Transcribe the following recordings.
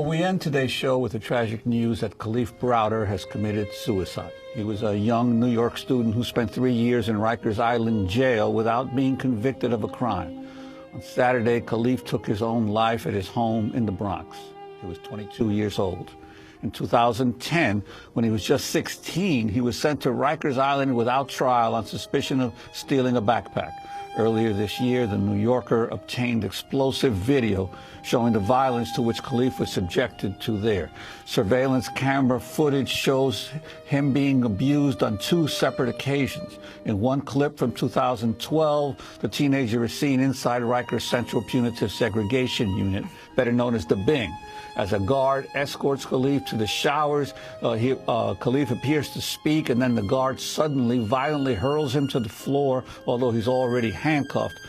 Well, we end today's show with the tragic news that Khalif Browder has committed suicide. He was a young New York student who spent 3 years in Rikers Island jail without being convicted of a crime. On Saturday, Khalif took his own life at his home in the Bronx. He was 22 years old. In 2010, when he was just 16, he was sent to Rikers Island without trial on suspicion of stealing a backpack. Earlier this year, the New Yorker obtained explosive video showing the violence to which Khalif was subjected to there. Surveillance camera footage shows him being abused on 2 separate occasions. In one clip from 2012, the teenager is seen inside Rikers Central Punitive Segregation Unit, better known as the Bing. As a guard escorts Khalif to the showers, Khalif appears to speak, and then the guard suddenly violently hurls him to the floor, although he's already handcuffed.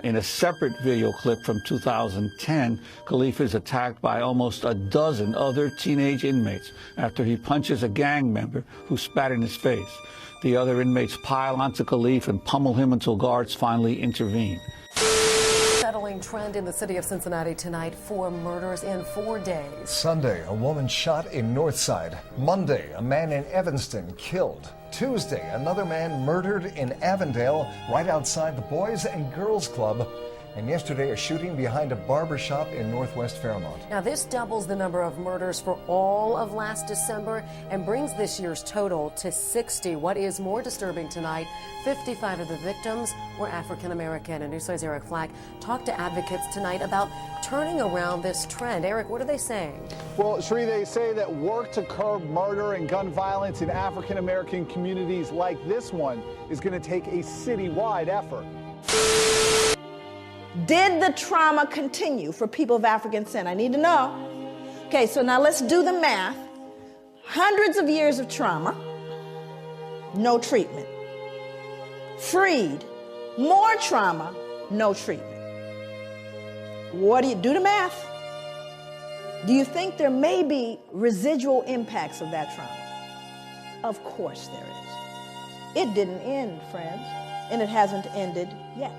In a separate video clip from 2010, Khalif is attacked by almost a dozen other teenage inmates after he punches a gang member who spat in his face. The other inmates pile onto Khalif and pummel him until guards finally intervene. Settling trend in the city of Cincinnati tonight. 4 murders in 4 days. Sunday, a woman shot in Northside. Monday, a man in Evanston killed. Tuesday, another man murdered in Avondale right outside the Boys and Girls Club. And yesterday, a shooting behind a barber shop in Northwest Fairmont. Now, this doubles the number of murders for all of last December and brings this year's total to 60. What is more disturbing tonight, 55 of the victims were African American. And Newside's Eric Flack talked to advocates tonight about turning around this trend. Eric, what are they saying? Well, Sheree, they say that work to curb murder and gun violence in African American communities like this one is going to take a citywide effort. Did the trauma continue for people of African descent? I need to know. Okay, so now let's do the math. Hundreds of years of trauma, no treatment. Freed, more trauma, no treatment. What do you do the math? Do you think there may be residual impacts of that trauma? Of course there is. It didn't end, friends, and it hasn't ended yet.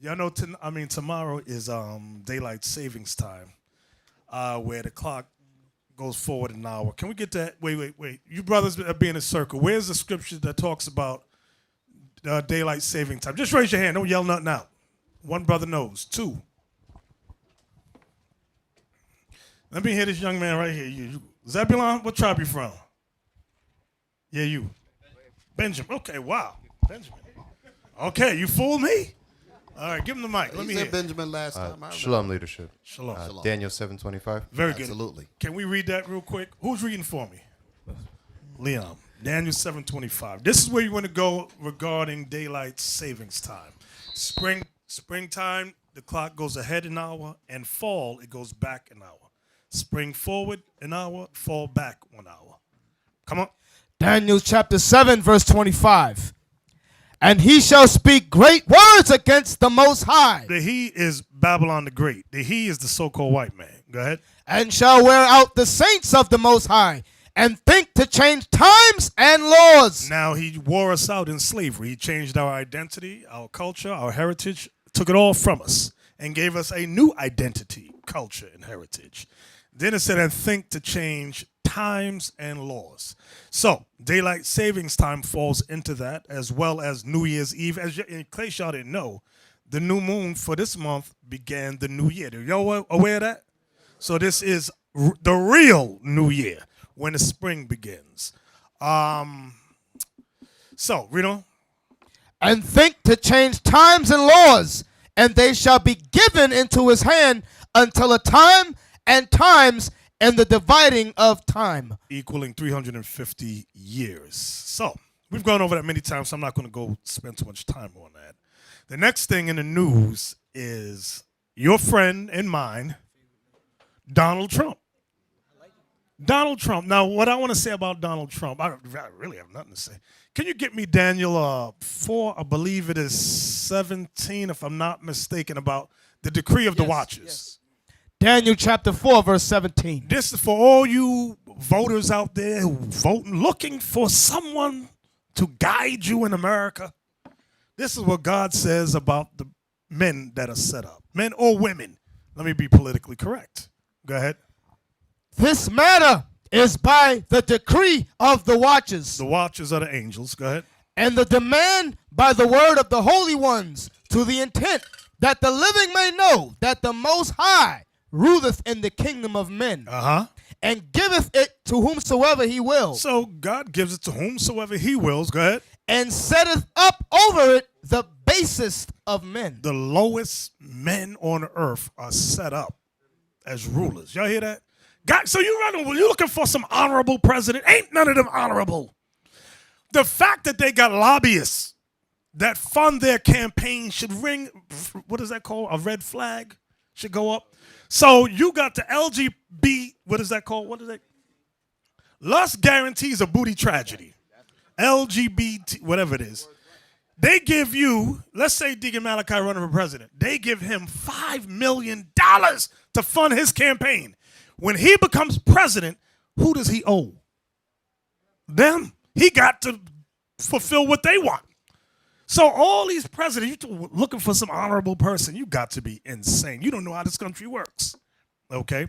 Y'all know, tomorrow is daylight savings time, where the clock goes forward an hour. Can we get that? Wait. You brothers be in a circle. Where's the scripture that talks about daylight saving time? Just raise your hand. Don't yell nothing out. One brother knows. 2. Let me hear this young man right here. You. Zebulon, what tribe you from? Yeah, you. Benjamin. Okay, wow. Benjamin. Okay, you fooled me? All right, give him the mic. Let me hear. Benjamin last time. Shalom leadership. Shalom. Daniel 7:25. Very good. Absolutely. Can we read that real quick? Who's reading for me? Leon. Daniel 7:25. This is where you want to go regarding daylight savings time. Springtime, the clock goes ahead an hour, and fall, it goes back an hour. Spring forward an hour, fall back 1 hour. Come on. Daniel chapter 7, verse 25. And he shall speak great words against the Most High. The he is Babylon the Great. The he is the so-called white man. Go ahead. And shall wear out the saints of the Most High, and think to change times and laws. Now he wore us out in slavery. He changed our identity, our culture, our heritage, took it all from us, and gave us a new identity, culture, and heritage. Then it said, and think to change times and laws. So daylight savings time falls into that, as well as New Year's Eve. As in case y'all didn't know, the new moon for this month began the new year. Are y'all aware of that? So this is the real new year, when the spring begins. So read on. And think to change times and laws, and they shall be given into his hand until a time and times and the dividing of time. Equaling 350 years. So, we've gone over that many times, so I'm not going to go spend too much time on that. The next thing in the news is your friend and mine, Donald Trump. Donald Trump. Now, what I want to say about Donald Trump, I really have nothing to say. Can you get me Daniel 4, I believe it is 17, if I'm not mistaken, about the decree of the watchers? Yes. Daniel chapter 4, verse 17. This is for all you voters out there who voting, looking for someone to guide you in America, this is what God says about the men that are set up. Men or women. Let me be politically correct. Go ahead. This matter is by the decree of the watchers. The watchers are the angels. Go ahead. And the demand by the word of the holy ones, to the intent that the living may know that the Most High ruleth in the kingdom of men, and giveth it to whomsoever he will. So God gives it to whomsoever he wills. Go ahead. And setteth up over it the basest of men. The lowest men on earth are set up as rulers. Y'all hear that? God, so you're looking for some honorable president. Ain't none of them honorable. The fact that they got lobbyists that fund their campaign should ring, what is that called? A red flag should go up. So you got the LGBT, what is that called? What is it? Lust guarantees a booty tragedy. LGBT, whatever it is. They give you, let's say Deacon Malachi running for president. They give him $5 million to fund his campaign. When he becomes president, who does he owe? Them. He got to fulfill what they want. So all these presidents, you're looking for some honorable person, you got to be insane. You don't know how this country works. Okay?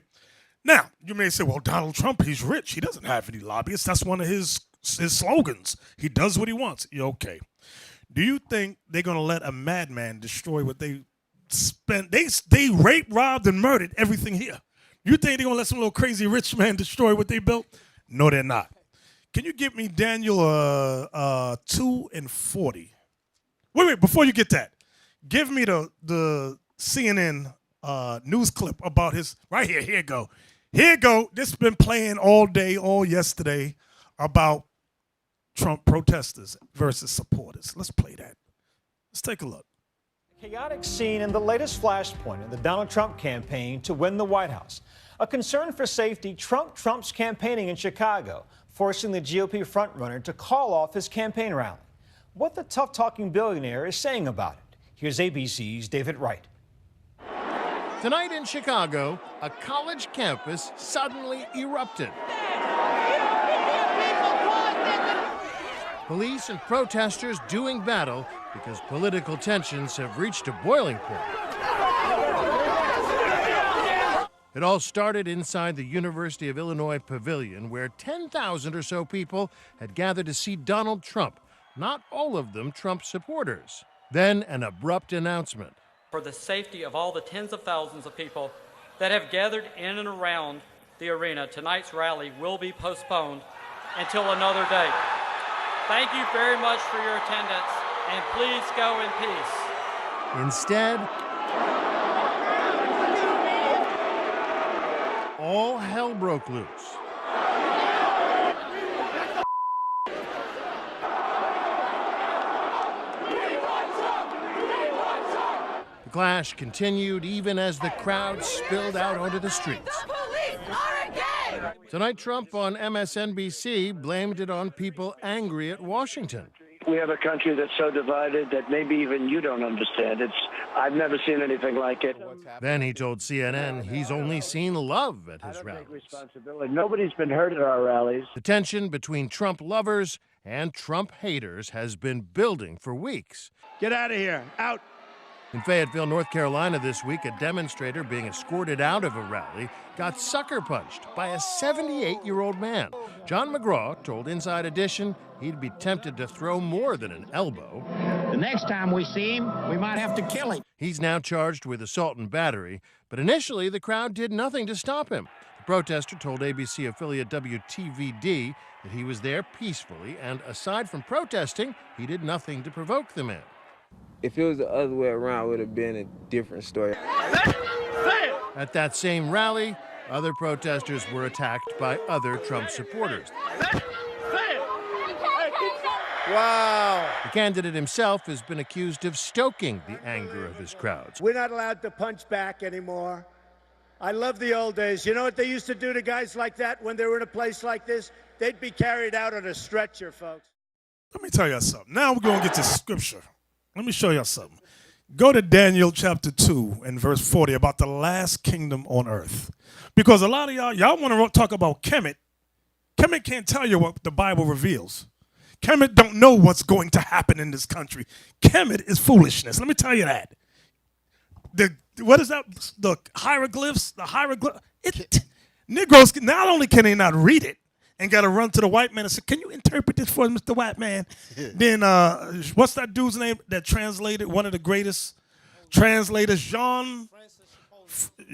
Now, you may say, well, Donald Trump, he's rich. He doesn't have any lobbyists. That's one of his slogans. He does what he wants. Yeah, okay. Do you think they're going to let a madman destroy what they spent? They raped, robbed, and murdered everything here. You think they're going to let some little crazy rich man destroy what they built? No, they're not. Can you give me Daniel 2:40? Wait, before you get that, give me the CNN news clip about his, right here, here you go. This has been playing all day, all yesterday about Trump protesters versus supporters. Let's play that. Let's take a look. Chaotic scene in the latest flashpoint in the Donald Trump campaign to win the White House. A concern for safety trumps campaigning in Chicago, forcing the GOP frontrunner to call off his campaign rally. What the tough-talking billionaire is saying about it. Here's ABC's David Wright. Tonight in Chicago, a college campus suddenly erupted. Police and protesters doing battle because political tensions have reached a boiling point. It all started inside the University of Illinois Pavilion, where 10,000 or so people had gathered to see Donald Trump, not all of them Trump supporters. Then an abrupt announcement. For the safety of all the tens of thousands of people that have gathered in and around the arena, tonight's rally will be postponed until another day. Thank you very much for your attendance, and please go in peace. Instead, all hell broke loose. The clash continued even as the crowd spilled out onto the streets. Tonight, Trump on MSNBC blamed it on people angry at Washington. We have a country that's so divided that maybe even you don't understand. I've never seen anything like it. Then he told CNN he's only seen love at his rallies. Nobody's been hurt at our rallies. The tension between Trump lovers and Trump haters has been building for weeks. Get out of here. Out. In Fayetteville, North Carolina this week, a demonstrator being escorted out of a rally got sucker punched by a 78-year-old man. John McGraw told Inside Edition he'd be tempted to throw more than an elbow. The next time we see him, we might have to kill him. He's now charged with assault and battery, but initially the crowd did nothing to stop him. The protester told ABC affiliate WTVD that he was there peacefully, and aside from protesting, he did nothing to provoke the man. If it was the other way around, it would have been a different story. At that same rally, other protesters were attacked by other Trump supporters. Wow. The candidate himself has been accused of stoking the anger of his crowds. We're not allowed to punch back anymore. I love the old days. You know what they used to do to guys like that when they were in a place like this? They'd be carried out on a stretcher, folks. Let me tell you something. Now we're going to get to scripture. Let me show you something. Go to Daniel chapter 2 and verse 40 about the last kingdom on earth. Because a lot of y'all want to talk about Kemet Kemet can't tell you what the Bible reveals. Kemet don't know what's going to happen in this country. Kemet is foolishness. Let me tell you that. What is that? The hieroglyphs? Negroes, not only can they not read it and got to run to the white man and say, can you interpret this for us, Mr. White Man? Then what's that dude's name that translated, one of the greatest translators,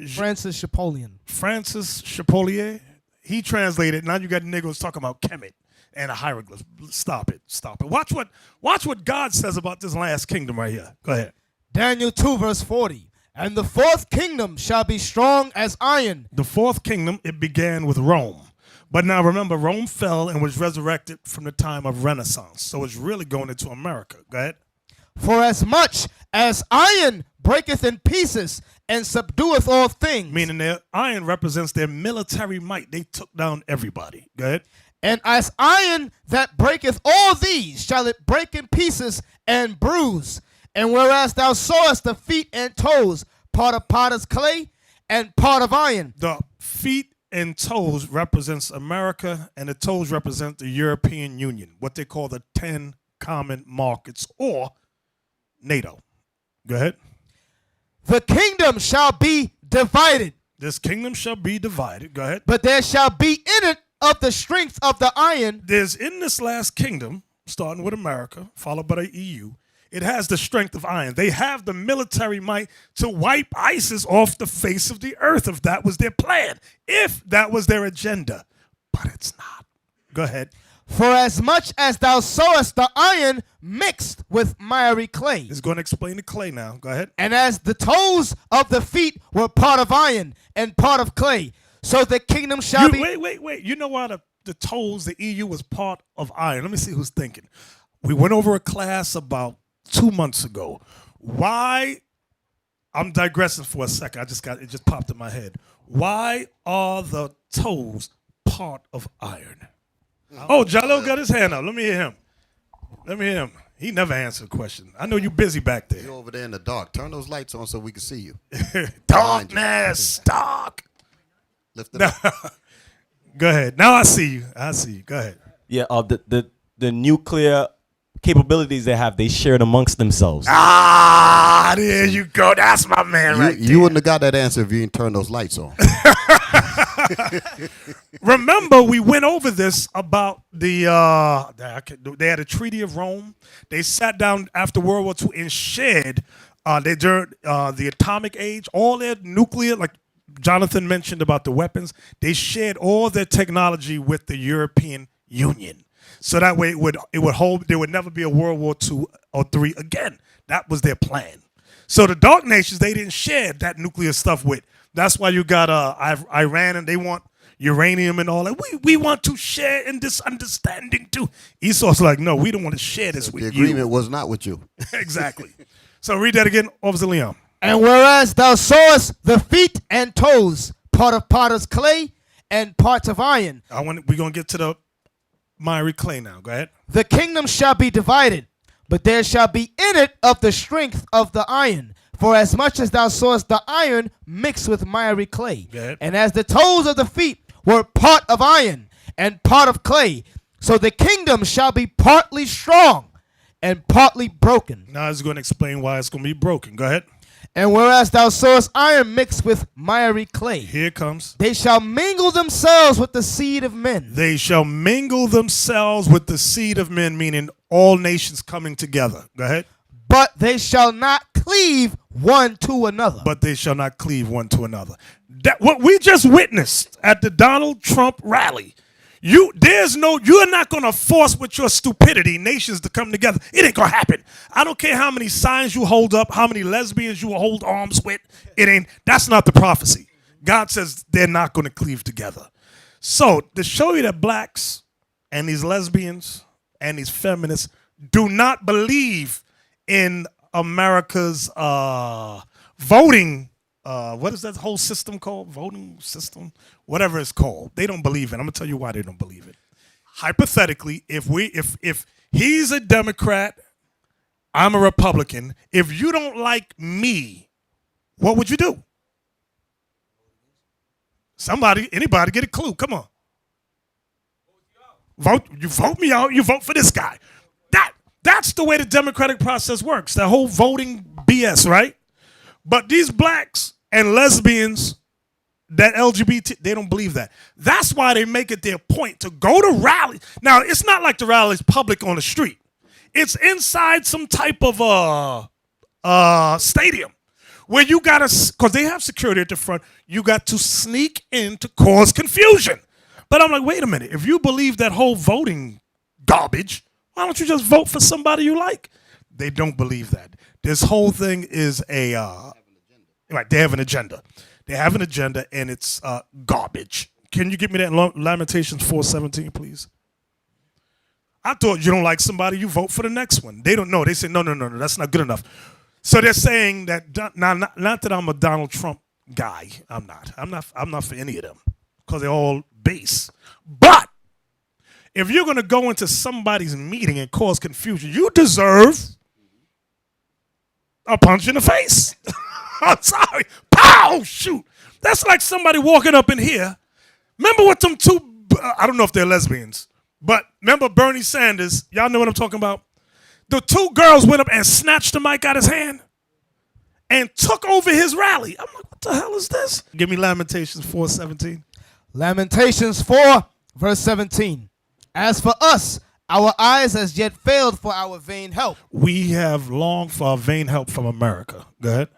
Francis Chapolian. Francis Chapolier. He translated. Now you got Negroes talking about Kemet and a hieroglyph. Stop it. Watch what God says about this last kingdom right here. Go ahead. Daniel 2 verse 40. And the fourth kingdom shall be strong as iron. The fourth kingdom, it began with Rome. But now remember, Rome fell and was resurrected from the time of Renaissance. So it's really going into America. Go ahead. For as much as iron breaketh in pieces and subdueth all things. Meaning their iron represents their military might. They took down everybody. Go ahead. And as iron that breaketh all these shall it break in pieces and bruise. And whereas thou sawest the feet and toes, part of potter's clay and part of iron. The feet and toes represents America, and the toes represent the European Union, what they call the 10 common markets, or NATO. Go ahead. The kingdom shall be divided. This kingdom shall be divided. Go ahead. But there shall be in it of the strength of the iron. There's in this last kingdom, starting with America, followed by the EU, it has the strength of iron. They have the military might to wipe ISIS off the face of the earth if that was their plan, if that was their agenda. But it's not. Go ahead. For as much as thou sawest the iron mixed with miry clay. It's going to explain the clay now. Go ahead. And as the toes of the feet were part of iron and part of clay, so the kingdom shall be... Wait. You know why the toes, the EU was part of iron? Let me see who's thinking. We went over a class about 2 months ago. Why? I'm digressing for a second. It just popped in my head. Why are the toes part of iron? Oh, Jallo got his hand up. Let me hear him. He never answered a question. I know you're busy back there. You're over there in the dark. Turn those lights on so we can see you. Darkness, dark. Lift it up. Go ahead. Now I see you. Go ahead. Yeah, the nuclear capabilities they have, they share it amongst themselves. Ah, there you go. That's my man right there. You wouldn't have got that answer if you didn't turn those lights on. Remember, we went over this about they had a Treaty of Rome. They sat down after World War II and shared during the atomic age, all their nuclear, like Jonathan mentioned about the weapons, they shared all their technology with the European Union. So that way it would hold. There would never be a World War II or III again. That was their plan. So the dark nations, they didn't share that nuclear stuff with. That's why you got Iran, and they want uranium and all that. We want to share in this understanding too. Esau's like, no, we don't want to share this with you. The agreement was not with you. Exactly. So read that again, Officer Leon. And whereas thou sawest the feet and toes, part of potter's clay and parts of iron. We're going to get to the miry clay now. Go ahead. The kingdom shall be divided, but there shall be in it of the strength of the iron. For as much as thou sawest the iron mixed with miry clay, and as the toes of the feet were part of iron and part of clay, so the kingdom shall be partly strong and partly broken. Now it's going to explain why it's going to be broken. Go ahead. And whereas thou sawest iron mixed with miry clay, here it comes. They shall mingle themselves with the seed of men. They shall mingle themselves with the seed of men, meaning all nations coming together. Go ahead. But they shall not cleave one to another. But they shall not cleave one to another. That what we just witnessed at the Donald Trump rally. You're not going to force with your stupidity nations to come together. It ain't going to happen. I don't care how many signs you hold up, how many lesbians you hold arms with. That's not the prophecy. God says they're not going to cleave together. So to show you that blacks and these lesbians and these feminists do not believe in America's voting, what is that whole system called? Voting system? Whatever it's called. They don't believe it. I'm going to tell you why they don't believe it. Hypothetically, if he's a Democrat, I'm a Republican, if you don't like me, what would you do? Anybody get a clue? Come on. You vote me out, you vote for this guy. That's the way the democratic process works. That whole voting BS, right? But these blacks and lesbians, that LGBT, they don't believe that. That's why they make it their point to go to rallies. Now, it's not like the rally's public on the street. It's inside some type of stadium where you got to, because they have security at the front, you got to sneak in to cause confusion. But I'm like, wait a minute. If you believe that whole voting garbage, why don't you just vote for somebody you like? They don't believe that. This whole thing is right, they have an agenda. They have an agenda, and it's garbage. Can you give me that Lamentations 4:17, please? I thought you don't like somebody, you vote for the next one. They don't know. They say, no, that's not good enough. So they're saying that, not that I'm a Donald Trump guy. I'm not for any of them because they're all base. But if you're going to go into somebody's meeting and cause confusion, you deserve a punch in the face. I'm sorry. Pow! Shoot. That's like somebody walking up in here. Remember what them two, I don't know if they're lesbians, but remember Bernie Sanders? Y'all know what I'm talking about? The two girls went up and snatched the mic out of his hand and took over his rally. I'm like, what the hell is this? Give me Lamentations 4:17. Lamentations 4, verse 17. As for us, our eyes has yet failed for our vain help. We have longed for our vain help from America. Go ahead.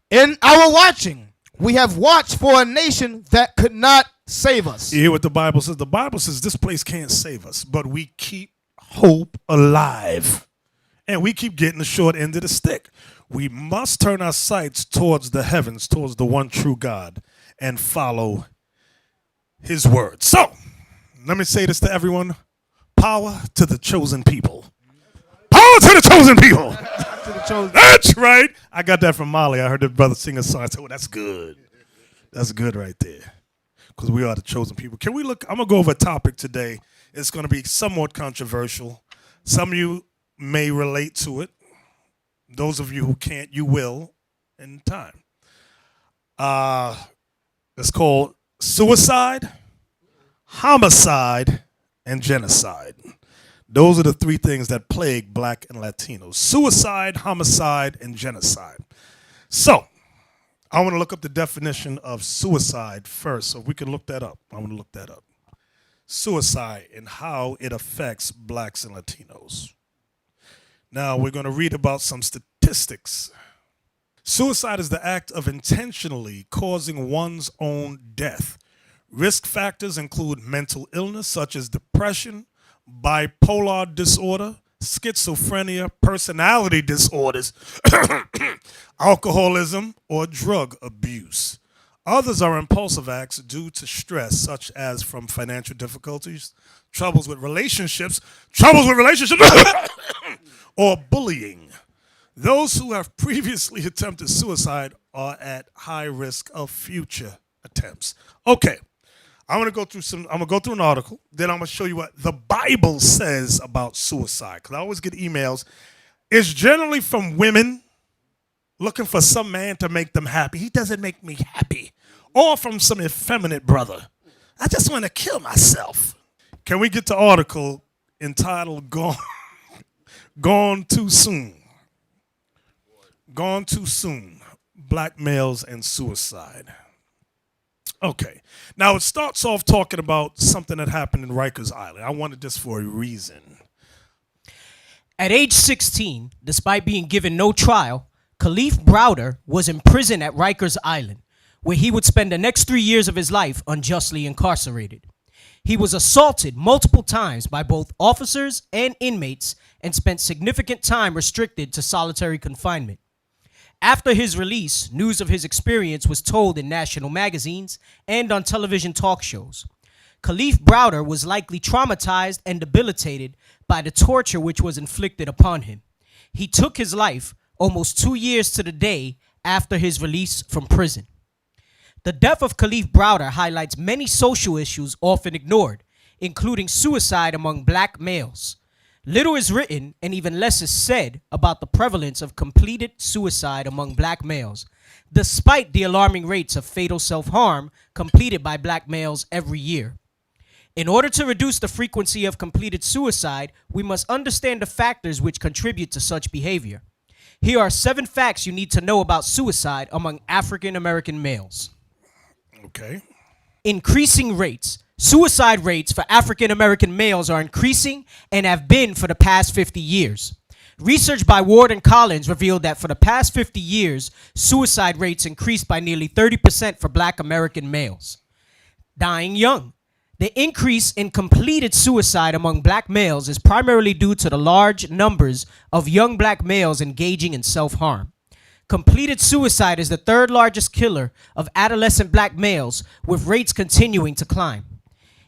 In our watching, we have watched for a nation that could not save us. You hear what the Bible says? The Bible says this place can't save us, but we keep hope alive. And we keep getting the short end of the stick. We must turn our sights towards the heavens, towards the one true God, and follow his word. So, let me say this to everyone. Power to the chosen people. Power to the chosen people. That's right. I got that from Molly. I heard the brother sing a song. I said, oh, that's good. That's good right there. Because we are the chosen people. Can we look? I'm going to go over a topic today. It's going to be somewhat controversial. Some of you may relate to it. Those of you who can't, you will in time. It's called Suicide, Homicide, and Genocide. Those are the three things that plague black and Latinos. Suicide, homicide, and genocide. So, I want to look up the definition of suicide first, so if we can look that up. I want to look that up. Suicide and how it affects blacks and Latinos. Now, we're going to read about some statistics. Suicide is the act of intentionally causing one's own death. Risk factors include mental illness such as depression, bipolar disorder, schizophrenia, personality disorders, alcoholism, or drug abuse. Others are impulsive acts due to stress, such as from financial difficulties, troubles with relationships, or bullying. Those who have previously attempted suicide are at high risk of future attempts. Okay. I'm going to go through an article, then I'm going to show you what the Bible says about suicide. Because I always get emails. It's generally from women looking for some man to make them happy. He doesn't make me happy. Or from some effeminate brother. I just want to kill myself. Can we get the article entitled Gone Too Soon? Gone Too Soon. Black Males and Suicide. Okay. Now, it starts off talking about something that happened in Rikers Island. I wanted this for a reason. At age 16, despite being given no trial, Khalif Browder was imprisoned at Rikers Island, where he would spend the next 3 years of his life unjustly incarcerated. He was assaulted multiple times by both officers and inmates and spent significant time restricted to solitary confinement. After his release, news of his experience was told in national magazines and on television talk shows. Khalif Browder was likely traumatized and debilitated by the torture which was inflicted upon him. He took his life almost 2 years to the day after his release from prison. The death of Khalif Browder highlights many social issues often ignored, including suicide among black males. Little is written and even less is said about the prevalence of completed suicide among black males, despite the alarming rates of fatal self-harm completed by black males every year. In order to reduce the frequency of completed suicide, we must understand the factors which contribute to such behavior. Here are 7 facts you need to know about suicide among African American males. Okay. Increasing rates. Suicide rates for African American males are increasing and have been for the past 50 years. Research by Ward and Collins revealed that for the past 50 years, suicide rates increased by nearly 30% for Black American males. Dying young. The increase in completed suicide among Black males is primarily due to the large numbers of young Black males engaging in self-harm. Completed suicide is the 3rd largest killer of adolescent Black males, with rates continuing to climb.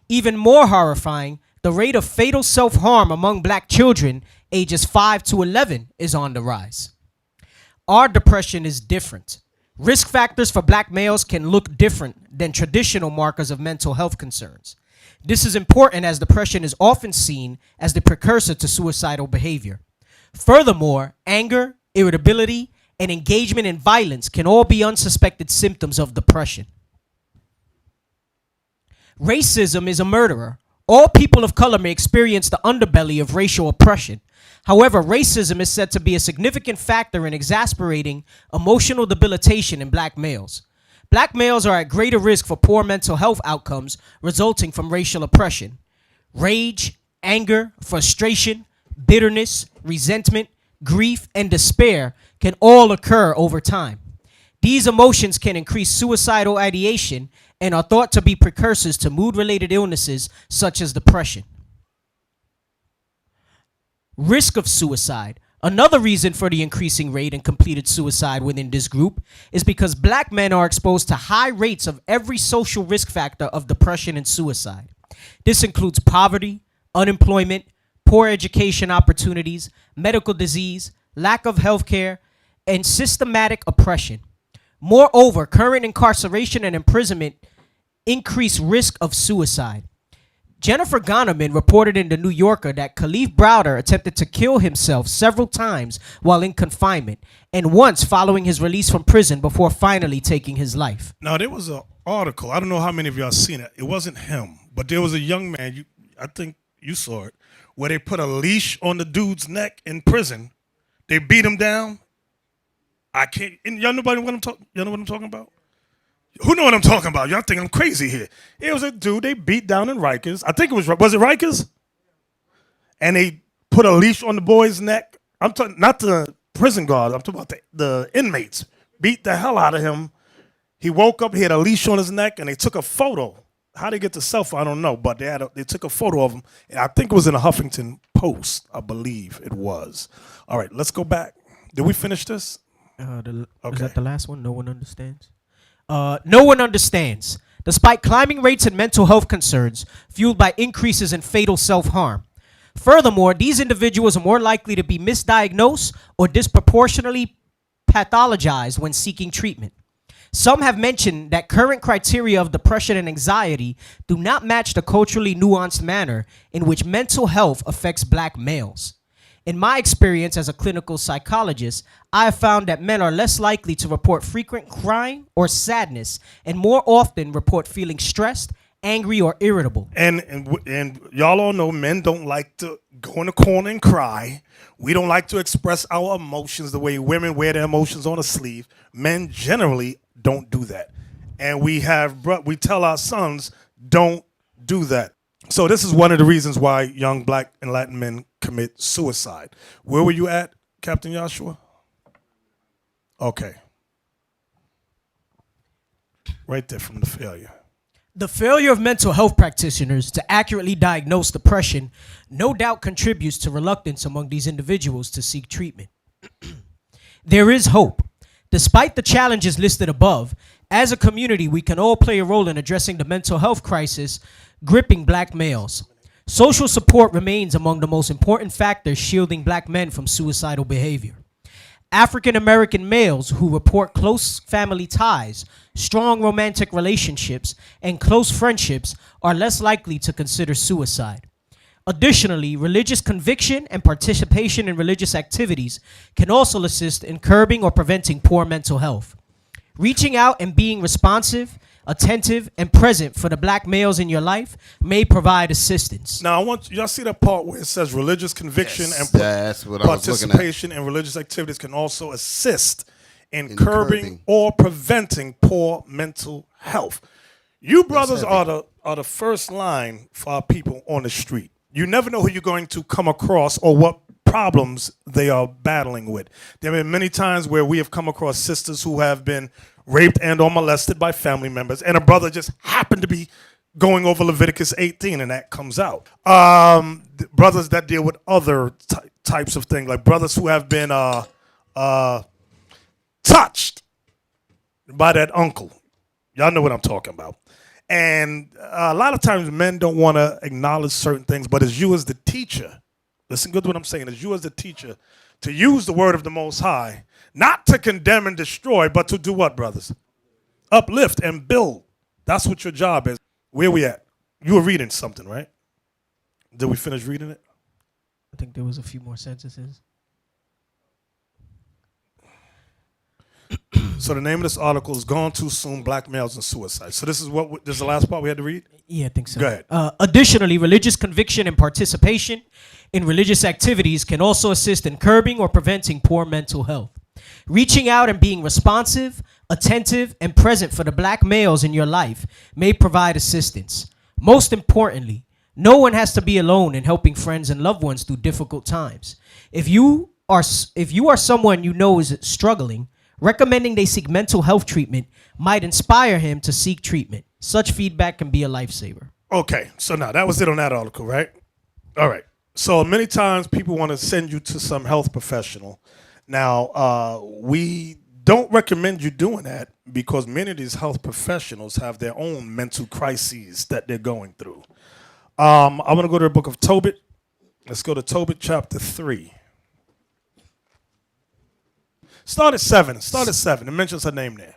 Even more horrifying, the rate of fatal self-harm among Black children ages 5 to 11 is on the rise. Our depression is different. Risk factors for Black males can look different than traditional markers of mental health concerns. This is important as depression is often seen as the precursor to suicidal behavior. Furthermore, anger, irritability, and engagement in violence can all be unsuspected symptoms of depression. Racism is a murderer. All people of color may experience the underbelly of racial oppression. However, racism is said to be a significant factor in exasperating emotional debilitation in Black males. Black males are at greater risk for poor mental health outcomes resulting from racial oppression. Rage, anger, frustration, bitterness, resentment, grief, and despair can all occur over time. These emotions can increase suicidal ideation and are thought to be precursors to mood-related illnesses such as depression. Risk of suicide. Another reason for the increasing rate in completed suicide within this group is because Black men are exposed to high rates of every social risk factor of depression and suicide. This includes poverty, unemployment, poor education opportunities, medical disease, lack of health care, and systematic oppression. Moreover, current incarceration and imprisonment increase risk of suicide. Jennifer Goneman reported in The New Yorker that Kalief Browder attempted to kill himself several times while in confinement, and once following his release from prison before finally taking his life. Now, there was an article. I don't know how many of y'all seen it. It wasn't him, but there was a young man, I think you saw it, where they put a leash on the dude's neck in prison. They beat him down. I can't. Y'all know what I'm talking about? Who know what I'm talking about? Y'all think I'm crazy here. It was a dude they beat down in Rikers. I think was it Rikers? And they put a leash on the boy's neck. I'm talking not the prison guards. I'm talking about the inmates. Beat the hell out of him. He woke up. He had a leash on his neck, and they took a photo. How they get the cell phone, I don't know, but they took a photo of him. And I think it was in a Huffington Post. I believe it was. All right, let's go back. Did we finish this? Okay. Is that the last one? No one understands. No one understands. Despite climbing rates and mental health concerns fueled by increases in fatal self-harm. Furthermore, these individuals are more likely to be misdiagnosed or disproportionately pathologized when seeking treatment. Some have mentioned that current criteria of depression and anxiety do not match the culturally nuanced manner in which mental health affects Black males. In my experience as a clinical psychologist, I have found that men are less likely to report frequent crying or sadness and more often report feeling stressed, angry, or irritable. And y'all all know men don't like to go in the corner and cry. We don't like to express our emotions the way women wear their emotions on a sleeve. Men generally don't do that. And we tell our sons, don't do that. So this is one of the reasons why young Black and Latin men commit suicide. Where were you at, Captain Joshua? Okay. Right there from the failure. The failure of mental health practitioners to accurately diagnose depression no doubt contributes to reluctance among these individuals to seek treatment. There is hope. Despite the challenges listed above, as a community, we can all play a role in addressing the mental health crisis gripping Black males. Social support remains among the most important factors shielding Black men from suicidal behavior. African American males who report close family ties, strong romantic relationships, and close friendships are less likely to consider suicide. Additionally, religious conviction and participation in religious activities can also assist in curbing or preventing poor mental health. Reaching out and being responsive, attentive, and present for the black males in your life may provide assistance. Now, I want y'all see that part where it says religious conviction and that's what I was looking at. participation in religious activities can also assist in curbing or preventing poor mental health. You brothers are the first line for our people on the street. You never know who you're going to come across or what problems they are battling with. There have been many times where we have come across sisters who have been raped and or molested by family members, and a brother just happened to be going over Leviticus 18, and that comes out. Brothers that deal with other types of things, like brothers who have been touched by that uncle. Y'all know what I'm talking about. And a lot of times men don't want to acknowledge certain things, but as you as the teacher, listen good to what I'm saying, as you as the teacher, to use the word of the Most High, not to condemn and destroy, but to do what, brothers? Uplift and build. That's what your job is. Where we at? You were reading something, right? Did we finish reading it? I think there was a few more sentences. So the name of this article is Gone Too Soon, Black Males and Suicide. So this is the last part we had to read? Yeah, I think so. Go ahead. Additionally, religious conviction and participation in religious activities can also assist in curbing or preventing poor mental health. Reaching out and being responsive, attentive, and present for the black males in your life may provide assistance. Most importantly, no one has to be alone in helping friends and loved ones through difficult times. If you are someone you know is struggling, recommending they seek mental health treatment might inspire him to seek treatment. Such feedback can be a lifesaver. Okay, so now that was it on that article, right? All right. So many times people want to send you to some health professional. Now, we don't recommend you doing that because many of these health professionals have their own mental crises that they're going through. I'm going to go to the book of Tobit. Let's go to Tobit chapter 3. Start at 7. It mentions her name there.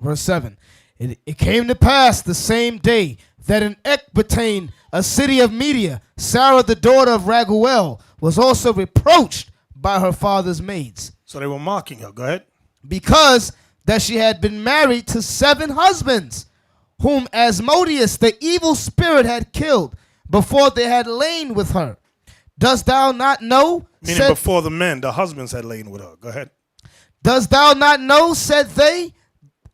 Verse 7. It came to pass the same day that in Ecbatane, a city of Media, Sarah, the daughter of Raguel, was also reproached by her father's maids. So they were mocking her. Go ahead. Because that she had been married to 7 husbands, whom Asmodeus, the evil spirit, had killed before they had lain with her. Dost thou not know? Meaning before the men, the husbands had lain with her. Go ahead. Dost thou not know, said they,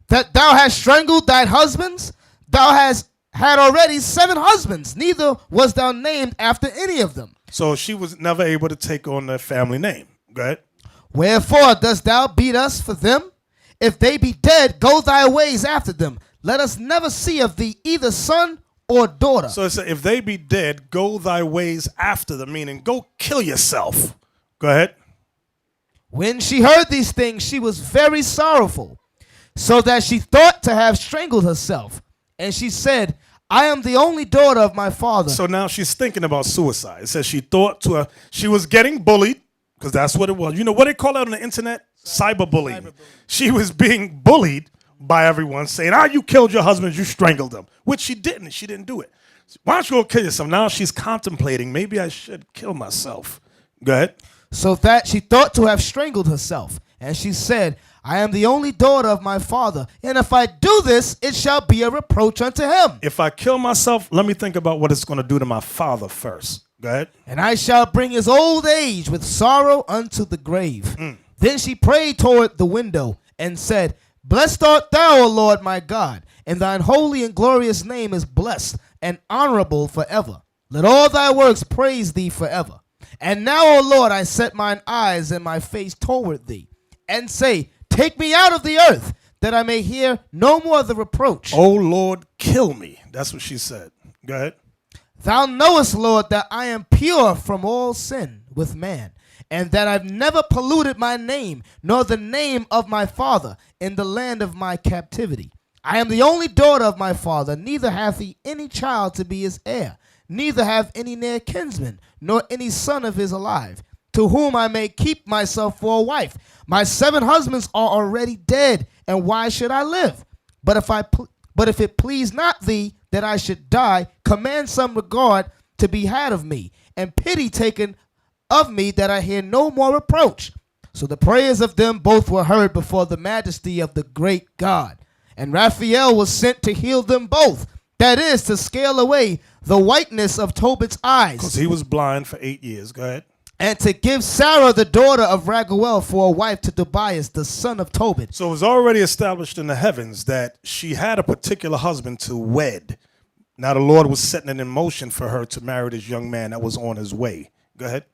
that thou hast strangled thy husbands? Thou hast had already 7 husbands, neither was thou named after any of them. So she was never able to take on the family name. Go ahead. Wherefore dost thou beat us for them? If they be dead, go thy ways after them. Let us never see of thee either son or daughter. So it said, if they be dead, go thy ways after them, meaning go kill yourself. Go ahead. When she heard these things, she was very sorrowful, so that she thought to have strangled herself. And she said, I am the only daughter of my father. So now she's thinking about suicide. It says she thought she was getting bullied, because that's what it was. You know what they call it on the internet? Cyberbullying. She was being bullied by everyone, saying, you killed your husband, you strangled them, which she didn't. She didn't do it. Why don't you go kill yourself? Now she's contemplating, maybe I should kill myself. Go ahead. So that she thought to have strangled herself. And she said, I am the only daughter of my father, and if I do this, it shall be a reproach unto him. If I kill myself, let me think about what it's going to do to my father first. Go ahead. And I shall bring his old age with sorrow unto the grave. Then she prayed toward the window and said, Blessed art thou, O Lord my God, and thine holy and glorious name is blessed and honorable forever. Let all thy works praise thee forever. And now, O Lord, I set mine eyes and my face toward thee, and say, Take me out of the earth, that I may hear no more of the reproach. O Lord, kill me. That's what she said. Go ahead. Thou knowest, Lord, that I am pure from all sin with man, and that I've never polluted my name, nor the name of my father, in the land of my captivity. I am the only daughter of my father, neither hath he any child to be his heir, neither have any near kinsman, nor any son of his alive, to whom I may keep myself for a wife. My 7 husbands are already dead, and why should I live? But if it please not thee that I should die, command some regard to be had of me, and pity taken of me, that I hear no more reproach. So the prayers of them both were heard before the majesty of the great God. And Raphael was sent to heal them both. That is, to scale away the whiteness of Tobit's eyes. Because he was blind for 8 years. Go ahead. And to give Sarah, the daughter of Raguel, for a wife to Tobias, the son of Tobit. So it was already established in the heavens that she had a particular husband to wed. Now the Lord was setting it in motion for her to marry this young man that was on his way. Go ahead.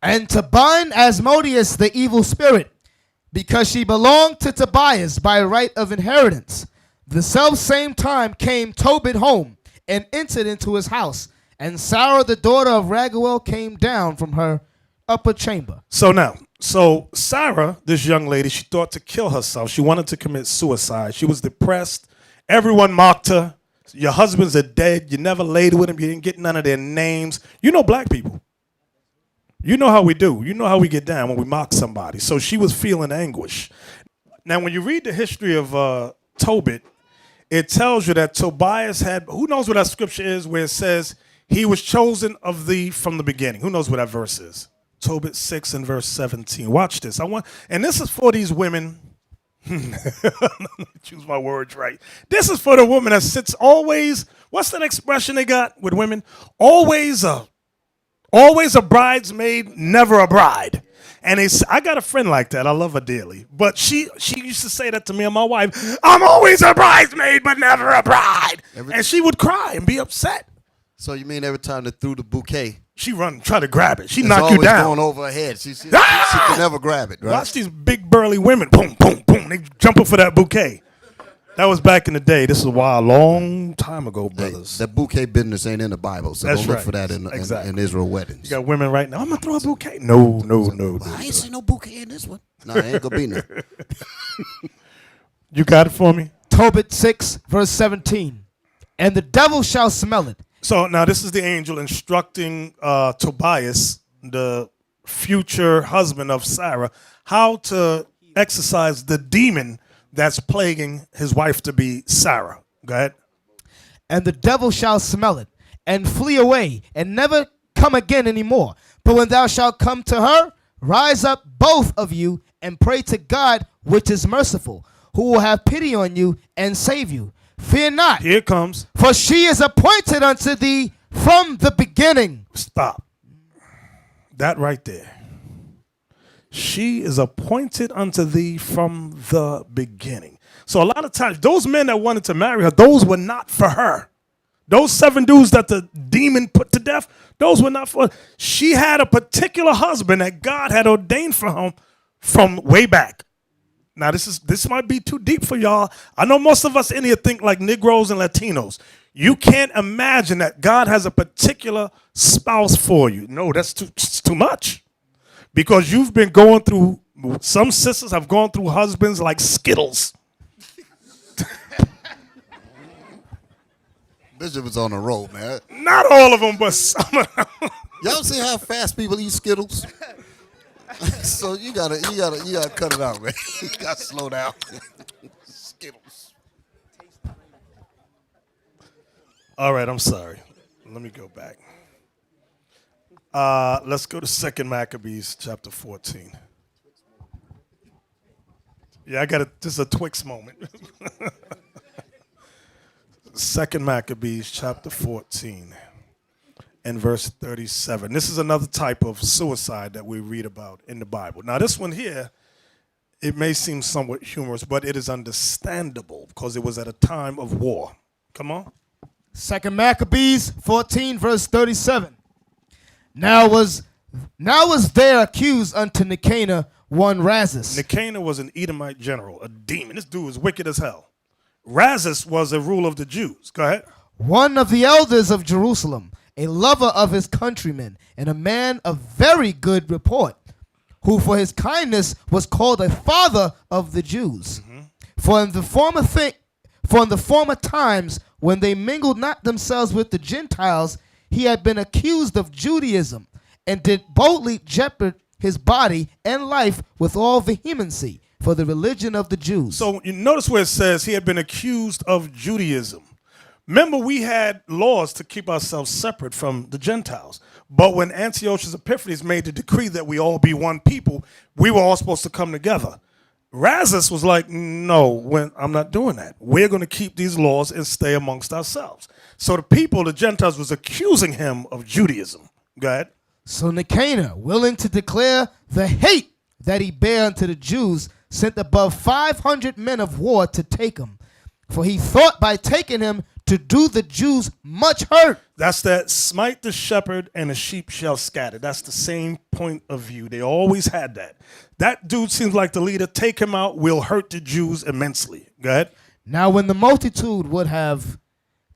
And to bind Asmodeus, the evil spirit, because she belonged to Tobias by right of inheritance. The self-same time came Tobit home and entered into his house. And Sarah, the daughter of Raguel, came down from her upper chamber. So Sarah, this young lady, she thought to kill herself. She wanted to commit suicide. She was depressed. Everyone mocked her. Your husbands are dead. You never laid with them. You didn't get none of their names. You know black people. You know how we do. You know how we get down when we mock somebody. So she was feeling anguish. Now, when you read the history of Tobit, it tells you that Tobias had, who knows what that scripture is where it says, he was chosen of thee from the beginning. Who knows what that verse is? Tobit 6 and verse 17. Watch this. And this is for these women. Choose my words right. This is for the woman that sits always. What's that expression they got with women? Always a bridesmaid, never a bride. And I got a friend like that. I love her dearly. But she used to say that to me and my wife. I'm always a bridesmaid, but never a bride. And she would cry and be upset. So you mean every time they threw the bouquet, she run, try to grab it. She knock you down. Going over her head. She can never grab it. Right? Watch these big burly women. Boom, boom, boom. They jumping for that bouquet. That was back in the day. This is a long time ago, brothers. That bouquet business ain't in the Bible, so That's don't look right. for that in Israel weddings. You got women right now. I'm gonna throw a bouquet. No. I ain't see no bouquet in this one. No, ain't gonna be none. You got it for me? Tobit 6, verse 17. And the devil shall smell it. So now this is the angel instructing Tobias, the future husband of Sarah, how to exorcise the demon that's plaguing his wife to be Sarah. Go ahead. And the devil shall smell it, and flee away, and never come again anymore. But when thou shalt come to her, rise up both of you, and pray to God, which is merciful, who will have pity on you and save you. Fear not. Here it comes. For she is appointed unto thee from the beginning. Stop. That right there. She is appointed unto thee from the beginning. So a lot of times, those men that wanted to marry her, those were not for her. Those 7 dudes that the demon put to death, those were not for her. She had a particular husband that God had ordained for him from way back. Now, this might be too deep for y'all. I know most of us in here think like Negroes and Latinos. You can't imagine that God has a particular spouse for you. No, that's too much. Because you've been going through, some sisters have gone through husbands like Skittles. Bishop was on the road, man. Not all of them, but some of them. Y'all see how fast people eat Skittles? So you gotta cut it out, man. You gotta slow down. Skittles. All right, I'm sorry. Let me go back. Let's go to 2 Maccabees chapter 14. Yeah, this is a Twix moment. 2 Maccabees chapter 14 and verse 37. This is another type of suicide that we read about in the Bible. Now, this one here, it may seem somewhat humorous, but it is understandable because it was at a time of war. Come on. 2 Maccabees 14, verse 37. Now was there accused unto Nicanor one Razus. Nicanor was an Edomite general, a demon. This dude was wicked as hell. Razus was a ruler of the Jews. Go ahead. One of the elders of Jerusalem, a lover of his countrymen, and a man of very good report, who for his kindness was called a father of the Jews. Mm-hmm. For in the former times, when they mingled not themselves with the Gentiles, he had been accused of Judaism, and did boldly jeopard his body and life with all vehemency for the religion of the Jews. So you notice where it says he had been accused of Judaism. Remember, we had laws to keep ourselves separate from the Gentiles. But when Antiochus Epiphanes made the decree that we all be one people, we were all supposed to come together. Razus was like, no, I'm not doing that. We're going to keep these laws and stay amongst ourselves. So the people, the Gentiles, was accusing him of Judaism. Go ahead. So Nicanor, willing to declare the hate that he bare unto the Jews, sent above 500 men of war to take him. For he thought by taking him to do the Jews much hurt. That's that smite the shepherd and the sheep shall scatter. That's the same point of view. They always had that. That dude seems like the leader. Take him out. We'll hurt the Jews immensely. Go ahead. Now when the multitude would have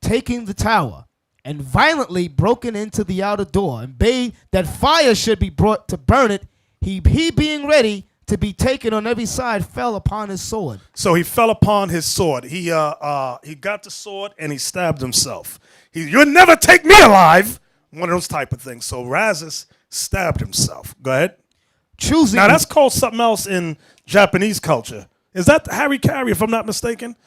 taken the tower and violently broken into the outer door and bade that fire should be brought to burn it, he being ready to be taken on every side, fell upon his sword. So he fell upon his sword. He got the sword and he stabbed himself. You'll never take me alive. One of those type of things. So Razus stabbed himself. Go ahead. Now that's called something else in Japanese culture. Is that Harry Carey, if I'm not mistaken?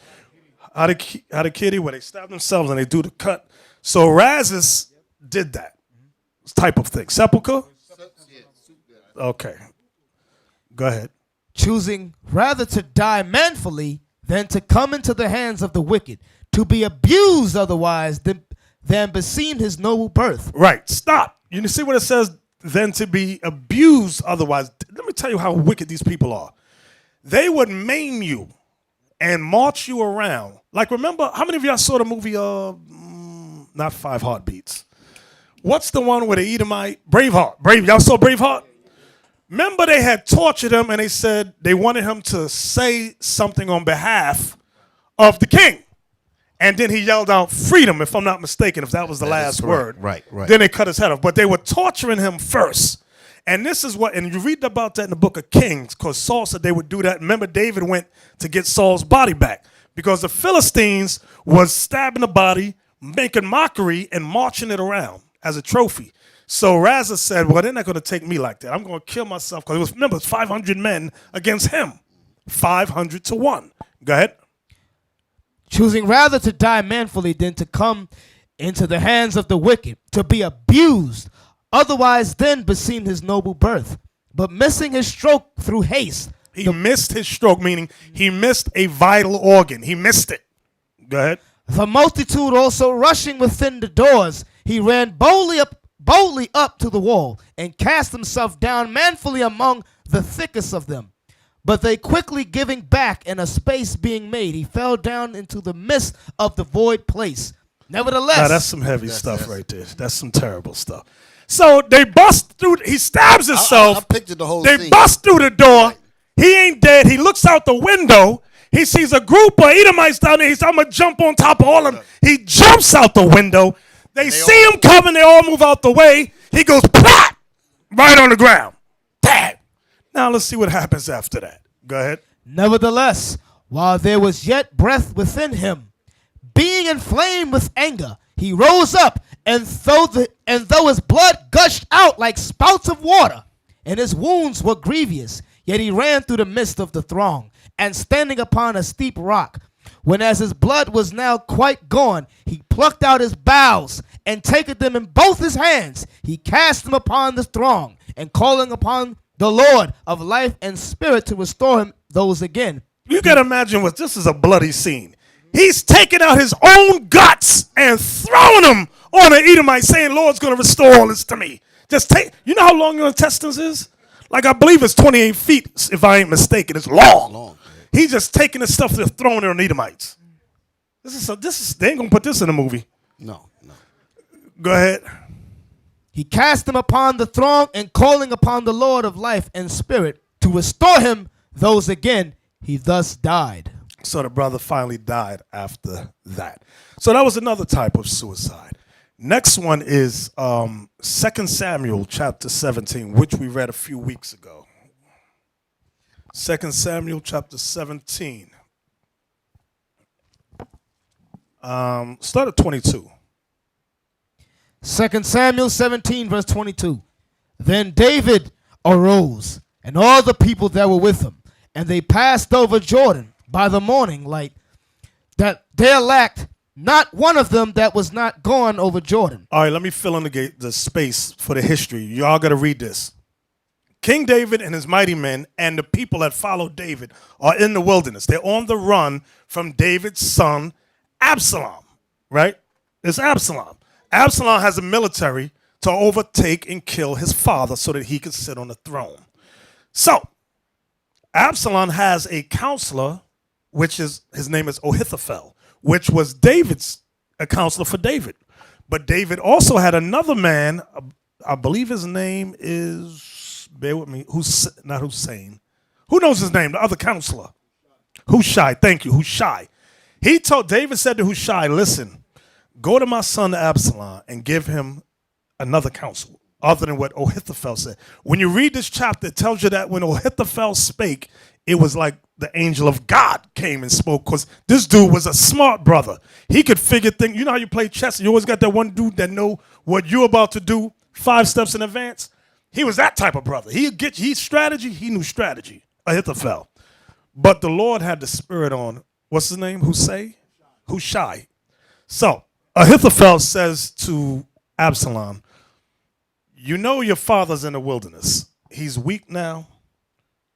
Harakiri, where they stab themselves and they do the cut. So Razus did that type of thing. Sepulchre? Okay. Go ahead. Choosing rather to die manfully than to come into the hands of the wicked, to be abused otherwise than beseemed his noble birth. Right. Stop. You see what it says? Than to be abused otherwise. Let me tell you how wicked these people are. They would maim you and march you around. Like, remember, how many of y'all saw the movie, not 5 Heartbeats? What's the one where the Edomite? Braveheart. Y'all saw Braveheart? Remember they had tortured him and they said they wanted him to say something on behalf of the king. And then he yelled out freedom, if I'm not mistaken, if that was the last word. Right. Then they cut his head off. But they were torturing him first. And this is what, and you read about that in the book of Kings, because Saul said they would do that. Remember, David went to get Saul's body back because the Philistines was stabbing the body, making mockery, and marching it around as a trophy. So Razus said, well, they're not going to take me like that. I'm going to kill myself. Because remember, it's 500 men against him. 500 to 1. Go ahead. Choosing rather to die manfully than to come into the hands of the wicked, to be abused, otherwise then beseemed his noble birth. But missing his stroke through haste. He missed his stroke, meaning he missed a vital organ. He missed it. Go ahead. The multitude also rushing within the doors, he ran boldly up to the wall and cast himself down manfully among the thickest of them. But they quickly giving back and a space being made, he fell down into the midst of the void place. Nevertheless. Now that's some heavy stuff right there. That's some terrible stuff. So they bust through, he stabs himself. I pictured the whole They scene. bust through the door. Right. He ain't dead. He looks out the window. He sees a group of Edomites down there. He says, I'm going to jump on top of all of them. He jumps out the window. They see him coming. They all move out the way. He goes, plop, right on the ground. Bang. Now let's see what happens after that. Go ahead. Nevertheless, while there was yet breath within him, being inflamed with anger, he rose up, and though his blood gushed out like spouts of water, and his wounds were grievous, yet he ran through the midst of the throng, and standing upon a steep rock, when as his blood was now quite gone, he plucked out his bowels, and taking them in both his hands, he cast them upon the throng, and calling upon the Lord of life and spirit to restore him those again. You got to imagine what this is a bloody scene. He's taking out his own guts and throwing them on an Edomite, saying, Lord's going to restore all this to me. Just take, you know how long your intestines is? Like, I believe it's 28 feet, if I ain't mistaken. It's long. He's just taking this stuff and throwing it on Edomites. They ain't going to put this in a movie. No. Go ahead. He cast them upon the throng, and calling upon the Lord of life and spirit to restore him those again, he thus died. So the brother finally died after that. So that was another type of suicide. Next one is 2 Samuel chapter 17, which we read a few weeks ago. 2 Samuel chapter 17. Start at 22. 2 Samuel 17, verse 22. Then David arose, and all the people that were with him, and they passed over Jordan by the morning light, that there lacked not one of them that was not gone over Jordan. All right, let me fill in the space for the history. Y'all got to read this. King David and his mighty men and the people that followed David are in the wilderness. They're on the run from David's son, Absalom, right? It's Absalom. Absalom has a military to overtake and kill his father so that he could sit on the throne. So, Absalom has a counselor, which is, his name is Ahithophel, which was a counselor for David. But David also had another man, I believe his name is, bear with me, not Hussein. Who knows his name? The other counselor. Hushai, thank you, Hushai. David said to Hushai, listen, go to my son Absalom and give him another counsel other than what Ahithophel said. When you read this chapter, it tells you that when Ahithophel spake, it was like the angel of God came and spoke, because this dude was a smart brother. He could figure things. You know how you play chess? You always got that one dude that know what you're about to do 5 steps in advance. He was that type of brother. He knew strategy, Ahithophel. But the Lord had the spirit on, what's his name? Hushai. So Ahithophel says to Absalom, you know your father's in the wilderness. He's weak now.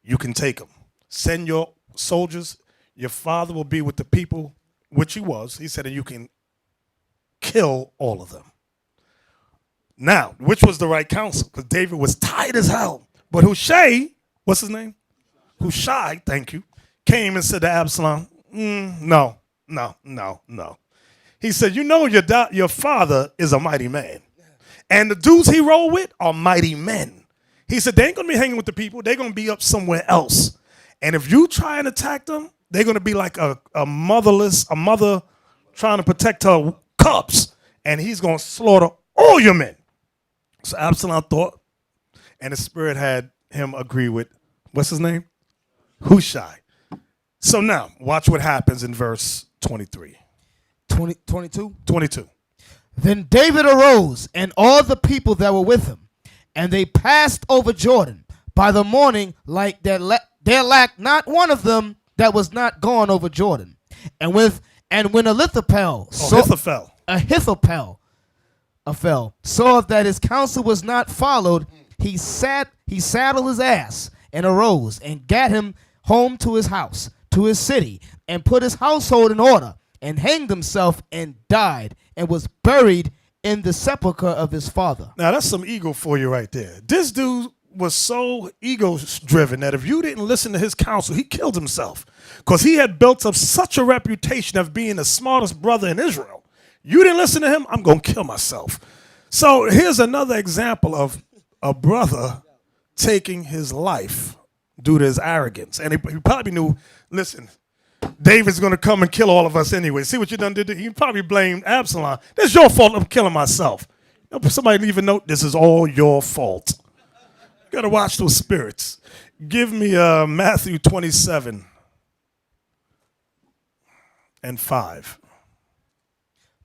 You can take him. Send your soldiers. Your father will be with the people, which he was. He said, and you can kill all of them. Now, which was the right counsel? Because David was tired as hell. But Hushai, what's his name? Hushai, thank you, came and said to Absalom, no. He said, you know your father is a mighty man. And the dudes he rolled with are mighty men. He said, they ain't going to be hanging with the people. They're going to be up somewhere else. And if you try and attack them, they're going to be like a mother trying to protect her cubs. And he's going to slaughter all your men. So Absalom thought, and the spirit had him agree with, what's his name? Hushai. So now, watch what happens in verse 23. 22? 22. Then David arose, and all the people that were with him, and they passed over Jordan. By the morning, like there lacked not one of them that was not gone over Jordan. And when Ahithophel saw that his counsel was not followed, he saddled his ass and arose and gat him home to his house, to his city, and put his household in order, and hanged himself and died, and was buried in the sepulchre of his father. Now that's some ego for you right there. This dude was so ego-driven that if you didn't listen to his counsel, he killed himself, because he had built up such a reputation of being the smartest brother in Israel. You didn't listen to him, I'm going to kill myself. So here's another example of a brother taking his life due to his arrogance. And he probably knew, listen, David's going to come and kill all of us anyway. See what you done did? He probably blamed Absalom. That's your fault I'm killing myself. Somebody leave a note, this is all your fault. You got to watch those spirits. Give me Matthew 27 and 5.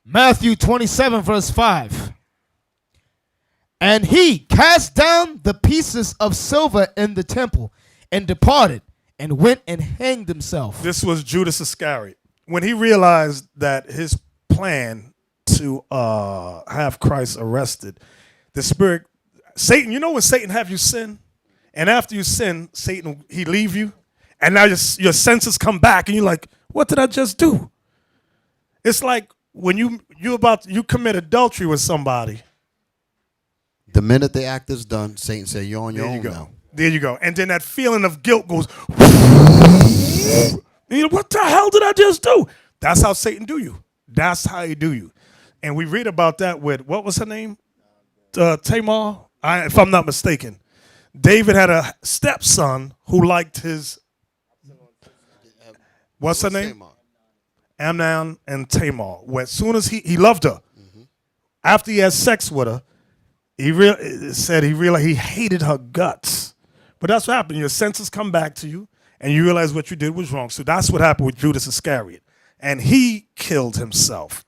Matthew 27, verse 5. And he cast down the pieces of silver in the temple and departed and went and hanged himself. This was Judas Iscariot. When he realized that his plan to have Christ arrested, the spirit, Satan, you know when Satan have you sin? And after you sin, Satan, he leave you. And now your senses come back and you're like, what did I just do? It's like when you commit adultery with somebody. The minute the act is done, Satan said, you're on your own now. There you go. And then that feeling of guilt goes, what the hell did I just do? That's how Satan do you. That's how he do you. And we read about that with, what was her name? Tamar, if I'm not mistaken. David had a stepson who liked his, what's her name? Amnon and Tamar. Where as soon as he loved her, after he had sex with her, he realized he hated her guts. But that's what happened. Your senses come back to you, and you realize what you did was wrong. So that's what happened with Judas Iscariot. And he killed himself.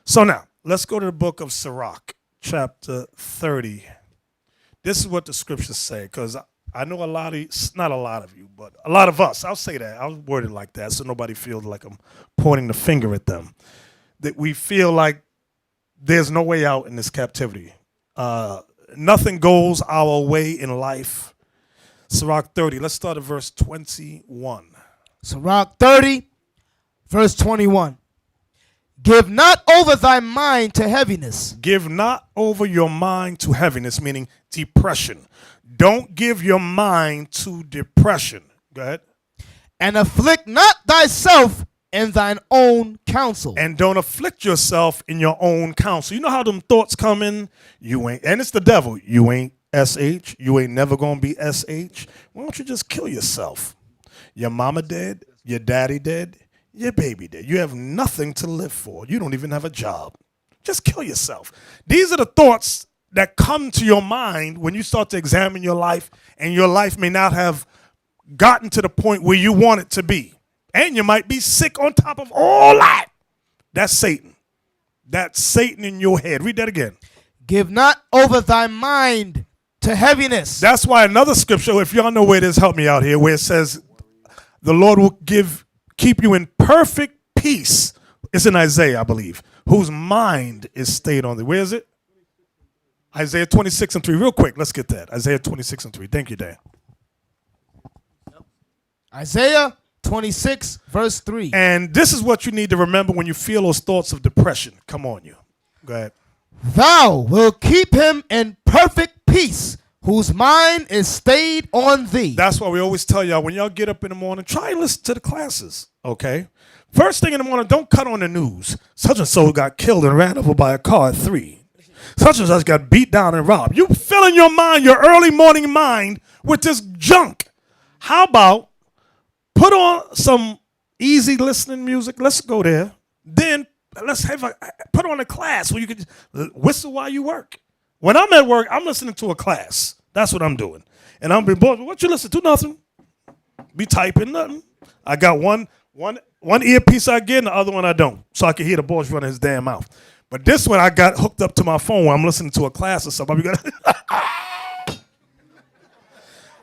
So now, let's go to the book of Sirach, chapter 30. This is what the scriptures say, because I know not a lot of you, but a lot of us, I'll say that. I'll word it like that so nobody feels like I'm pointing the finger at them. That we feel like there's no way out in this captivity. Nothing goes our way in life. Sirach 30. Let's start at verse 21. Sirach 30, verse 21. Give not over thy mind to heaviness. Give not over your mind to heaviness, meaning depression. Don't give your mind to depression. Go ahead. And afflict not thyself in thine own counsel. And don't afflict yourself in your own counsel. You know how them thoughts come in? You ain't, and it's the devil. You ain't SH. You ain't never going to be SH. Why don't you just kill yourself? Your mama dead. Your daddy dead. Your baby dead. You have nothing to live for. You don't even have a job. Just kill yourself. These are the thoughts that come to your mind when you start to examine your life, and your life may not have gotten to the point where you want it to be. And you might be sick on top of all that. That's Satan. That's Satan in your head. Read that again. Give not over thy mind to heaviness. That's why another scripture, if y'all know where it is, help me out here, where it says the Lord will keep you in perfect peace. It's in Isaiah, I believe, whose mind is stayed on thee. Where is it? Isaiah 26:3. Real quick, let's get that. Isaiah 26:3. Thank you, Dan. Isaiah 26, verse 3. And this is what you need to remember when you feel those thoughts of depression. Come on, you. Go ahead. Thou wilt keep him in perfect peace, whose mind is stayed on thee. That's why we always tell y'all, when y'all get up in the morning, try and listen to the classes, okay? First thing in the morning, don't cut on the news. Such and so got killed and ran over by a car at 3. Such and such got beat down and robbed. You filling your mind, your early morning mind, with this junk. How about put on some easy listening music? Let's go there. Then let's put on a class where you can just whistle while you work. When I'm at work, I'm listening to a class. That's what I'm doing. And I'm being bored. What you listen to? Nothing. Be typing nothing. I got one earpiece I get and the other one I don't, so I can hear the boss running his damn mouth. But this one I got hooked up to my phone when I'm listening to a class or something.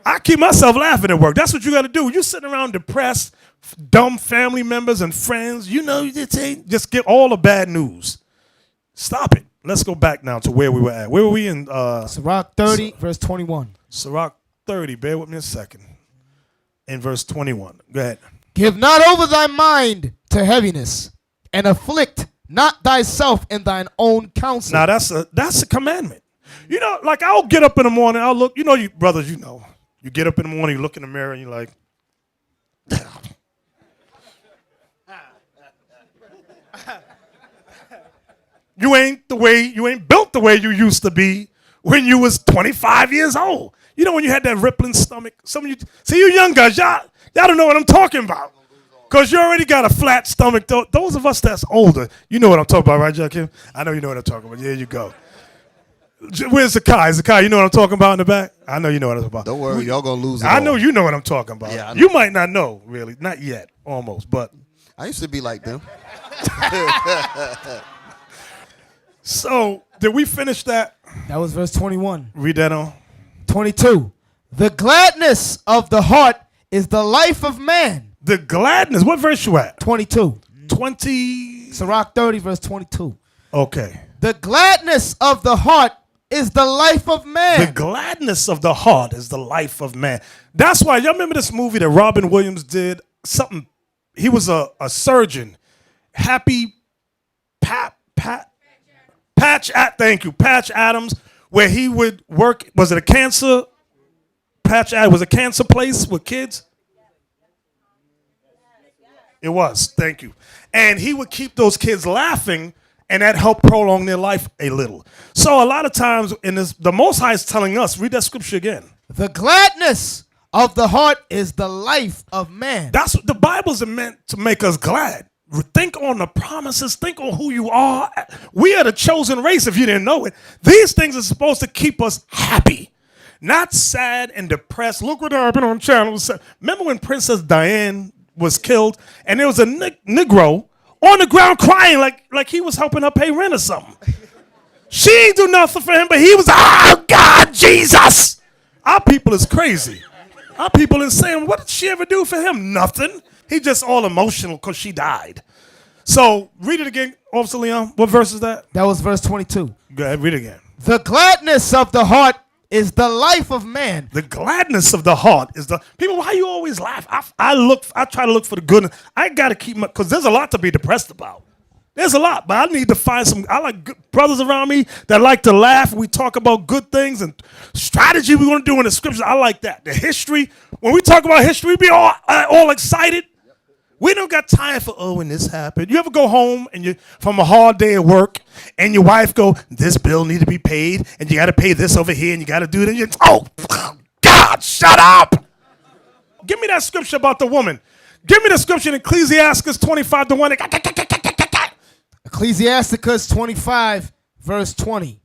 I keep myself laughing at work. That's what you got to do. You're sitting around depressed, dumb family members and friends. You know, just get all the bad news. Stop it. Let's go back now to where we were at. Where were we in? Sirach 30, verse 21. Sirach 30. Bear with me a second. In verse 21. Go ahead. Give not over thy mind to heaviness, and afflict not thyself in thine own counsel. Now that's a commandment. You know, like I'll get up in the morning, I'll look, you brothers, you get up in the morning, you look in the mirror, and you're like, you ain't built the way you used to be when you was 25 years old. You know when you had that rippling stomach? You young guys, y'all don't know what I'm talking about. Because you already got a flat stomach. Those of us that's older, you know what I'm talking about, right, Joakim? I know you know what I'm talking about. There you go. Where's Zakai? Zakai, you know what I'm talking about in the back? I know you know what I'm talking about. Don't worry, y'all going to lose it I know you know what I'm talking about. Yeah, you might not know, really. Not yet, almost, but. I used to be like them. So, did we finish that? That was verse 21. Read that on. 22. The gladness of the heart is the life of man. The gladness. What verse you at? 22. 20. Sirach 30, verse 22. Okay. The gladness of the heart is the life of man. The gladness of the heart is the life of man. That's why, y'all remember this movie that Robin Williams did? Something. He was a surgeon. Thank you, Patch Adams, where he would work. Was it a cancer? Was a cancer place with kids? It was. Thank you. And he would keep those kids laughing, and that helped prolong their life a little. So a lot of times, the Most High is telling us, read that scripture again. The gladness of the heart is the life of man. That's what the Bible's meant to make us glad. Think on the promises. Think on who you are. We are the chosen race, if you didn't know it. These things are supposed to keep us happy, not sad and depressed. Look what happened on channel. Remember when Princess Diane was killed, and there was a Negro on the ground crying like he was helping her pay rent or something. She ain't do nothing for him, but he was, oh, God, Jesus. Our people is crazy. Our people is saying, what did she ever do for him? Nothing. He just all emotional because she died. So read it again, Officer Leon. What verse is that? That was verse 22. Go ahead, read it again. The gladness of the heart is the life of man. The gladness of the heart is the people. Why you always laugh? I try to look for the good. I got to keep my, because there's a lot to be depressed about. There's a lot, but I need to find some. I like good brothers around me that like to laugh. We talk about good things and strategy we want to do in the scriptures. I like that. The history. When we talk about history, we be all excited. We don't got time for, oh, when this happened. You ever go home and you from a hard day at work and your wife go, this bill need to be paid and you got to pay this over here and you got to do it. And you, oh, God, shut up. Give me that scripture about the woman. Give me the scripture in Ecclesiastes 25:1. Ecclesiasticus 25, verse 20.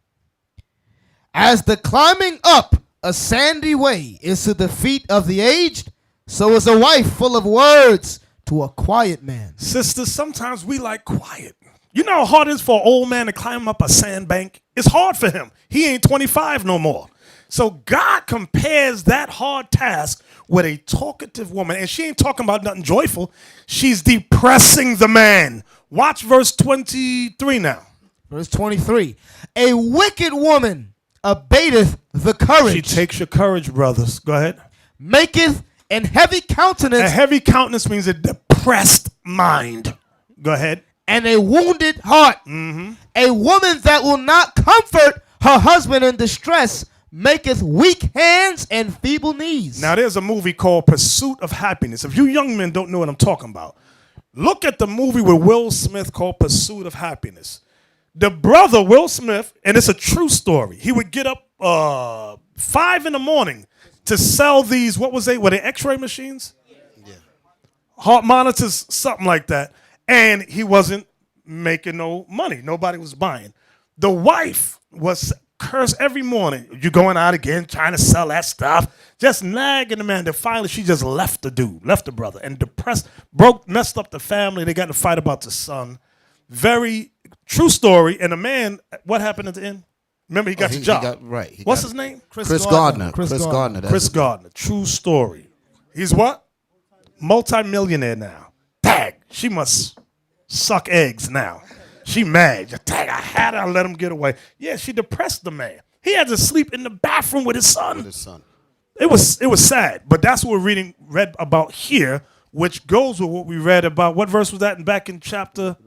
As the climbing up a sandy way is to the feet of the aged, so is a wife full of words to a quiet man. Sisters, sometimes we like quiet. You know how hard it is for an old man to climb up a sandbank? It's hard for him. He ain't 25 no more. So God compares that hard task with a talkative woman. And she ain't talking about nothing joyful. She's depressing the man. Watch verse 23 now. Verse 23. A wicked woman abateth the courage. She takes your courage, brothers. Go ahead. Maketh an heavy countenance. A heavy countenance means a depressed mind. Go ahead. And a wounded heart. Mm-hmm. A woman that will not comfort her husband in distress maketh weak hands and feeble knees. Now there's a movie called Pursuit of Happiness. If you young men don't know what I'm talking about, look at the movie with Will Smith called Pursuit of Happiness. The brother, Will Smith, and it's a true story, he would get up 5 a.m. to sell these, what was they? Were they x-ray machines? Yeah. Heart monitors, something like that. And he wasn't making no money. Nobody was buying. The wife was cursed every morning. You're going out again, trying to sell that stuff. Just nagging the man. Then finally, she just left the dude, left the brother. And depressed, messed up the family. They got in a fight about the son. Very true story. And the man, what happened at the end? Remember, he got the job. What's his name? Chris Gardner. Chris Gardner. True story. He's what? Multi-millionaire now. Tag. She must suck eggs now. She mad. Tag, I had her. I let him get away. Yeah, she depressed the man. He had to sleep in the bathroom with his son. It was sad. But that's what we're read about here, which goes with what we read about. What verse was that back in chapter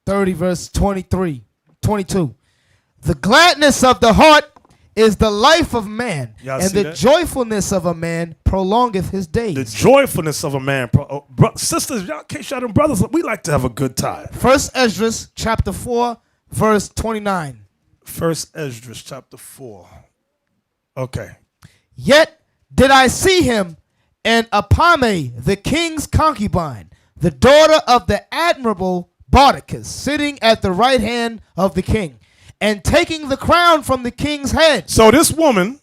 30, verse 22. The gladness of the heart is the life of man, and the joyfulness of a man prolongeth his days. The joyfulness of a man. Sisters, y'all can't shout them brothers. We like to have a good time. First Esdras chapter 4, verse 29. First Esdras chapter 4. Okay. Yet did I see him and Apame, the king's concubine, the daughter of the admirable Bardicus, sitting at the right hand of the king, and taking the crown from the king's head. So this woman,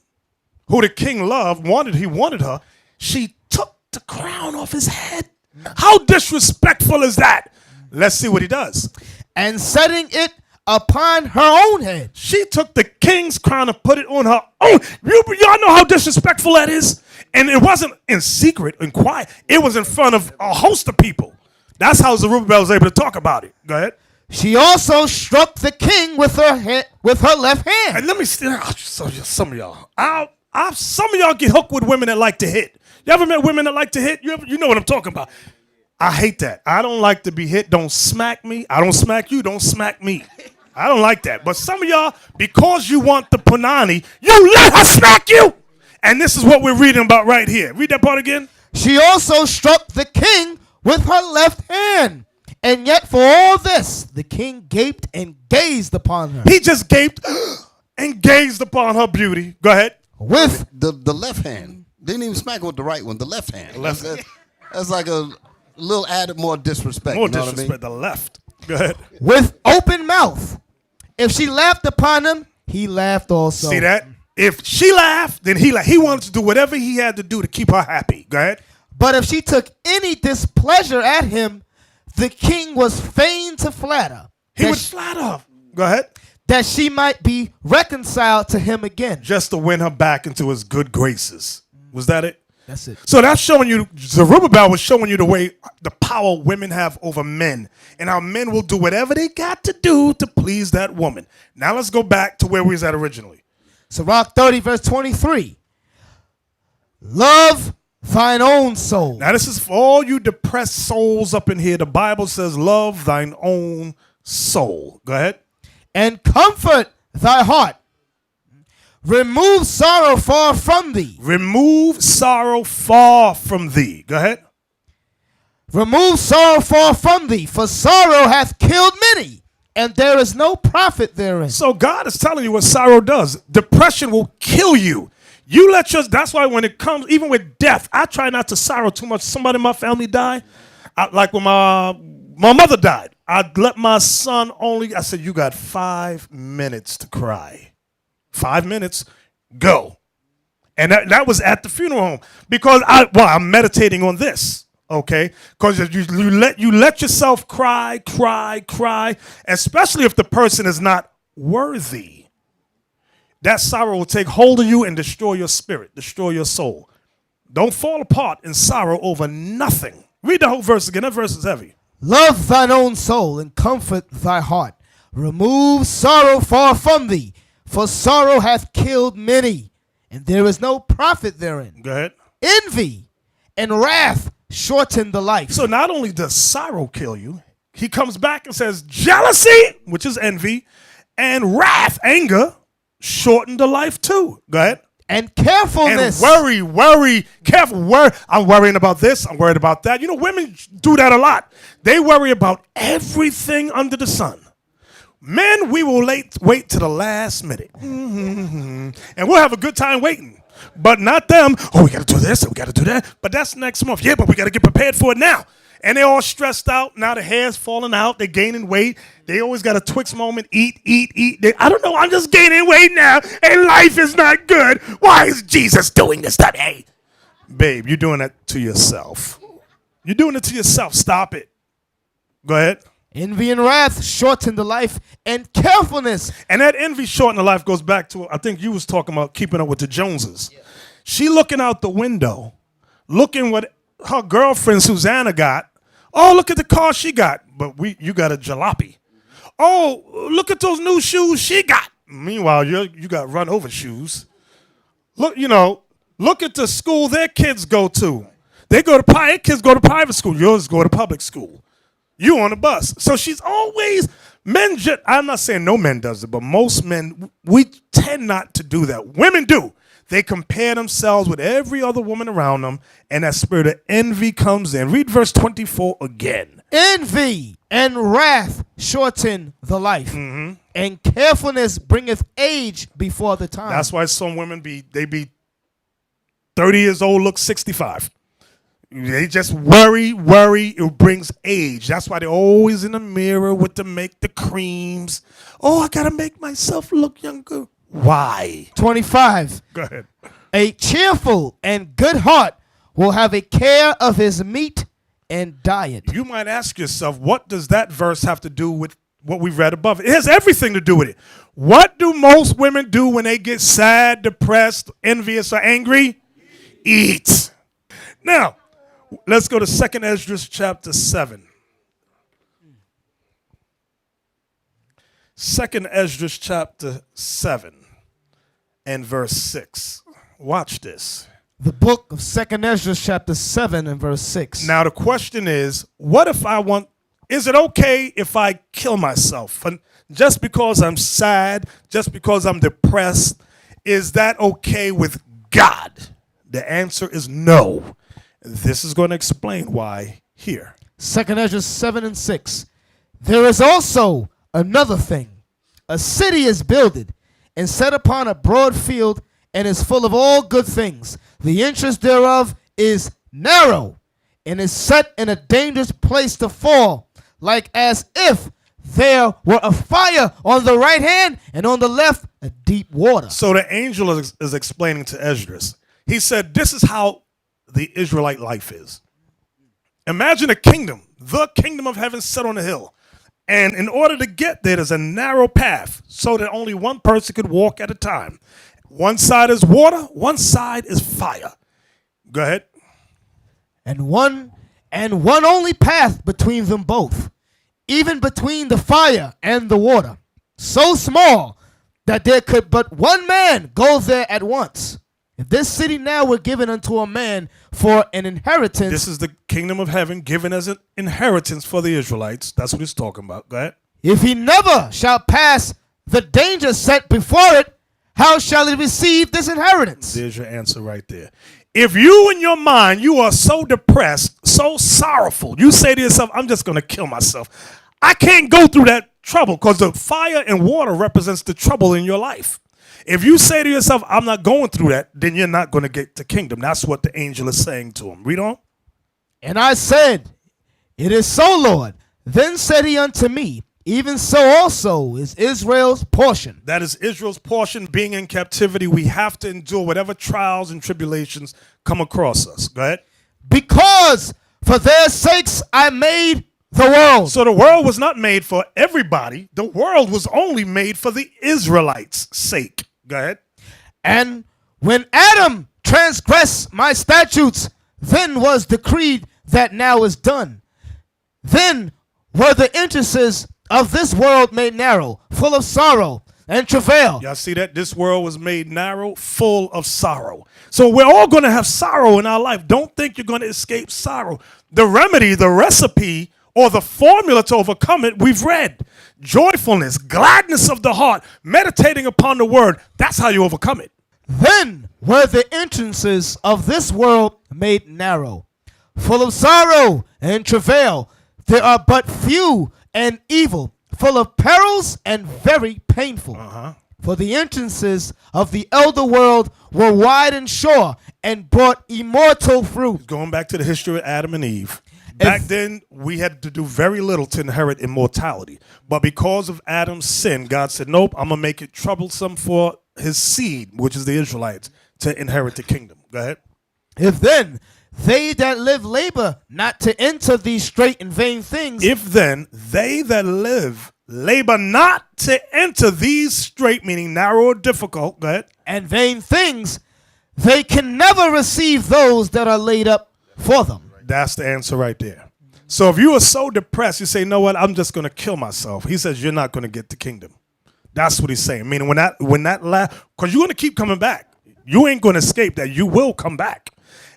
who the king loved, he wanted her, she took the crown off his head. How disrespectful is that? Let's see what he does. And setting it upon her own head. She took the king's crown and put it on her own. Y'all know how disrespectful that is? And it wasn't in secret and quiet. It was in front of a host of people. That's how Zerubbabel was able to talk about it. Go ahead. She also struck the king with her left hand. And let me see. Some of y'all. Some of y'all get hooked with women that like to hit. You ever met women that like to hit? You know what I'm talking about. I hate that. I don't like to be hit. Don't smack me. I don't smack you. Don't smack me. I don't like that. But some of y'all, because you want the punani, you let her smack you. And this is what we're reading about right here. Read that part again. She also struck the king with her left hand. And yet for all this, the king gaped and gazed upon her. He just gaped and gazed upon her beauty. Go ahead. With the left hand. Didn't even smack her with the right one, the left hand. That's like a little added more disrespect. More disrespect, the left. Go ahead. With open mouth. If she laughed upon him, he laughed also. See that? If she laughed, then he laughed. He wanted to do whatever he had to do to keep her happy. Go ahead. But if she took any displeasure at him, the king was fain to flatter. He would flatter her. Go ahead. That she might be reconciled to him again. Just to win her back into his good graces. Was that it? That's it. So that's showing you, Zerubbabel was showing you the way, the power women have over men. And how men will do whatever they got to do to please that woman. Now let's go back to where we was at originally. Sirach 30, verse 23. Love thine own soul. Now, this is for all you depressed souls up in here. The Bible says, love thine own soul. Go ahead. And comfort thy heart. Remove sorrow far from thee. Remove sorrow far from thee. Go ahead. Remove sorrow far from thee, for sorrow hath killed many, and there is no profit therein. So God is telling you what sorrow does. Depression will kill you. You let your, that's why when it comes, even with death, I try not to sorrow too much. Somebody in my family died. Like when my mother died, I let my son I said, you got 5 minutes to cry. 5 minutes, go. And that was at the funeral home because I'm meditating on this, okay? Because you let yourself cry, especially if the person is not worthy. That sorrow will take hold of you and destroy your spirit, destroy your soul. Don't fall apart in sorrow over nothing. Read the whole verse again. That verse is heavy. Love thine own soul and comfort thy heart. Remove sorrow far from thee, for sorrow hath killed many, and there is no profit therein. Go ahead. Envy and wrath shorten the life. So not only does sorrow kill you, he comes back and says jealousy, which is envy, and wrath, anger, shorten the life too. Go ahead. And carefulness. And worry, careful. I'm worrying about this. I'm worried about that. You know, women do that a lot. They worry about everything under the sun. Men, we will wait to the last minute. Mm-hmm. And we'll have a good time waiting. But not them. Oh, we got to do this and we got to do that. But that's next month. Yeah, but we got to get prepared for it now. And they're all stressed out. Now the hair's falling out. They're gaining weight. They always got a Twix moment. Eat. I don't know. I'm just gaining weight now. And life is not good. Why is Jesus doing this to me? Babe, you're doing that to yourself. You're doing it to yourself. Stop it. Go ahead. Envy and wrath shorten the life, and carefulness. And that envy shorten the life goes back to, I think you was talking about keeping up with the Joneses. Yeah. She looking out the window, looking what her girlfriend Susanna got. Oh, look at the car she got. But you got a jalopy. Oh, look at those new shoes she got. Meanwhile, you got run over shoes. Look at the school their kids go to. Their kids go to private school. Yours go to public school. You on the bus. So she's always, I'm not saying no man does it, but most men, we tend not to do that. Women do. They compare themselves with every other woman around them, and that spirit of envy comes in. Read verse 24 again. Envy and wrath shorten the life, and carefulness bringeth age before the time. That's why some women be 30 years old, look 65. They just worry. It brings age. That's why they're always in the mirror with the creams. Oh, I got to make myself look younger. Why? 25. Go ahead. A cheerful and good heart will have a care of his meat and diet. You might ask yourself, what does that verse have to do with what we read above? It has everything to do with it. What do most women do when they get sad, depressed, envious, or angry? Eat. Now, let's go to 2 Esdras chapter 7. 2 Esdras chapter 7 and verse 6. Watch this. The book of 2 Esdras chapter 7 and verse 6. Now the question is, is it okay if I kill myself? And just because I'm sad, just because I'm depressed, is that okay with God? The answer is no. This is going to explain why here. 2 Esdras 7 and 6. There is also another thing. A city is builded and set upon a broad field and is full of all good things. The entrance thereof is narrow and is set in a dangerous place to fall, like as if there were a fire on the right hand and on the left a deep water. So the angel is explaining to Esdras. He said, this is how the Israelite life is. Imagine a kingdom, the kingdom of heaven set on a hill. And in order to get there, there's a narrow path so that only one person could walk at a time. One side is water, one side is fire. Go ahead. And one only path between them both, even between the fire and the water, so small that there could but one man go there at once. If this city now were given unto a man for an inheritance. This is the kingdom of heaven given as an inheritance for the Israelites. That's what he's talking about. Go ahead. If he never shall pass the danger set before it, how shall he receive this inheritance? There's your answer right there. If you in your mind, you are so depressed, so sorrowful, you say to yourself, I'm just going to kill myself. I can't go through that trouble, because the fire and water represents the trouble in your life. If you say to yourself, I'm not going through that, then you're not going to get the kingdom. That's what the angel is saying to him. Read on. And I said, it is so, Lord. Then said he unto me, even so also is Israel's portion. That is Israel's portion. Being in captivity, we have to endure whatever trials and tribulations come across us. Go ahead. Because for their sakes I made the world. So the world was not made for everybody. The world was only made for the Israelites' sake. Go ahead. And when Adam transgressed my statutes, then was decreed that now is done. Then were the entrances of this world made narrow, full of sorrow and travail. Y'all see that? This world was made narrow, full of sorrow. So we're all going to have sorrow in our life. Don't think you're going to escape sorrow. The remedy, the recipe, or the formula to overcome it, we've read. Joyfulness, gladness of the heart, meditating upon the word. That's how you overcome it. Then were the entrances of this world made narrow, full of sorrow and travail. There are but few and evil, full of perils and very painful. For the entrances of the elder world were wide and sure, and brought immortal fruit. Going back to the history of Adam and Eve. Back then, we had to do very little to inherit immortality. But because of Adam's sin, God said, nope, I'm going to make it troublesome for his seed, which is the Israelites, to inherit the kingdom. Go ahead. If then they that live labor not to enter these straight and vain things. If then they that live labor not to enter these straight, meaning narrow or difficult, go ahead. And vain things, they can never receive those that are laid up for them. That's the answer right there. So if you are so depressed, you say, you know what, I'm just going to kill myself. He says you're not going to get the kingdom. That's what he's saying. Meaning because you're going to keep coming back. You ain't going to escape that. You will come back.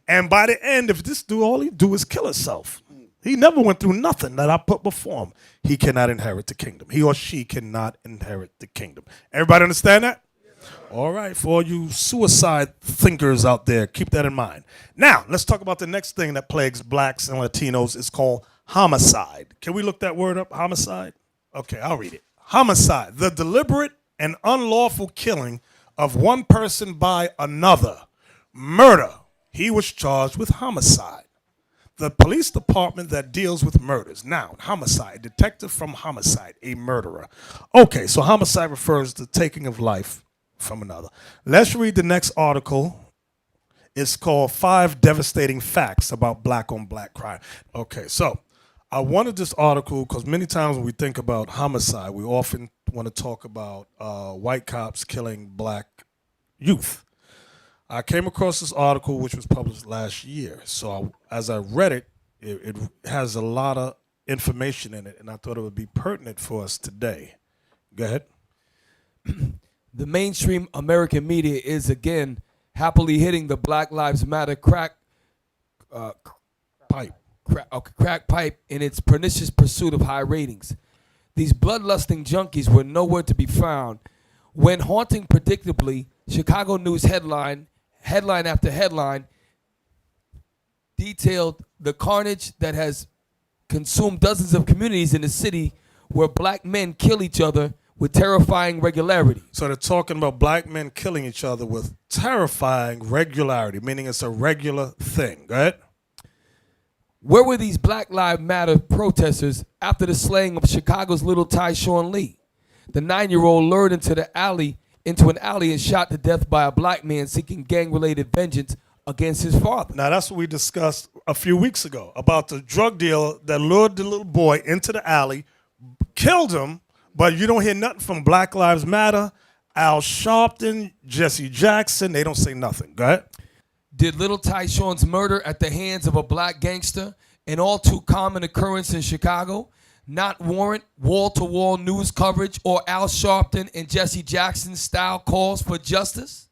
And by the end, if this dude, all he do is kill himself. He never went through nothing that I put before him. He cannot inherit the kingdom. He or she cannot inherit the kingdom. Everybody understand that? All right, for all you suicide thinkers out there, keep that in mind. Now, let's talk about the next thing that plagues blacks and Latinos. It's called homicide. Can we look that word up, homicide? Okay, I'll read it. Homicide, the deliberate and unlawful killing of one person by another. Murder, he was charged with homicide. The police department that deals with murders. Noun, homicide, detective from homicide, a murderer. Okay, so homicide refers to taking of life from another. Let's read the next article. It's called 5 Devastating Facts About Black on Black Crime. Okay, so I wanted this article because many times when we think about homicide, we often want to talk about white cops killing black youth. I came across this article which was published last year. So as I read it, it has a lot of information in it, and I thought it would be pertinent for us today. Go ahead. The mainstream American media is again happily hitting the Black Lives Matter crack pipe in its pernicious pursuit of high ratings. These bloodlusting junkies were nowhere to be found when, haunting predictably, Chicago News headline after headline detailed the carnage that has consumed dozens of communities in the city where black men kill each other with terrifying regularity. So they're talking about black men killing each other with terrifying regularity, meaning it's a regular thing. Go ahead. Where were these Black Lives Matter protesters after the slaying of Chicago's little Tyshawn Lee? The 9-year-old lured into an alley and shot to death by a black man seeking gang-related vengeance against his father. Now that's what we discussed a few weeks ago about the drug dealer that lured the little boy into the alley, killed him. But you don't hear nothing from Black Lives Matter, Al Sharpton, Jesse Jackson. They don't say nothing. Go ahead. Did little Tyshawn's murder at the hands of a black gangster an all too common occurrence in Chicago? not warrant wall-to-wall news coverage or Al Sharpton and Jesse Jackson style calls for justice?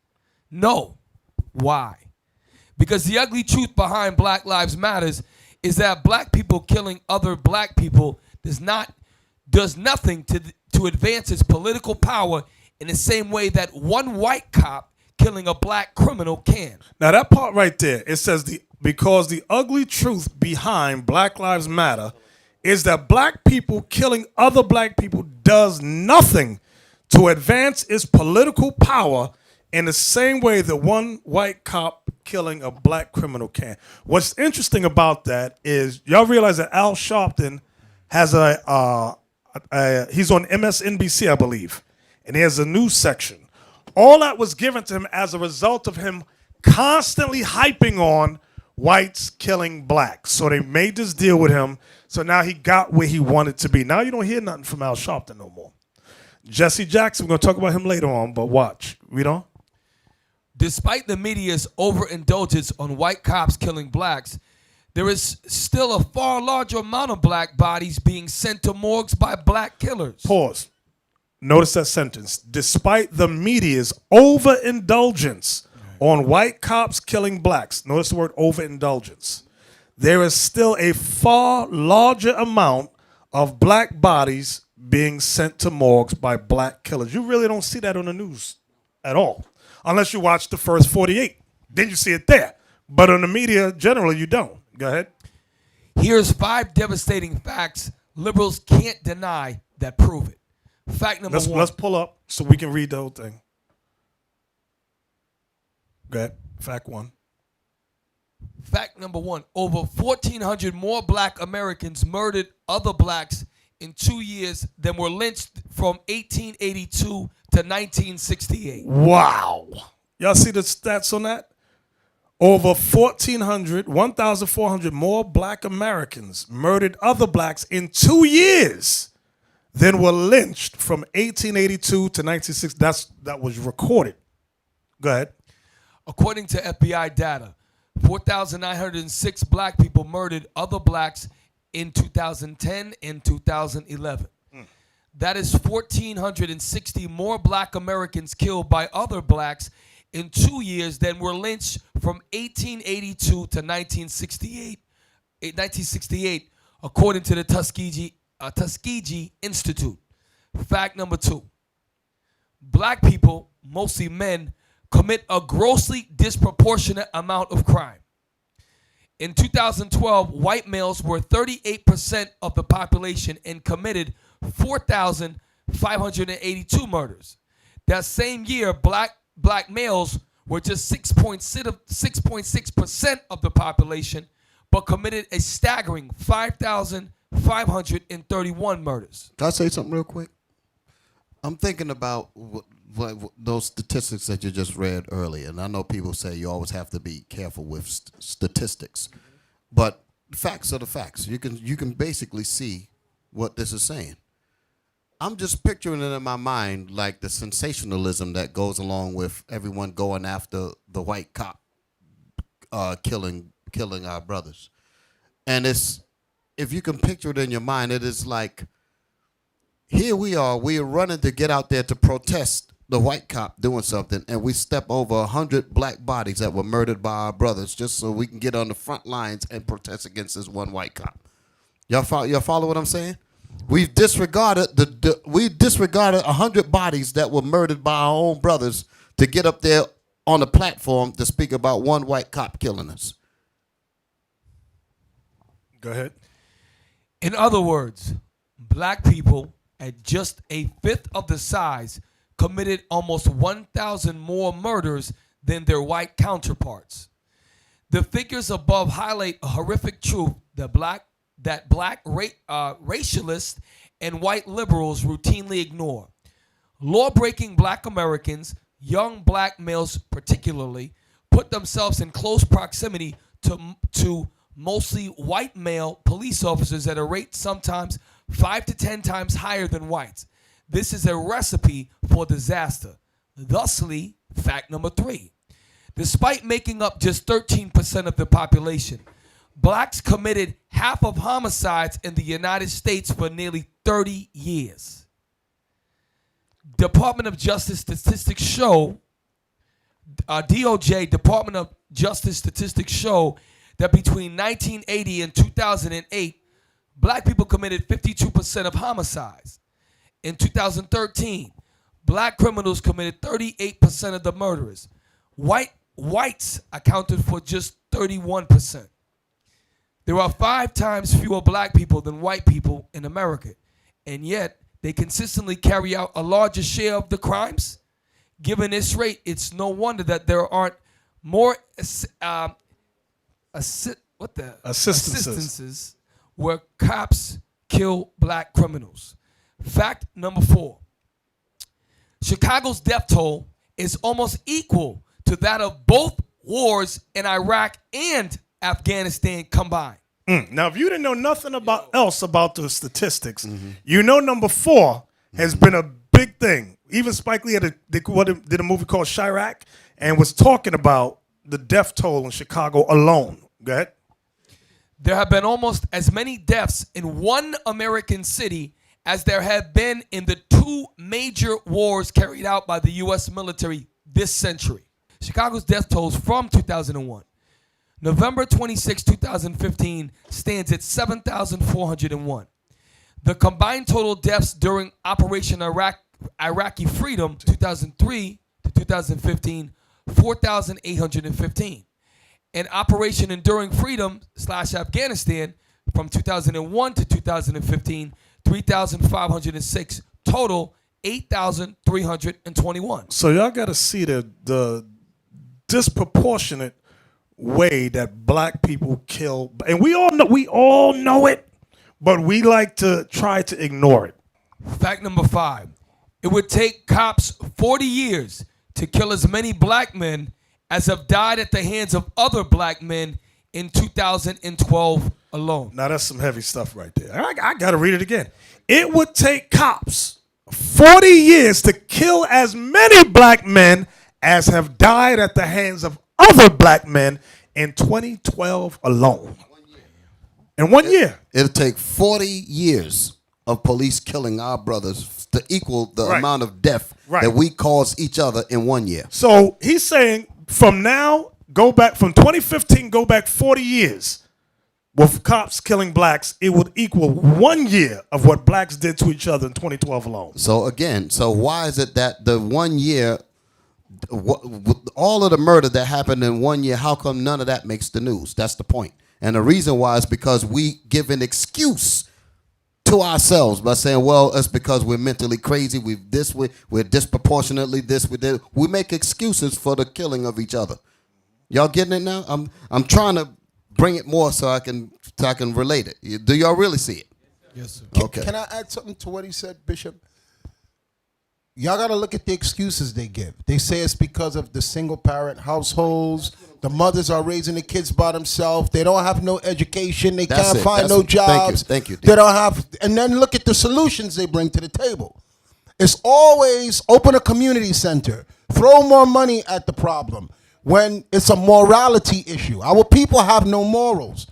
No. Why? Because the ugly truth behind Black Lives Matters is that black people killing other black people does nothing to advance its political power in the same way that one white cop killing a black criminal can. Now that part right there, it says because the ugly truth behind Black Lives Matter is that black people killing other black people does nothing to advance its political power in the same way that one white cop killing a black criminal can. What's interesting about that is y'all realize that Al Sharpton has he's on MSNBC, I believe, and he has a news section. All that was given to him as a result of him constantly hyping on whites killing blacks. So they made this deal with him. So now he got where he wanted to be. Now you don't hear nothing from Al Sharpton no more. Jesse Jackson, we're going to talk about him later on, but watch. Read on. Despite the media's overindulgence on white cops killing blacks, there is still a far larger amount of black bodies being sent to morgues by black killers. Pause. Notice that sentence. Despite the media's overindulgence on white cops killing blacks, notice the word overindulgence, there is still a far larger amount of black bodies being sent to morgues by black killers. You really don't see that on the news at all, unless you watch the first 48. Then you see it there. But on the media, generally, you don't. Go ahead. Here's 5 devastating facts liberals can't deny that prove it. Fact number 1. Let's pull up so we can read the whole thing. Go ahead. Fact 1. Fact number 1. Over 1,400 more black Americans murdered other blacks in 2 years than were lynched from 1882 to 1968. Wow. Y'all see the stats on that? Over 1,400 more black Americans murdered other blacks in 2 years than were lynched from 1882 to 1960. That was recorded. Go ahead. According to FBI data, 4,906 black people murdered other blacks in 2010 and 2011. That is 1,460 more black Americans killed by other blacks in 2 years than were lynched from 1882 to 1968, according to the Tuskegee Institute. Fact number 2. Black people, mostly men, commit a grossly disproportionate amount of crime. In 2012, white males were 38% of the population and committed 4,582 murders. That same year, black males were just 6.6% of the population, but committed a staggering 5,531 murders. Can I say something real quick? I'm thinking about those statistics that you just read earlier, and I know people say you always have to be careful with statistics, but facts are the facts. You can basically see what this is saying. I'm just picturing it in my mind like the sensationalism that goes along with everyone going after the white cop killing our brothers. And it's, if you can picture it in your mind, it is like, here we are running to get out there to protest the white cop doing something, and we step over 100 black bodies that were murdered by our brothers just so we can get on the front lines and protest against this one white cop. Y'all follow what I'm saying? We've disregarded 100 bodies that were murdered by our own brothers to get up there on the platform to speak about one white cop killing us. Go ahead. In other words, black people at just a fifth of the size committed almost 1,000 more murders than their white counterparts. The figures above highlight a horrific truth that black racialists and white liberals routinely ignore. Law-breaking black Americans, young black males particularly, put themselves in close proximity to mostly white male police officers at a rate sometimes 5 to 10 times higher than whites. This is a recipe for disaster. Thusly, fact number 3. Despite making up just 13% of the population, blacks committed half of homicides in the United States for nearly 30 years. Department of Justice statistics show, DOJ, Department of Justice statistics show that between 1980 and 2008, black people committed 52% of homicides. In 2013, black criminals committed 38% of the murders. Whites accounted for just 31%. There are 5 times fewer black people than white people in America, and yet they consistently carry out a larger share of the crimes. Given this rate, it's no wonder that there aren't more assistances where cops kill black criminals. Fact number 4. Chicago's death toll is almost equal to that of both wars in Iraq and Afghanistan combined. Now, if you didn't know nothing else about the statistics, you know number 4 has been a big thing. Even Spike Lee did a movie called Chirac and was talking about the death toll in Chicago alone. Go ahead. There have been almost as many deaths in one American city as there have been in the 2 major wars carried out by the U.S. military this century. Chicago's death tolls from 2001. November 26, 2015 stands at 7,401. The combined total deaths during Operation Iraqi Freedom 2003 to 2015, 4,815. And Operation Enduring Freedom / Afghanistan from 2001 to 2015, 3,506. Total 8,321. So y'all got to see the disproportionate way that black people kill, and we all know it, but we like to try to ignore it. Fact number 5. It would take cops 40 years to kill as many black men as have died at the hands of other black men in 2012 alone. Now that's some heavy stuff right there. I got to read it again. It would take cops 40 years to kill as many black men as have died at the hands of other black men in 2012 alone. In 1 year. It'll take 40 years of police killing our brothers to equal the amount of death that we cause each other in 1 year. So he's saying from now, go back from 2015, go back 40 years with cops killing blacks, it would equal 1 year of what blacks did to each other in 2012 alone. So again, why is it that the 1 year, all of the murder that happened in 1 year, how come none of that makes the news? That's the point. And the reason why is because we give an excuse to ourselves by saying, well, it's because we're mentally crazy. We're disproportionately this. We make excuses for the killing of each other. Y'all getting it now? I'm trying to bring it more so I can relate it. Do y'all really see it? Yes, sir. Okay. Can I add something to what he said, Bishop? Y'all got to look at the excuses they give. They say it's because of the single-parent households. The mothers are raising the kids by themselves. They don't have no education. They can't find no jobs. Thank you. They don't have. And then look at the solutions they bring to the table. It's always open a community center. Throw more money at the problem when it's a morality issue. Our people have no morals.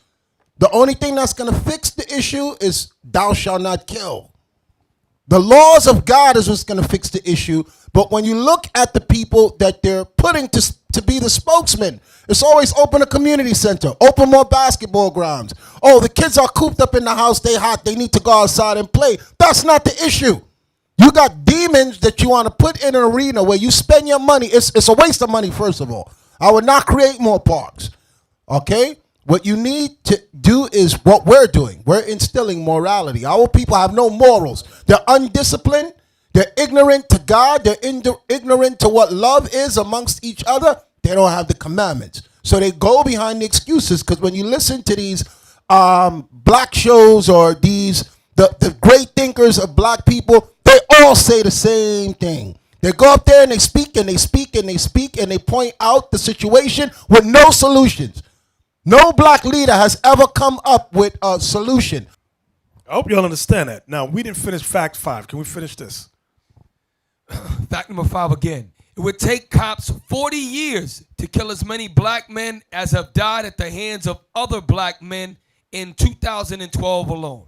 The only thing that's going to fix the issue is thou shalt not kill. The laws of God is what's going to fix the issue. But when you look at the people that they're putting to be the spokesman, it's always open a community center, open more basketball grounds. Oh, the kids are cooped up in the house, they hot, they need to go outside and play. That's not the issue. You got demons that you want to put in an arena where you spend your money. It's a waste of money, first of all. I would not create more parks. Okay? What you need to do is what we're doing. We're instilling morality. Our people have no morals. They're undisciplined. They're ignorant to God. They're ignorant to what love is amongst each other. They don't have the commandments. So they go behind the excuses, because when you listen to these black shows or the great thinkers of black people, they all say the same thing. They go up there and they speak and they speak and they speak and they point out the situation with no solutions. No black leader has ever come up with a solution. I hope y'all understand that. Now, we didn't finish fact 5. Can we finish this? Fact number 5 again. It would take cops 40 years to kill as many black men as have died at the hands of other black men in 2012 alone.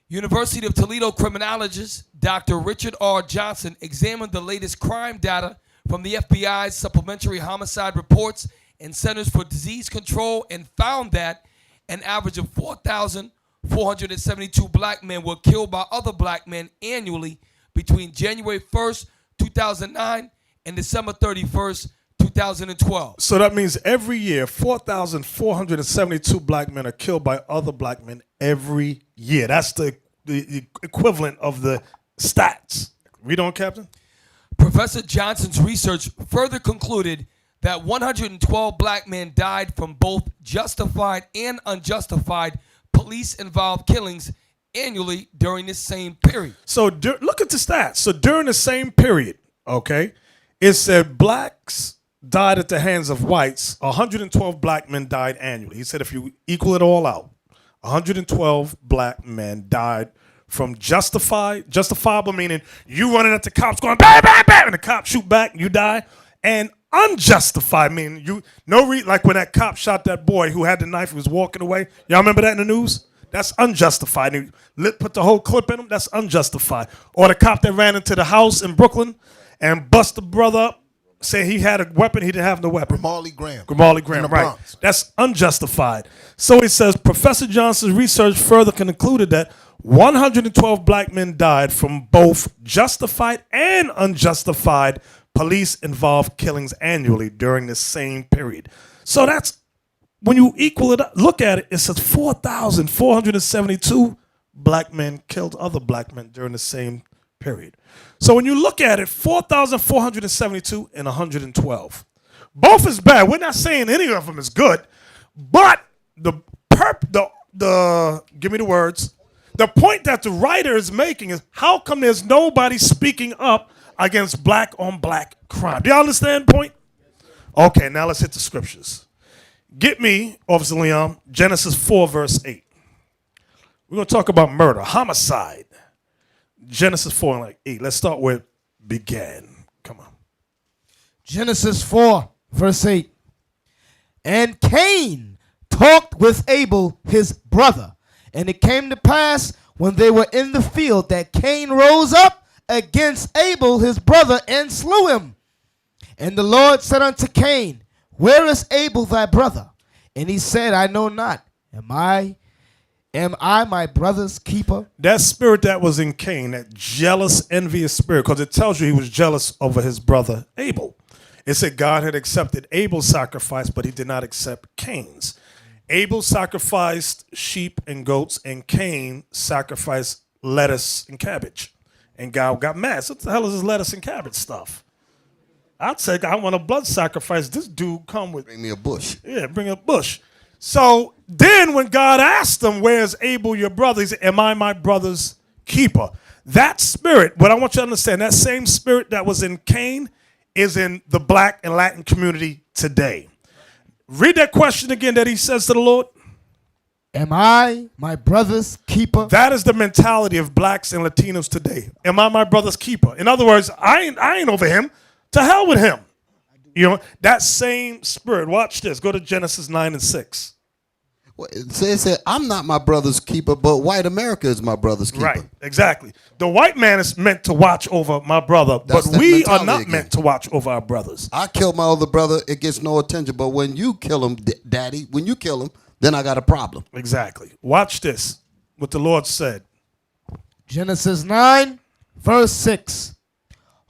University of Toledo criminologist Dr. Richard R. Johnson examined the latest crime data from the FBI's supplementary homicide reports and Centers for Disease Control and found that an average of 4,472 black men were killed by other black men annually between January 1st, 2009 and December 31st, 2012. So that means every year, 4,472 black men are killed by other black men every year. That's the equivalent of the stats. Read on, Captain. Professor Johnson's research further concluded that 112 black men died from both justified and unjustified police-involved killings annually during this same period. So look at the stats. So during the same period, okay, it said blacks died at the hands of whites. 112 black men died annually. He said if you equal it all out, 112 black men died from justifiable meaning you running at the cops going bam, bam, bam, and the cops shoot back and you die. And unjustified meaning like when that cop shot that boy who had the knife and was walking away. Y'all remember that in the news? That's unjustified. And he put the whole clip in him. That's unjustified. Or the cop that ran into the house in Brooklyn and bust the brother up, say he had a weapon, he didn't have no weapon. Grimaldi Graham, right. Bronx. That's unjustified. So he says Professor Johnson's research further concluded that 112 black men died from both justified and unjustified police-involved killings annually during the same period. So that's, when you equal it up, look at it, it says 4,472 black men killed other black men during the same period. So when you look at it, 4,472 and 112. Both is bad. We're not saying any of them is good, but give me the words. The point that the writer is making is how come there's nobody speaking up against black on black crime? Do you understand the point? Okay, now let's hit the scriptures. Get me, Officer Leon, Genesis 4, verse 8. We're going to talk about murder, homicide. Genesis 4 and 8. Let's start with began. Come on. Genesis 4, verse 8. And Cain talked with Abel, his brother. And it came to pass when they were in the field that Cain rose up against Abel, his brother, and slew him. And the Lord said unto Cain, where is Abel thy brother? And he said, I know not. Am I my brother's keeper? That spirit that was in Cain, that jealous, envious spirit, because it tells you he was jealous over his brother Abel. It said God had accepted Abel's sacrifice, but he did not accept Cain's. Abel sacrificed sheep and goats, and Cain sacrificed lettuce and cabbage. And God got mad. So what the hell is this lettuce and cabbage stuff? I'd say I want a blood sacrifice. This dude come with... Bring me a bush. Yeah, bring a bush. So then when God asked him, where's Abel, your brother? He said, am I my brother's keeper? That spirit, what I want you to understand, that same spirit that was in Cain is in the black and Latin community today. Read that question again that he says to the Lord. Am I my brother's keeper? That is the mentality of blacks and Latinos today. Am I my brother's keeper? In other words, I ain't over him. To hell with him. You know, that same spirit. Watch this. Go to Genesis 9 and 6. Well, it said, I'm not my brother's keeper, but white America is my brother's keeper. Right, exactly. The white man is meant to watch over my brother, but we are not meant to watch over our brothers. I kill my older brother, it gets no attention, but when you kill him, daddy, when you kill him, then I got a problem. Exactly. Watch this, what the Lord said. Genesis 9, verse 6.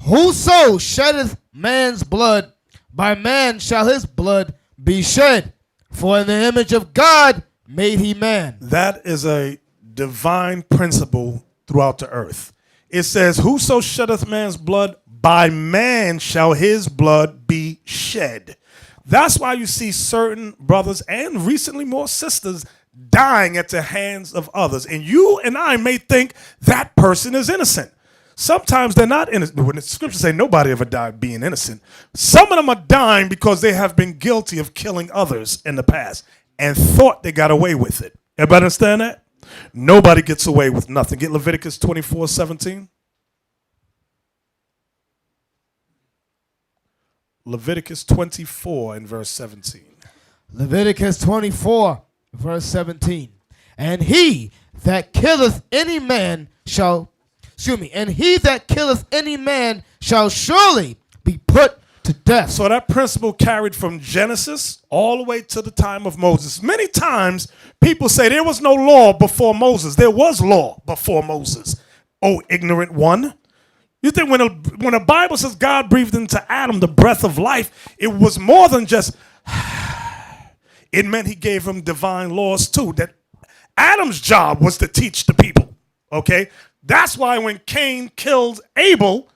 Whoso sheddeth man's blood, by man shall his blood be shed. For in the image of God made he man. That is a divine principle throughout the earth. It says, whoso sheddeth man's blood, by man shall his blood be shed. That's why you see certain brothers and recently more sisters dying at the hands of others. And you and I may think that person is innocent. Sometimes they're not innocent. When the scriptures say nobody ever died being innocent, some of them are dying because they have been guilty of killing others in the past and thought they got away with it. Everybody understand that? Nobody gets away with nothing. Get Leviticus 24:17. Leviticus 24 and verse 17. Leviticus 24, verse 17. And he that killeth any man shall, and he that killeth any man shall surely be put to death. So that principle carried from Genesis all the way to the time of Moses. Many times people say there was no law before Moses. There was law before Moses. Oh, ignorant one. You think when the Bible says God breathed into Adam the breath of life, it was more than just, it meant he gave him divine laws too. That Adam's job was to teach the people, okay? That's why when Cain killed Abel,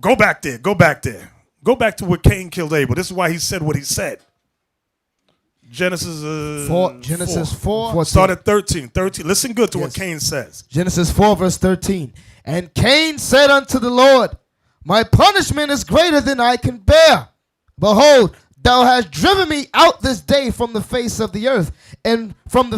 go back there. Go back to where Cain killed Abel. This is why he said what he said. Genesis 4. Start at 13. Listen good to what Cain says. Genesis 4, verse 13. And Cain said unto the Lord, my punishment is greater than I can bear. Behold, thou hast driven me out this day from the face of the earth, and from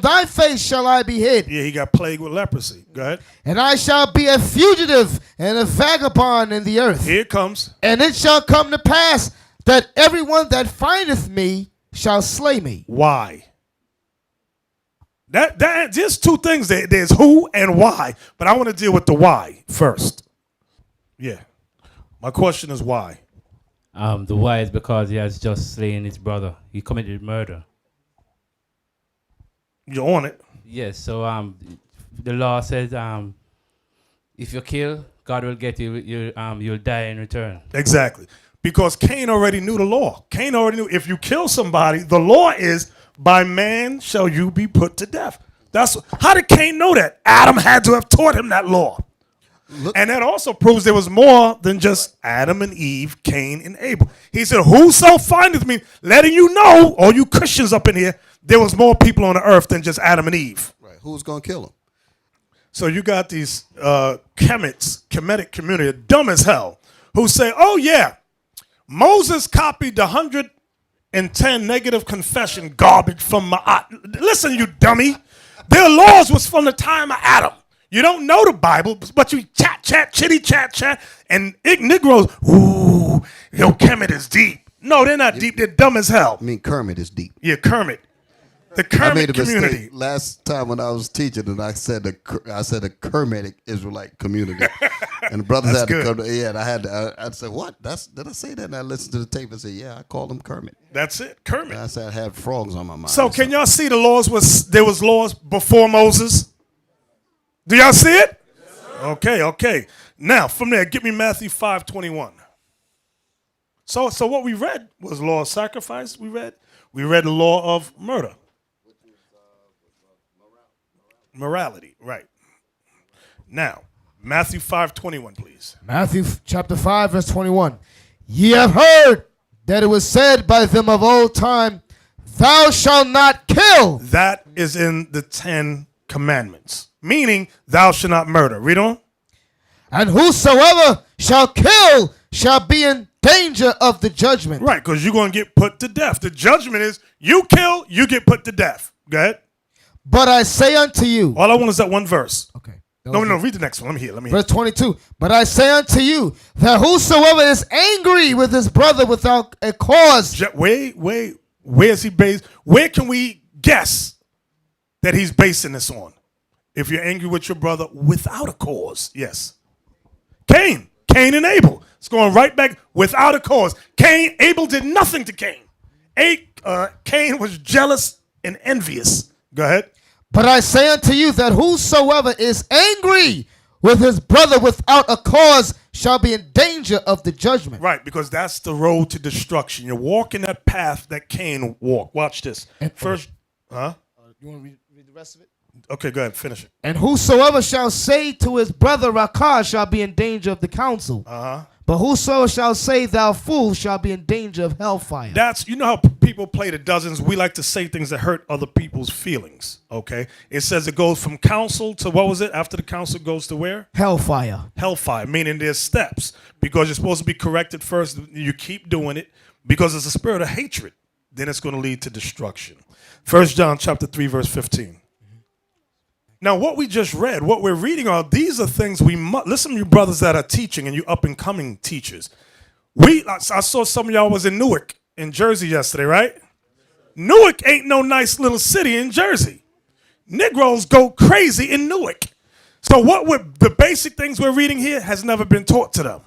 thy face shall I be hid. Yeah, he got plagued with leprosy. Go ahead. And I shall be a fugitive and a vagabond in the earth. Here it comes. And it shall come to pass that everyone that findeth me shall slay me. Why? There's two things. There's who and why, but I want to deal with the why first. Yeah. My question is why? The why is because he has just slain his brother. He committed murder. You're on it. Yes, so the law says if you kill, God will get you. You'll die in return. Exactly. Because Cain already knew the law. Cain already knew if you kill somebody, the law is by man shall you be put to death. How did Cain know that? Adam had to have taught him that law. And that also proves there was more than just Adam and Eve, Cain and Abel. He said, whoso findeth me, letting you know, all you Christians up in here, there was more people on the earth than just Adam and Eve. Right. Who's going to kill him? So you got these Kemetic community, dumb as hell, who say, oh yeah, Moses copied the 110 negative confession garbage from Ma'at. Listen, you dummy. Their laws was from the time of Adam. You don't know the Bible, but you chat, chitty chat, and Negroes, ooh, yo, Kemet is deep. No, they're not deep. They're dumb as hell. I mean, Kermit is deep. Yeah, Kermit. The Kermit I made a community. mistake last time when I was teaching, and I said a Kermitic Israelite community, and the brothers That's had to good. come. And I said, "What? Did I say that?" And I listened to the tape and said, "Yeah, I called him Kermit." That's it, Kermit. And I said I had frogs on my mind. So can y'all see there was laws before Moses? Do y'all see it? Yes, okay. Now from there, give me Matthew 5:21. So what we read was law of sacrifice. We read the law of murder. Morality, right. Now, Matthew 5:21, please. Matthew chapter 5, verse 21. Ye have heard that it was said by them of old time, thou shalt not kill. That is in the 10 commandments, meaning thou shalt not murder. Read on. And whosoever shall kill shall be in danger of the judgment. Right, because you're going to get put to death. The judgment is you kill, you get put to death. Go ahead. But I say unto you. All I want is that one verse. Okay. No, read the next one. Let me hear. Verse 22. But I say unto you that whosoever is angry with his brother without a cause. Wait. Where is he based? Where can we guess that he's basing this on? If you're angry with your brother without a cause. Yes. Cain and Abel. It's going right back without a cause. Abel did nothing to Cain. Cain was jealous and envious. Go ahead. But I say unto you that whosoever is angry with his brother without a cause shall be in danger of the judgment. Right, because that's the road to destruction. You're walking that path that Cain walked. Watch this. First, you want to read the rest of it? Okay, go ahead, finish it. And whosoever shall say to his brother Rakah shall be in danger of the council. But whosoever shall say thou fool shall be in danger of hellfire. You know how people play the dozens? We like to say things that hurt other people's feelings, okay? It says it goes from council to, what was it? After the council goes to where? Hellfire. Hellfire, meaning there's steps. Because you're supposed to be corrected first. You keep doing it because it's a spirit of hatred. Then it's going to lead to destruction. 1 John chapter 3, verse 15. Now, what we just read, what we're reading these are things we must, listen to you brothers that are teaching and you up and coming teachers. I saw some of y'all was in Newark, in Jersey yesterday, right? Newark ain't no nice little city in Jersey. Negroes go crazy in Newark. So the basic things we're reading here has never been taught to them.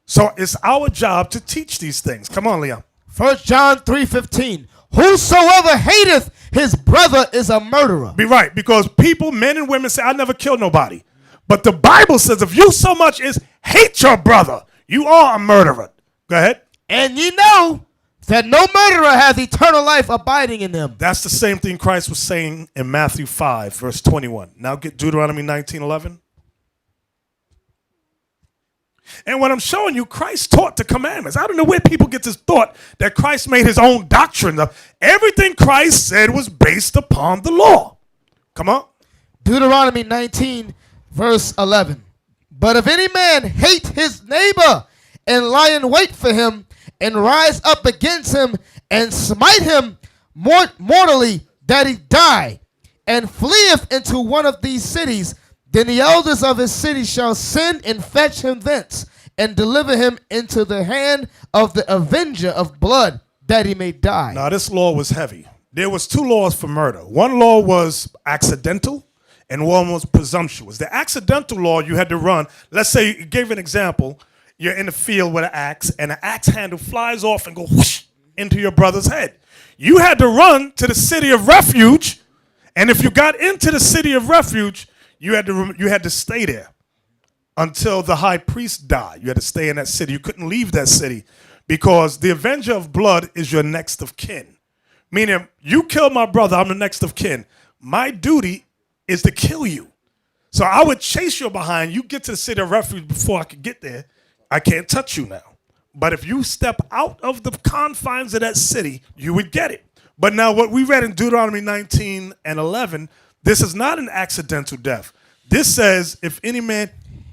So it's our job to teach these things. Come on, Leon. 1 John 3:15. Whosoever hateth his brother is a murderer. Be right, because people, men and women say, I never killed nobody. But the Bible says if you so much as hate your brother, you are a murderer. Go ahead. And ye know that no murderer hath eternal life abiding in them. That's the same thing Christ was saying in Matthew 5, verse 21. Now get Deuteronomy 19:11. And what I'm showing you, Christ taught the commandments. I don't know where people get this thought that Christ made his own doctrine. Everything Christ said was based upon the law. Come on. Deuteronomy 19, verse 11. But if any man hate his neighbor and lie in wait for him and rise up against him and smite him mortally that he die, and fleeth into one of these cities, then the elders of his city shall send and fetch him thence, and deliver him into the hand of the avenger of blood, that he may die. Now this law was heavy. There was two laws for murder. One law was accidental, and one was presumptuous. The accidental law you had to run. Let's say, you gave an example. You're in the field with an axe, and an axe handle flies off and go whoosh into your brother's head. You had to run to the city of refuge, and if you got into the city of refuge, you had to stay there until the high priest died. You had to stay in that city. You couldn't leave that city because the avenger of blood is your next of kin. Meaning, you killed my brother, I'm the next of kin. My duty is to kill you. So I would chase you behind. You get to the city of refuge before I could get there. I can't touch you now. But if you step out of the confines of that city, you would get it. But now what we read in Deuteronomy 19 and 11, this is not an accidental death. This says, if any man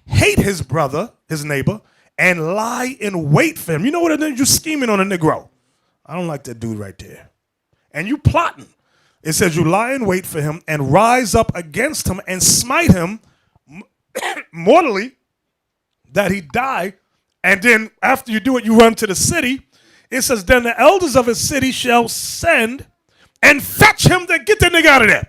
hate his brother, his neighbor, and lie in wait for him. You know what it is? You scheming on a Negro. I don't like that dude right there. And you plotting. It says you lie in wait for him and rise up against him and smite him mortally that he die. And then after you do it, you run to the city. It says, then the elders of his city shall send and fetch him to get the nigga out of there.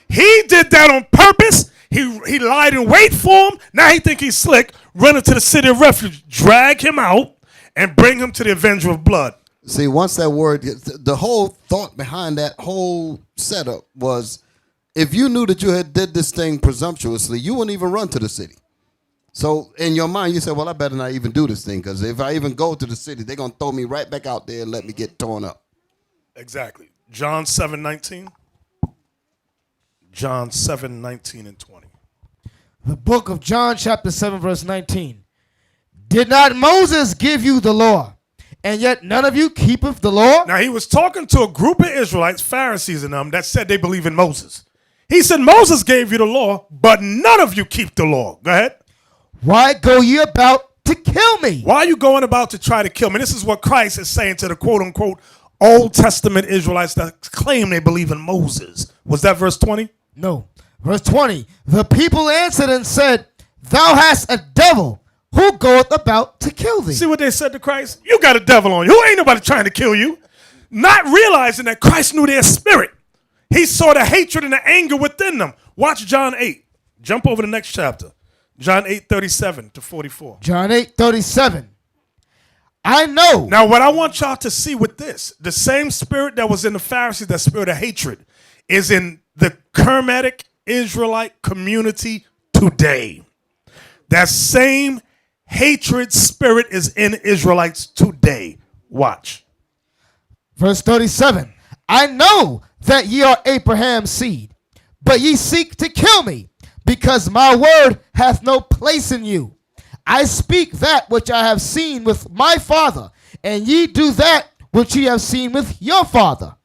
He did that on purpose. He lied in wait for him. Now he think he's slick. Run into the city of refuge, drag him out, and bring him to the avenger of blood. See, once that word, the whole thought behind that whole setup was, if you knew that you had did this thing presumptuously, you wouldn't even run to the city. So in your mind, you said, well, I better not even do this thing, because if I even go to the city, they're going to throw me right back out there and let me get torn up. Exactly. John 7:19. John 7:19 and 20. The book of John chapter 7 verse 19. Did not Moses give you the law, and yet none of you keepeth the law? Now he was talking to a group of Israelites, Pharisees and them, that said they believe in Moses. He said, Moses gave you the law, but none of you keep the law. Go ahead. Why go ye about to kill me? Why are you going about to try to kill me? This is what Christ is saying to the quote unquote Old Testament Israelites that claim they believe in Moses. Was that verse 20? No. Verse 20. The people answered and said, thou hast a devil. Who goeth about to kill thee? See what they said to Christ? You got a devil on you. Who ain't nobody trying to kill you? Not realizing that Christ knew their spirit. He saw the hatred and the anger within them. Watch John 8. Jump over the next chapter. John 8:37 to 44. John 8:37. I know. Now what I want y'all to see with this, the same spirit that was in the Pharisees, that spirit of hatred, is in the Kermatic Israelite community today. That same hatred spirit is in Israelites today. Watch. Verse 37. I know that ye are Abraham's seed, but ye seek to kill me, because my word hath no place in you. I speak that which I have seen with my father, and ye do that which ye have seen with your father.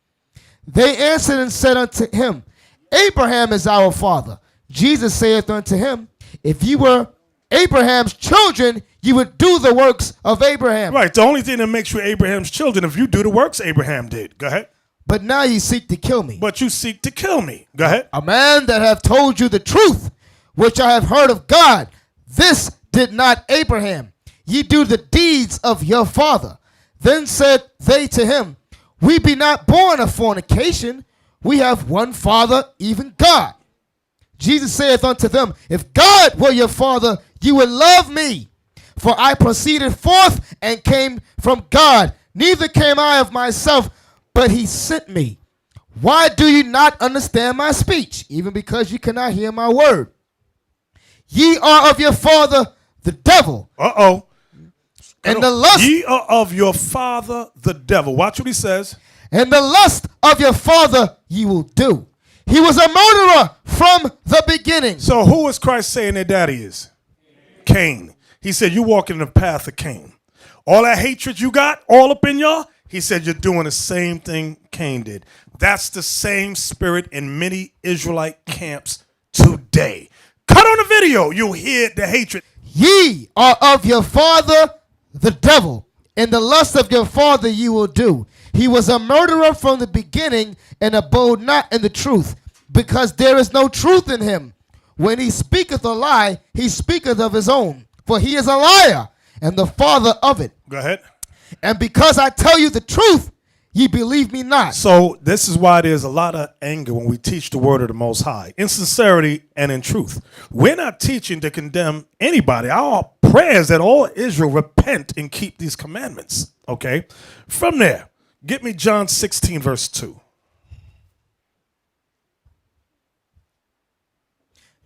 They answered and said unto him, Abraham is our father. Jesus saith unto him, if ye were Abraham's children, you would do the works of Abraham. Right. The only thing that makes you Abraham's children, if you do the works Abraham did. Go ahead. But now ye seek to kill me. But you seek to kill me. Go ahead. A man that hath told you the truth, which I have heard of God, this did not Abraham. ye do the deeds of your father. Then said they to him, we be not born of fornication. We have one Father, even God. Jesus saith unto them, if God were your father, you would love me. For I proceeded forth and came from God. Neither came I of myself, but he sent me. Why do you not understand my speech? Even because you cannot hear my word. Ye are of your father, the devil. Uh-oh. And the lust. Ye are of your father, the devil. Watch what he says. And the lust of your father ye will do. He was a murderer from the beginning. So who is Christ saying their daddy is? Cain. He said, you walking in the path of Cain. All that hatred you got all up in y'all, he said, you're doing the same thing Cain did. That's the same spirit in many Israelite camps today. Cut on the video, you'll hear the hatred. Ye are of your father, the devil, and the lust of your father ye will do. He was a murderer from the beginning and abode not in the truth, because there is no truth in him. When he speaketh a lie, he speaketh of his own, for he is a liar and the father of it. Go ahead. And because I tell you the truth, ye believe me not. So this is why there's a lot of anger when we teach the word of the Most High, in sincerity and in truth. We're not teaching to condemn anybody. Our prayer is that all Israel repent and keep these commandments. Okay? From there, get me John 16, verse 2.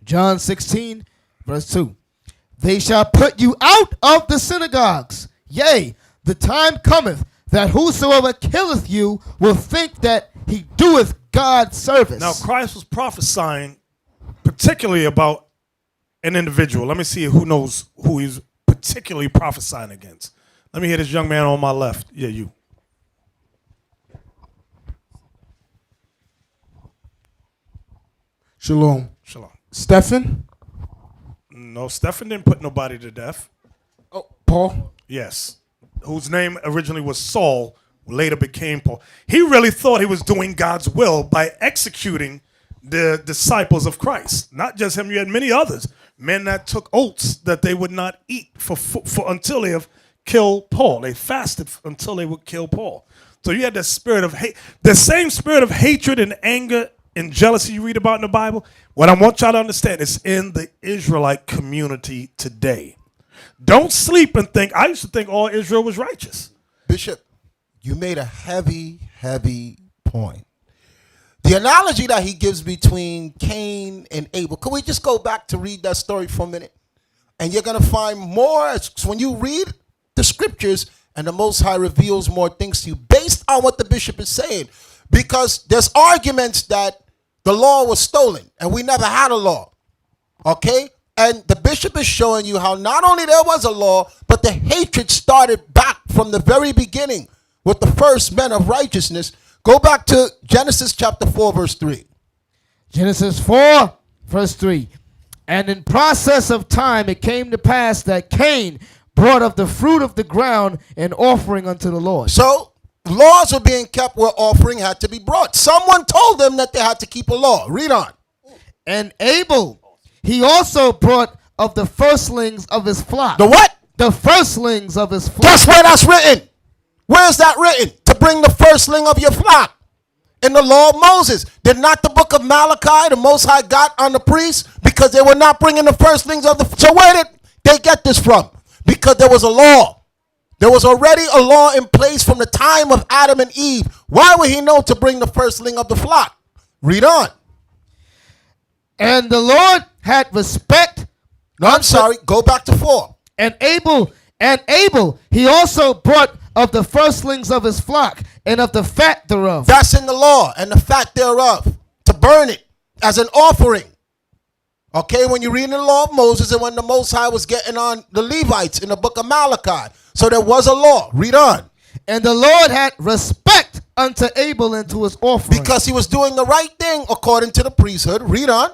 John 16, verse 2. They shall put you out of the synagogues. Yea, the time cometh that whosoever killeth you will think that he doeth God's service. Now, Christ was prophesying particularly about an individual. Let me see who knows who he's particularly prophesying against. Let me hear this young man on my left. Yeah, you. Shalom. Shalom. Stephen? No, Stephen didn't put nobody to death. Oh, Paul? Yes. Whose name originally was Saul, later became Paul. He really thought he was doing God's will by executing the disciples of Christ. Not just him, you had many others. Men that took oaths that they would not eat for until they have killed Paul. They fasted until they would kill Paul. So you had the spirit of hate, the same spirit of hatred and anger and jealousy you read about in the Bible. What I want y'all to understand is in the Israelite community today. Don't sleep and think. I used to think all Israel was righteous. Bishop, you made a heavy, heavy point. The analogy that he gives between Cain and Abel, can we just go back to read that story for a minute? And you're going to find more when you read the scriptures and the Most High reveals more things to you based on what the bishop is saying. Because there's arguments that the law was stolen and we never had a law. Okay? And the bishop is showing you how not only there was a law, but the hatred started back from the very beginning with the first men of righteousness. Go back to Genesis chapter 4, verse 3. Genesis 4, verse 3. And in process of time it came to pass that Cain brought of the fruit of the ground an offering unto the Lord. So laws were being kept where offering had to be brought. Someone told them that they had to keep a law. Read on. And Abel, he also brought of the firstlings of his flock. The what? The firstlings of his flock. Guess where that's written? Where's that written? To bring the firstling of your flock. In the law of Moses. Did not the book of Malachi, the Most High got on the priests because they were not bringing the firstlings of the... So where did they get this from? Because there was a law. There was already a law in place from the time of Adam and Eve. Why would he know to bring the firstling of the flock? Read on. And the Lord had respect. No, I'm sorry. Go back to 4. And Abel, he also brought of the firstlings of his flock and of the fat thereof. That's in the law, and the fat thereof, to burn it as an offering. Okay, when you read in the law of Moses and when the Most High was getting on the Levites in the book of Malachi. So there was a law. Read on. And the Lord had respect unto Abel and to his offering. Because he was doing the right thing according to the priesthood. Read on.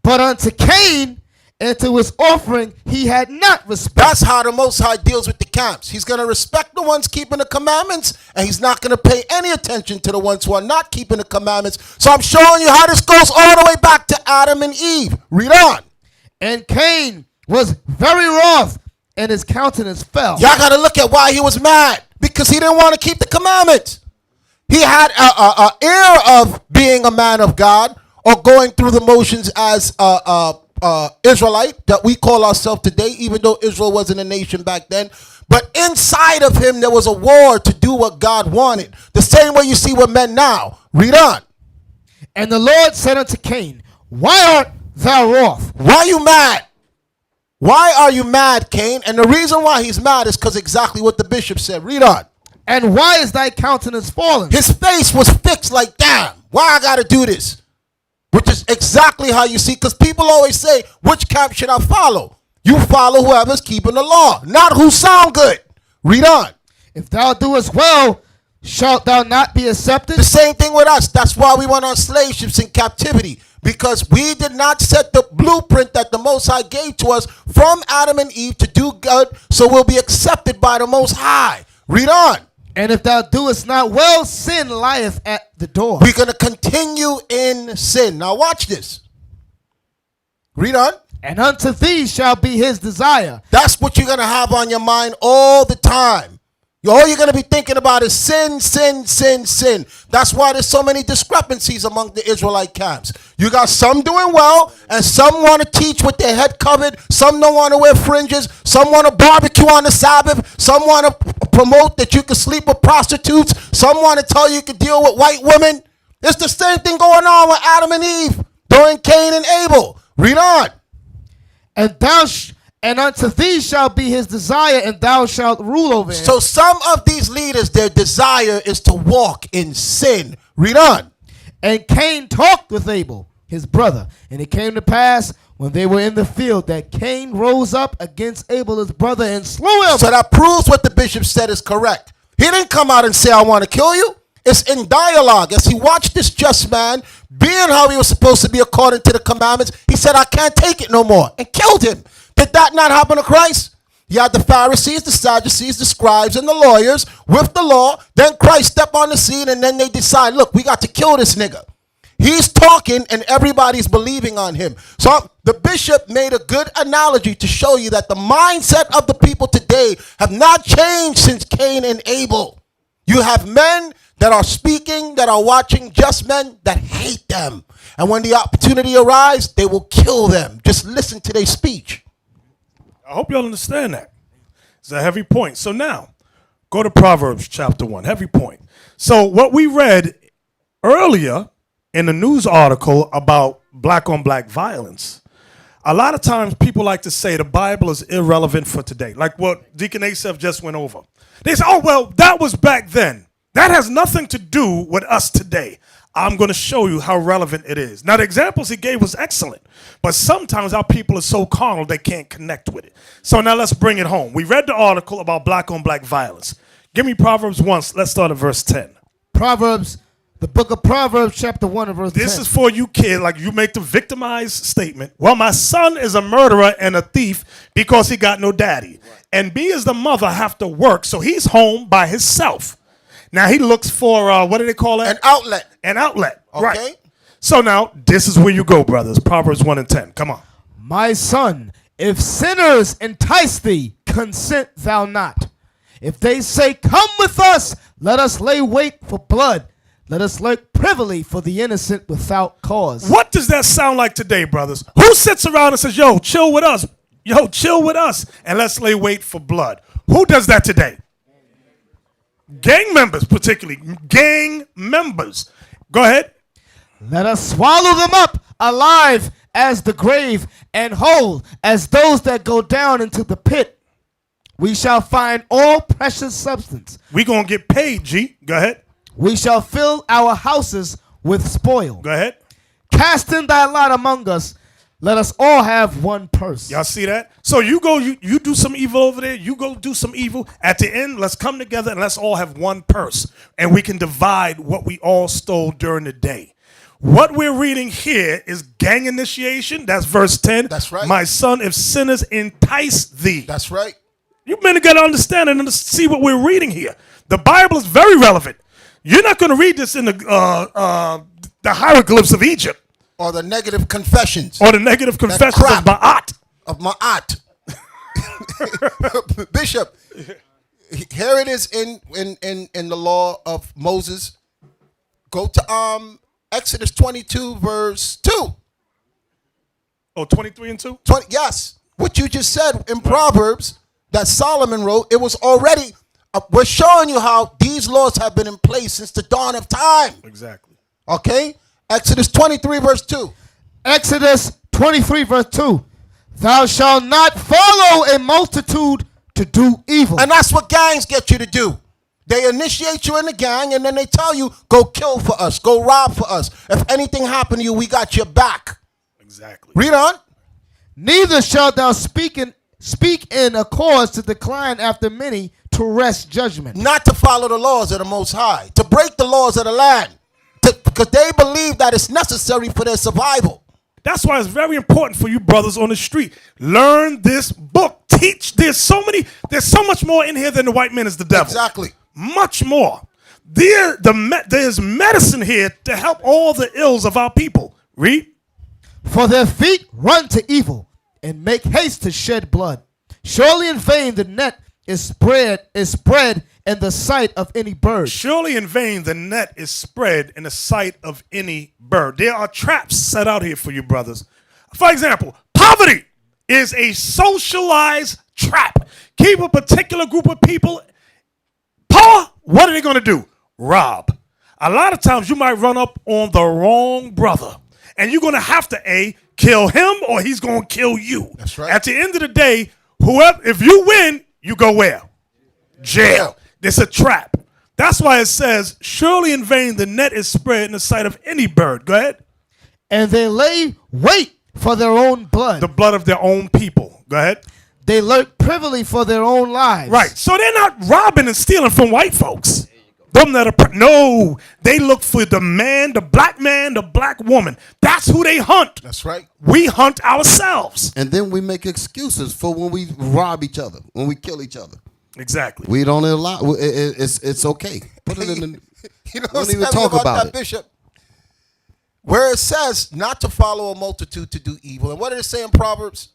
But unto Cain and to his offering he had not respect. That's how the Most High deals with the camps. He's going to respect the ones keeping the commandments, and he's not going to pay any attention to the ones who are not keeping the commandments. So I'm showing you how this goes all the way back to Adam and Eve. Read on. And Cain was very wroth and his countenance fell. Y'all got to look at why he was mad. Because he didn't want to keep the commandments. He had an air of being a man of God or going through the motions as Israelite that we call ourselves today, even though Israel wasn't a nation back then. But inside of him, there was a war to do what God wanted. The same way you see with men now. Read on. And the Lord said unto Cain, why art thou wroth? Why are you mad? Why are you mad, Cain? And the reason why he's mad is because exactly what the bishop said. Read on. And why is thy countenance fallen? His face was fixed like, damn, why I got to do this? Which is exactly how you see, because people always say, which camp should I follow? You follow whoever's keeping the law, not who sound good. Read on. If thou doest well, shalt thou not be accepted? The same thing with us. That's why we went on slave ships in captivity, because we did not set the blueprint that the Most High gave to us from Adam and Eve to do good, so we'll be accepted by the Most High. Read on. And if thou doest not well, sin lieth at the door. We're going to continue in sin. Now watch this. Read on. And unto thee shall be his desire. That's what you're going to have on your mind all the time. All you're going to be thinking about is sin, sin, sin, sin. That's why there's so many discrepancies among the Israelite camps. You got some doing well, and some want to teach with their head covered. Some don't want to wear fringes. Some want to barbecue on the Sabbath. Some want to promote that you can sleep with prostitutes. Some want to tell you can deal with white women. It's the same thing going on with Adam and Eve during Cain and Abel. Read on. And unto thee shall be his desire, and thou shalt rule over him. So some of these leaders, their desire is to walk in sin. Read on. And Cain talked with Abel, his brother. And it came to pass, when they were in the field, that Cain rose up against Abel, his brother, and slew him. So that proves what the bishop said is correct. He didn't come out and say, I want to kill you. It's in dialogue. As he watched this just man, being how he was supposed to be according to the commandments, he said, I can't take it no more, and killed him. Did that not happen to Christ? You had the Pharisees, the Sadducees, the scribes, and the lawyers with the law. Then Christ stepped on the scene, and then they decide, look, we got to kill this nigga. He's talking, and everybody's believing on him. So the bishop made a good analogy to show you that the mindset of the people today have not changed since Cain and Abel. You have men that are speaking, that are watching, just men that hate them. And when the opportunity arises, they will kill them. Just listen to their speech. I hope y'all understand that. It's a heavy point. So now, go to Proverbs chapter 1. Heavy point. So what we read earlier in the news article about black on black violence, a lot of times people like to say the Bible is irrelevant for today, like what Deacon Asaph just went over. They say, oh, well, that was back then. That has nothing to do with us today. I'm going to show you how relevant it is. Now, the examples he gave was excellent, but sometimes our people are so carnal they can't connect with it. So now let's bring it home. We read the article about black on black violence. Give me Proverbs 1. Let's start at verse 10. Proverbs, the book of Proverbs, chapter 1 and verse 10. This is for you kids, like you make the victimized statement. Well, my son is a murderer and a thief because he got no daddy. And me as the mother have to work, so he's home by himself. Now he looks for, what do they call it? An outlet. An outlet, okay. Right. So now, this is where you go, brothers. Proverbs 1 and 10. Come on. My son, if sinners entice thee, consent thou not. If they say, come with us, let us lay wait for blood. Let us lurk privily for the innocent without cause. What does that sound like today, brothers? Who sits around and says, yo, chill with us. Yo, chill with us, and let's lay wait for blood? Who does that today? Gang members, particularly. Gang members. Go ahead. Let us swallow them up alive as the grave and whole as those that go down into the pit. We shall find all precious substance. We gonna get paid, G. Go ahead. We shall fill our houses with spoil. Go ahead. Cast in thy lot among us. Let us all have one purse. Y'all see that? So you go, you do some evil over there. You go do some evil. At the end, let's come together and let's all have one purse. And we can divide what we all stole during the day. What we're reading here is gang initiation. That's verse 10. That's right. My son, if sinners entice thee. That's right. You men got to understand it and see what we're reading here. The Bible is very relevant. You're not going to read this in the hieroglyphs of Egypt. Or the negative confessions. Or the negative confessions of Ma'at. Of Ma'at. Bishop, here it is in the law of Moses. Go to Exodus 22, verse 2. Oh, 23 and 2? 20, yes. What you just said in Proverbs that Solomon wrote, it was already, we're showing you how these laws have been in place since the dawn of time. Exactly. Okay? Exodus 23, verse 2. Exodus 23, verse 2. Thou shalt not follow a multitude to do evil. And that's what gangs get you to do. They initiate you in the gang, and then they tell you, go kill for us, go rob for us. If anything happened to you, we got your back. Exactly. Read on. Neither shalt thou speak in a cause to decline after many to wrest judgment. Not to follow the laws of the Most High, to break the laws of the land, because they believe that it's necessary for their survival. That's why it's very important for you brothers on the street. Learn this book. Teach. There's so much more in here than the white man is the devil. Exactly. Much more. There's medicine here to help all the ills of our people. Read. For their feet run to evil and make haste to shed blood. Surely in vain the net is spread in the sight of any bird. Surely in vain the net is spread in the sight of any bird. There are traps set out here for you brothers. For example, poverty is a socialized trap. Keep a particular group of people poor. What are they going to do? Rob. A lot of times you might run up on the wrong brother. And you're going to have to kill him or he's going to kill you. That's right. At the end of the day, if you win, you go where? Jail. It's a trap. That's why it says, surely in vain the net is spread in the sight of any bird. Go ahead. And they lay wait for their own blood. The blood of their own people. Go ahead. They lurk privily for their own lives. Right. So they're not robbing and stealing from white folks. Them that are no, they look for the man, the black woman. That's who they hunt. That's right. We hunt ourselves. And then we make excuses for when we rob each other, when we kill each other. Exactly. We don't allow. It's okay. Put it in the. You know don't even talk about it, Bishop. Where it says not to follow a multitude to do evil, and what did it say in Proverbs?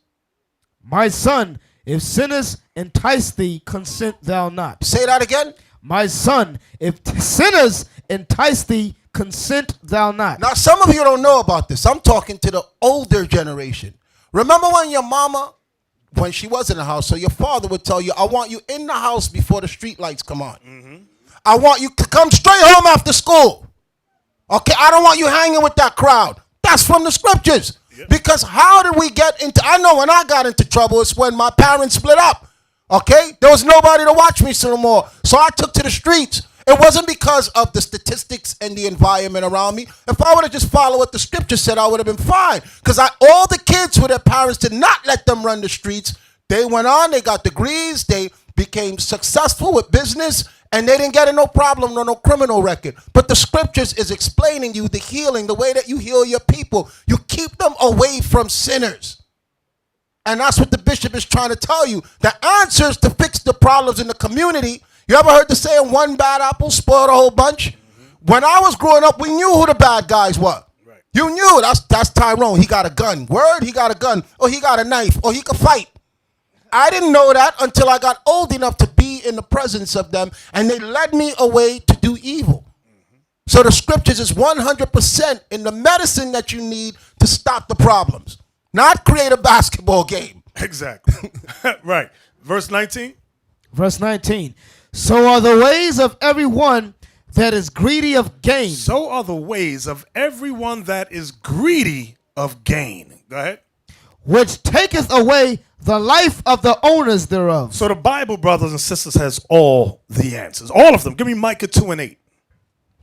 My son, if sinners entice thee, consent thou not. Say that again. My son, if sinners entice thee, consent thou not. Now, some of you don't know about this. I'm talking to the older generation. Remember when your mama, when she was in the house, so your father would tell you, I want you in the house before the street lights come on. Mm-hmm. I want you to come straight home after school. Okay, I don't want you hanging with that crowd. That's from the scriptures. Yep. Because how did we get into, I know when I got into trouble, it's when my parents split up. Okay, there was nobody to watch me no more. So I took to the streets. It wasn't because of the statistics and the environment around me. If I would have just followed what the scripture said, I would have been fine. Because all the kids who their parents did not let them run the streets, they went on, they got degrees, they became successful with business, and they didn't get in no problem, no criminal record. But the scriptures is explaining you the healing, the way that you heal your people. You keep them away from sinners. And that's what the bishop is trying to tell you. The answers to fix the problems in the community. You ever heard the saying, one bad apple spoiled a whole bunch? Mm-hmm. When I was growing up, we knew who the bad guys were. Right. You knew that's Tyrone. He got a gun. Word, he got a gun. Or he got a knife. Or he could fight. I didn't know that until I got old enough to be in the presence of them. And they led me away to do evil. Mm-hmm. So the scriptures is 100% in the medicine that you need to stop the problems. Not create a basketball game. Exactly. Right. Verse 19. Verse 19. So are the ways of everyone that is greedy of gain. So are the ways of everyone that is greedy of gain. Go ahead. Which taketh away the life of the owners thereof. So the Bible, brothers and sisters, has all the answers. All of them. Give me Micah 2 and 8.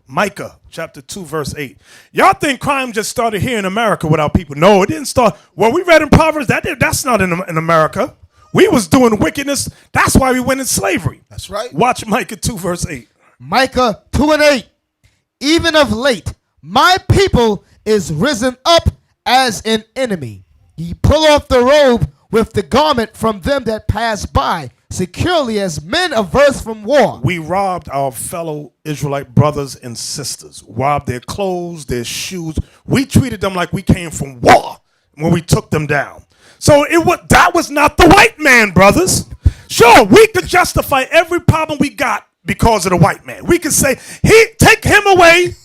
Micah chapter 2 verse 8. Y'all think crime just started here in America without people? No, it didn't start. Well, we read in Proverbs that's not in America. We was doing wickedness. That's why we went in slavery. That's right. Watch Micah 2 verse 8. Micah 2 and 8. Even of late, my people is risen up as an enemy. Ye pull off the robe with the garment from them that pass by, securely as men averse from war. We robbed our fellow Israelite brothers and sisters, robbed their clothes, their shoes. We treated them like we came from war when we took them down. So that was not the white man, brothers. Sure, we could justify every problem we got because of the white man. We could say, take him away,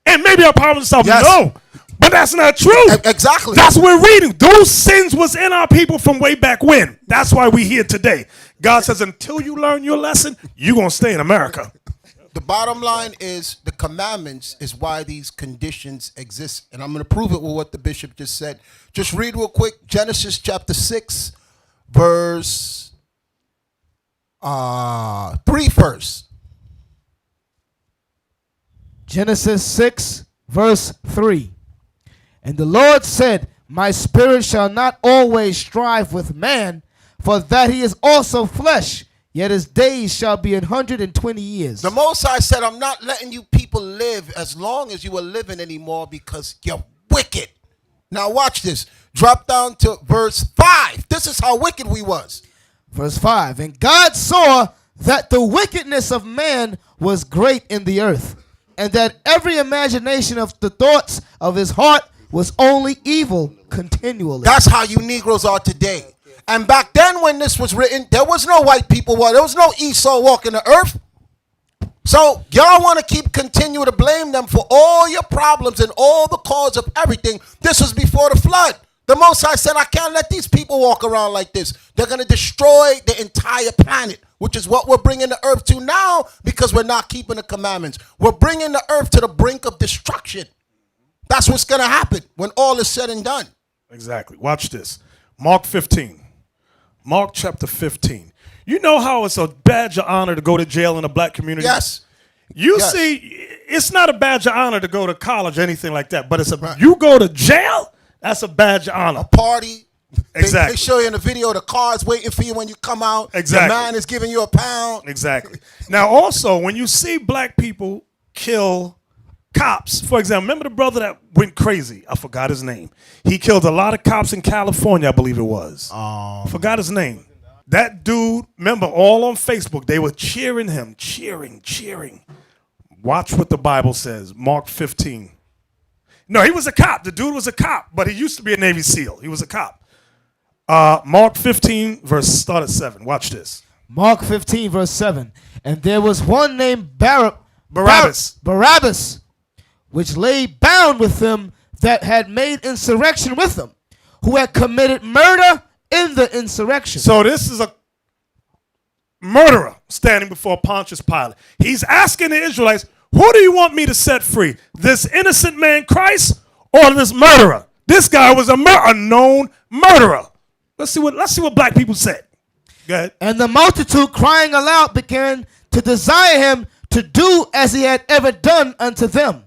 and maybe our problem solved. Yes. No, but that's not true. Exactly. That's what we're reading. Those sins was in our people from way back when. That's why we're here today. God says, until you learn your lesson, you're going to stay in America. The bottom line is the commandments is why these conditions exist. And I'm going to prove it with what the bishop just said. Just read real quick. Genesis chapter 6, verse 3 first. Genesis 6, verse 3. And the Lord said, my spirit shall not always strive with man, for that he is also flesh, yet his days shall be 120 years. The Most High said, I'm not letting you people live as long as you are living anymore because you're wicked. Now watch this. Drop down to verse 5. This is how wicked we was. Verse 5. And God saw that the wickedness of man was great in the earth, and that every imagination of the thoughts of his heart was only evil continually. That's how you Negroes are today. And back then when this was written, there was no white people. There was no Esau walking the earth. So y'all want to continue to blame them for all your problems and all the cause of everything. This was before the flood. The Most High said, I can't let these people walk around like this. They're going to destroy the entire planet, which is what we're bringing the earth to now because we're not keeping the commandments. We're bringing the earth to the brink of destruction. That's what's going to happen when all is said and done. Exactly. Watch this. Mark 15. Mark chapter 15. You know how it's a badge of honor to go to jail in the black community? Yes. You see, it's not a badge of honor to go to college or anything like that, but you go to jail, that's a badge of honor. A party. Exactly. They show you in the video the car's waiting for you when you come out. Exactly. The man is giving you £1. Exactly. Now, also, when you see black people kill cops, for example, remember the brother that went crazy? I forgot his name. He killed a lot of cops in California, I believe it was. Forgot his name. That dude, remember, all on Facebook, they were cheering him, cheering. Watch what the Bible says, Mark 15. No, he was a cop. The dude was a cop, but he used to be a Navy SEAL. He was a cop. Mark 15, start at 7. Watch this. Mark 15, verse 7. And there was one named Barabbas, which lay bound with them that had made insurrection with them, who had committed murder in the insurrection. So this is a murderer standing before Pontius Pilate. He's asking the Israelites, who do you want me to set free? This innocent man Christ or this murderer? This guy was a known murderer. Let's see what black people said. Go ahead. And the multitude crying aloud began to desire him to do as he had ever done unto them.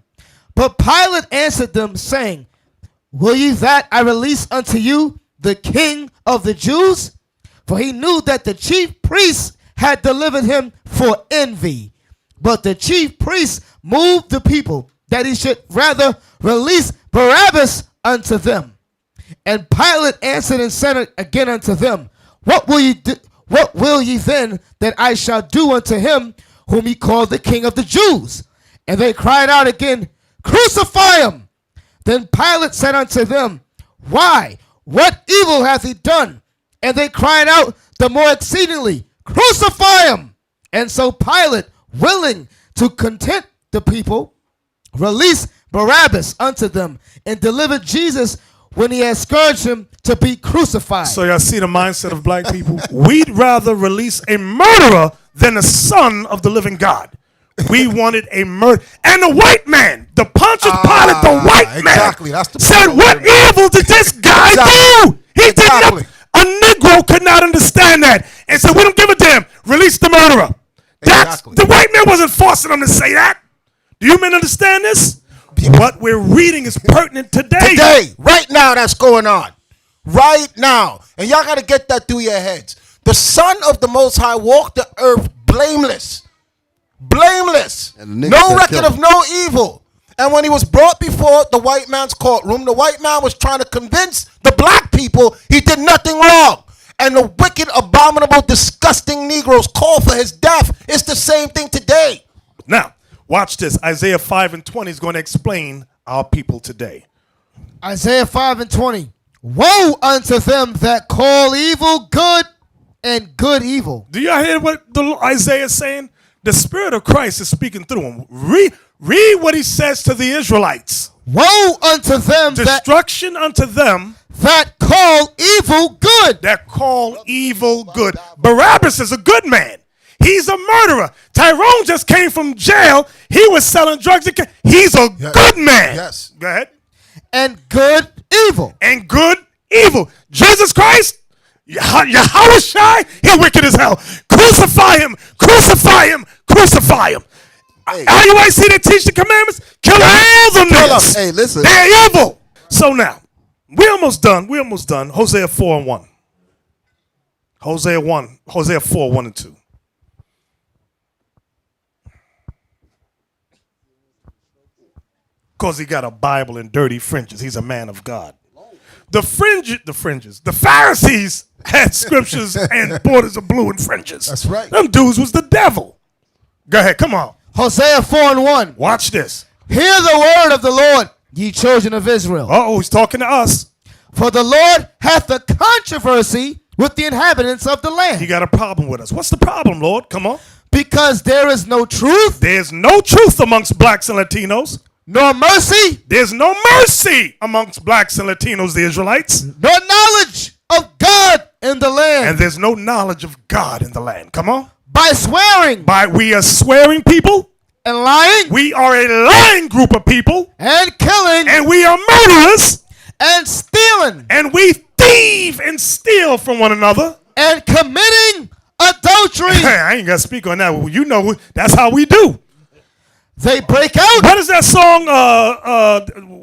But Pilate answered them, saying, will ye that I release unto you the King of the Jews? For he knew that the chief priests had delivered him for envy. But the chief priests moved the people that he should rather release Barabbas unto them. And Pilate answered and said again unto them, what will ye then that I shall do unto him whom ye call the King of the Jews? And they cried out again, crucify him. Then Pilate said unto them, why? What evil hath he done? And they cried out the more exceedingly, crucify him. And so Pilate, willing to content the people, released Barabbas unto them and delivered Jesus when he had scourged him to be crucified. So y'all see the mindset of black people? We'd rather release a murderer than the son of the living God. We wanted a murder. And the white man, the Pontius Pilate, the white man, said, what evil did this guy do? He did not. A Negro could not understand that and said, we don't give a damn. Release the murderer. The white man wasn't forcing them to say that. Do you men understand this? What we're reading is pertinent today. Today, right now, that's going on. Right now. And y'all got to get that through your heads. The Son of the Most High walked the earth blameless. Blameless. No record of no evil. And when he was brought before the white man's courtroom, the white man was trying to convince the black people he did nothing wrong. And the wicked, abominable, disgusting Negroes call for his death. It's the same thing today. Now, watch this. Isaiah 5:20 is going to explain our people today. Isaiah 5:20. Woe unto them that call evil good and good evil. Do y'all hear what Isaiah is saying? The Spirit of Christ is speaking through him. Read what he says to the Israelites. Woe unto them, destruction unto them that call evil good. That call evil good. Barabbas is a good man. He's a murderer. Tyrone just came from jail. He was selling drugs. He's a good man. Yes. Go ahead. And good evil. And good evil. Jesus Christ, Yahushua, he's wicked as hell. Crucify him. Crucify him. Crucify him. Hey. How you ain't see they teach the commandments? Kill all them niggas. Hey, listen. They're evil. So now, we're almost done. We're almost done. Hosea 4:1. Hosea 4:1-2. Because he got a Bible in dirty fringes. He's a man of God. The Pharisees had scriptures and borders of blue and fringes. That's right. Them dudes was the devil. Go ahead, come on. Hosea 4:1. Watch this. Hear the word of the Lord, ye children of Israel. Uh-oh, he's talking to us. For the Lord hath a controversy with the inhabitants of the land. He got a problem with us. What's the problem, Lord? Come on. Because there is no truth. There's no truth amongst blacks and Latinos. Nor mercy. There's no mercy amongst blacks and Latinos, the Israelites. Nor knowledge of God in the land. And there's no knowledge of God in the land. Come on. By swearing. We are swearing people. And lying. We are a lying group of people. And killing. And we are murderers. And stealing. And we thieve and steal from one another. And committing adultery. I ain't got to speak on that. You know, that's how we do. They break out. What is that song?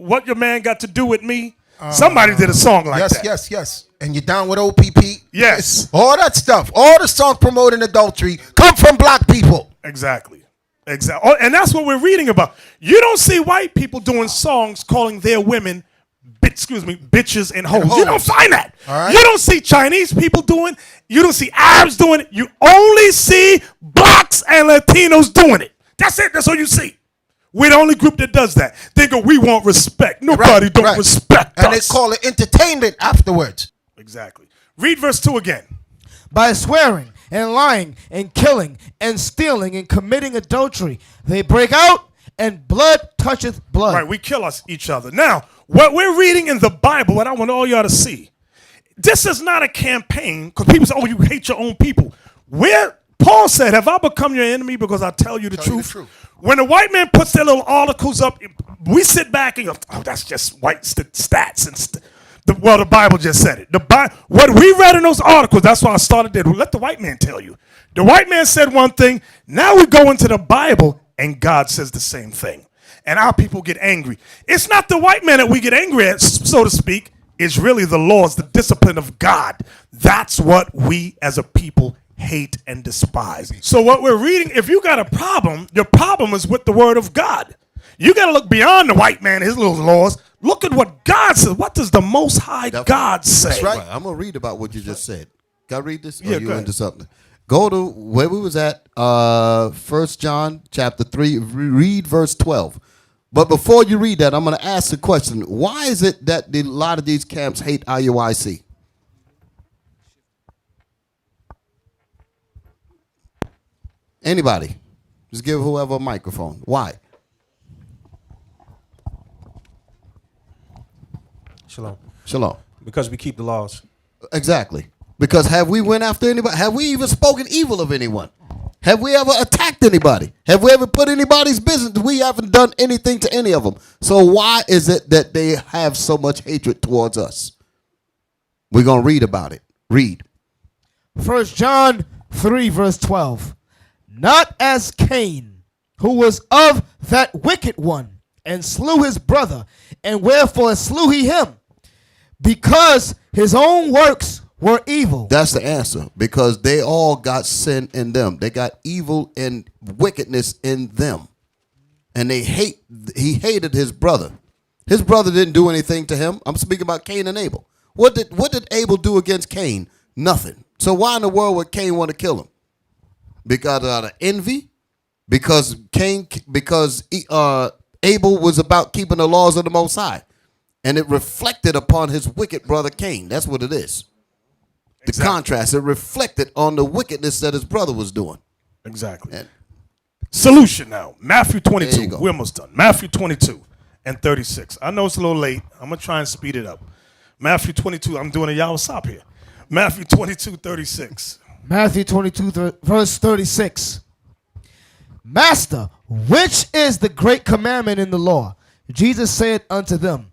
What your man got to do with me? Somebody did a song like that. Yes. And you're down with OPP? Yes. All that stuff. All the songs promoting adultery come from black people. Exactly. Oh, and that's what we're reading about. You don't see white people doing songs calling their women, bitches and hoes. You don't find that. Right. You don't see Chinese people doing. You don't see Arabs doing it. You only see blacks and Latinos doing it. That's it. That's all you see. We're the only group that does that. They go, we want respect. Nobody don't respect us. And they call it entertainment afterwards. Exactly. Read verse 2 again. By swearing and lying and killing and stealing and committing adultery, they break out and blood toucheth blood. Right, we kill each other. Now, what we're reading in the Bible, what I want all y'all to see, this is not a campaign, because people say, oh, you hate your own people. Paul said, have I become your enemy because I tell you the truth? When a white man puts their little articles up, we sit back and go, oh, that's just white stats. The Bible just said it. What we read in those articles, that's why I started there. Let the white man tell you. The white man said one thing. Now we go into the Bible, and God says the same thing. And our people get angry. It's not the white man that we get angry at, so to speak. It's really the laws, the discipline of God. That's what we as a people hate and despise. So what we're reading, if you got a problem, your problem is with the word of God. You got to look beyond the white man, his little laws. Look at what God says. What does the Most High God say? That's right. I'm going to read about what you just said. Can I read this? Yeah, or you into something? Go to where we was at, 1 John chapter 3, read verse 12. But before you read that, I'm going to ask the question, why is it that a lot of these camps hate IUIC? Anybody? Just give whoever a microphone. Why? Shalom. Because we keep the laws. Exactly. Because have we went after anybody? Have we even spoken evil of anyone? Have we ever attacked anybody? Have we ever put anybody's business? We haven't done anything to any of them. So why is it that they have so much hatred towards us? We're going to read about it. Read. 1 John 3 verse 12. Not as Cain, who was of that wicked one, and slew his brother, and wherefore slew he him? Because his own works were evil. That's the answer. Because they all got sin in them. They got evil and wickedness in them. And he hated his brother. His brother didn't do anything to him. I'm speaking about Cain and Abel. What did Abel do against Cain? Nothing. So why in the world would Cain want to kill him? Because out of envy? Because Abel was about keeping the laws of the Most High. And it reflected upon his wicked brother Cain. That's what it is. The contrast, it reflected on the wickedness that his brother was doing. Exactly. Solution now. Matthew 22. We're almost done. Matthew 22 and 36. I know it's a little late. I'm going to try and speed it up. Matthew 22. I'm doing a Yawasop here. Matthew 22, 36. Matthew 22, verse 36. Master, which is the great commandment in the law? Jesus said unto him,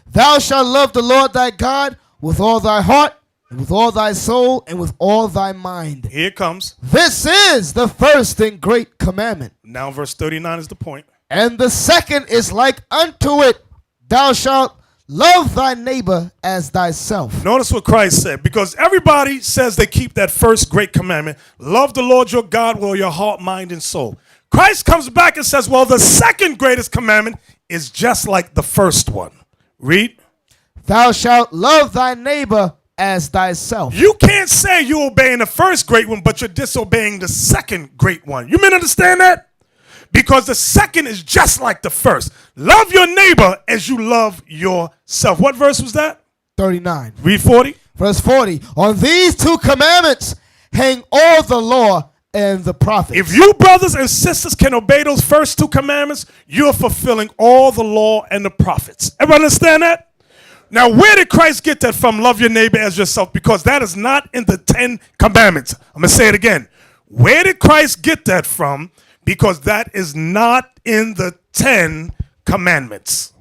Thou shalt love the Lord thy God with all thy heart, and with all thy soul, and with all thy mind. Here it comes. This is the first and great commandment. Now verse 39 is the point. And the second is like unto it. Thou shalt love thy neighbor as thyself. Notice what Christ said, because everybody says they keep that first great commandment. Love the Lord your God with all your heart, mind, and soul. Christ comes back and says, well, the second greatest commandment is just like the first one. Read. Thou shalt love thy neighbor as thyself. You can't say you're obeying the first great one, but you're disobeying the second great one. You men understand that? Because the second is just like the first. Love your neighbor as you love yourself. What verse was that? 39. Read 40. Verse 40. On these two commandments hang all the law and the prophets. If you brothers and sisters can obey those first two commandments, you're fulfilling all the law and the prophets. Everyone understand that? Now, where did Christ get that from? Love your neighbor as yourself, because that is not in the 10 commandments. I'm going to say it again. Where did Christ get that from? Because that is not in the 10 commandments.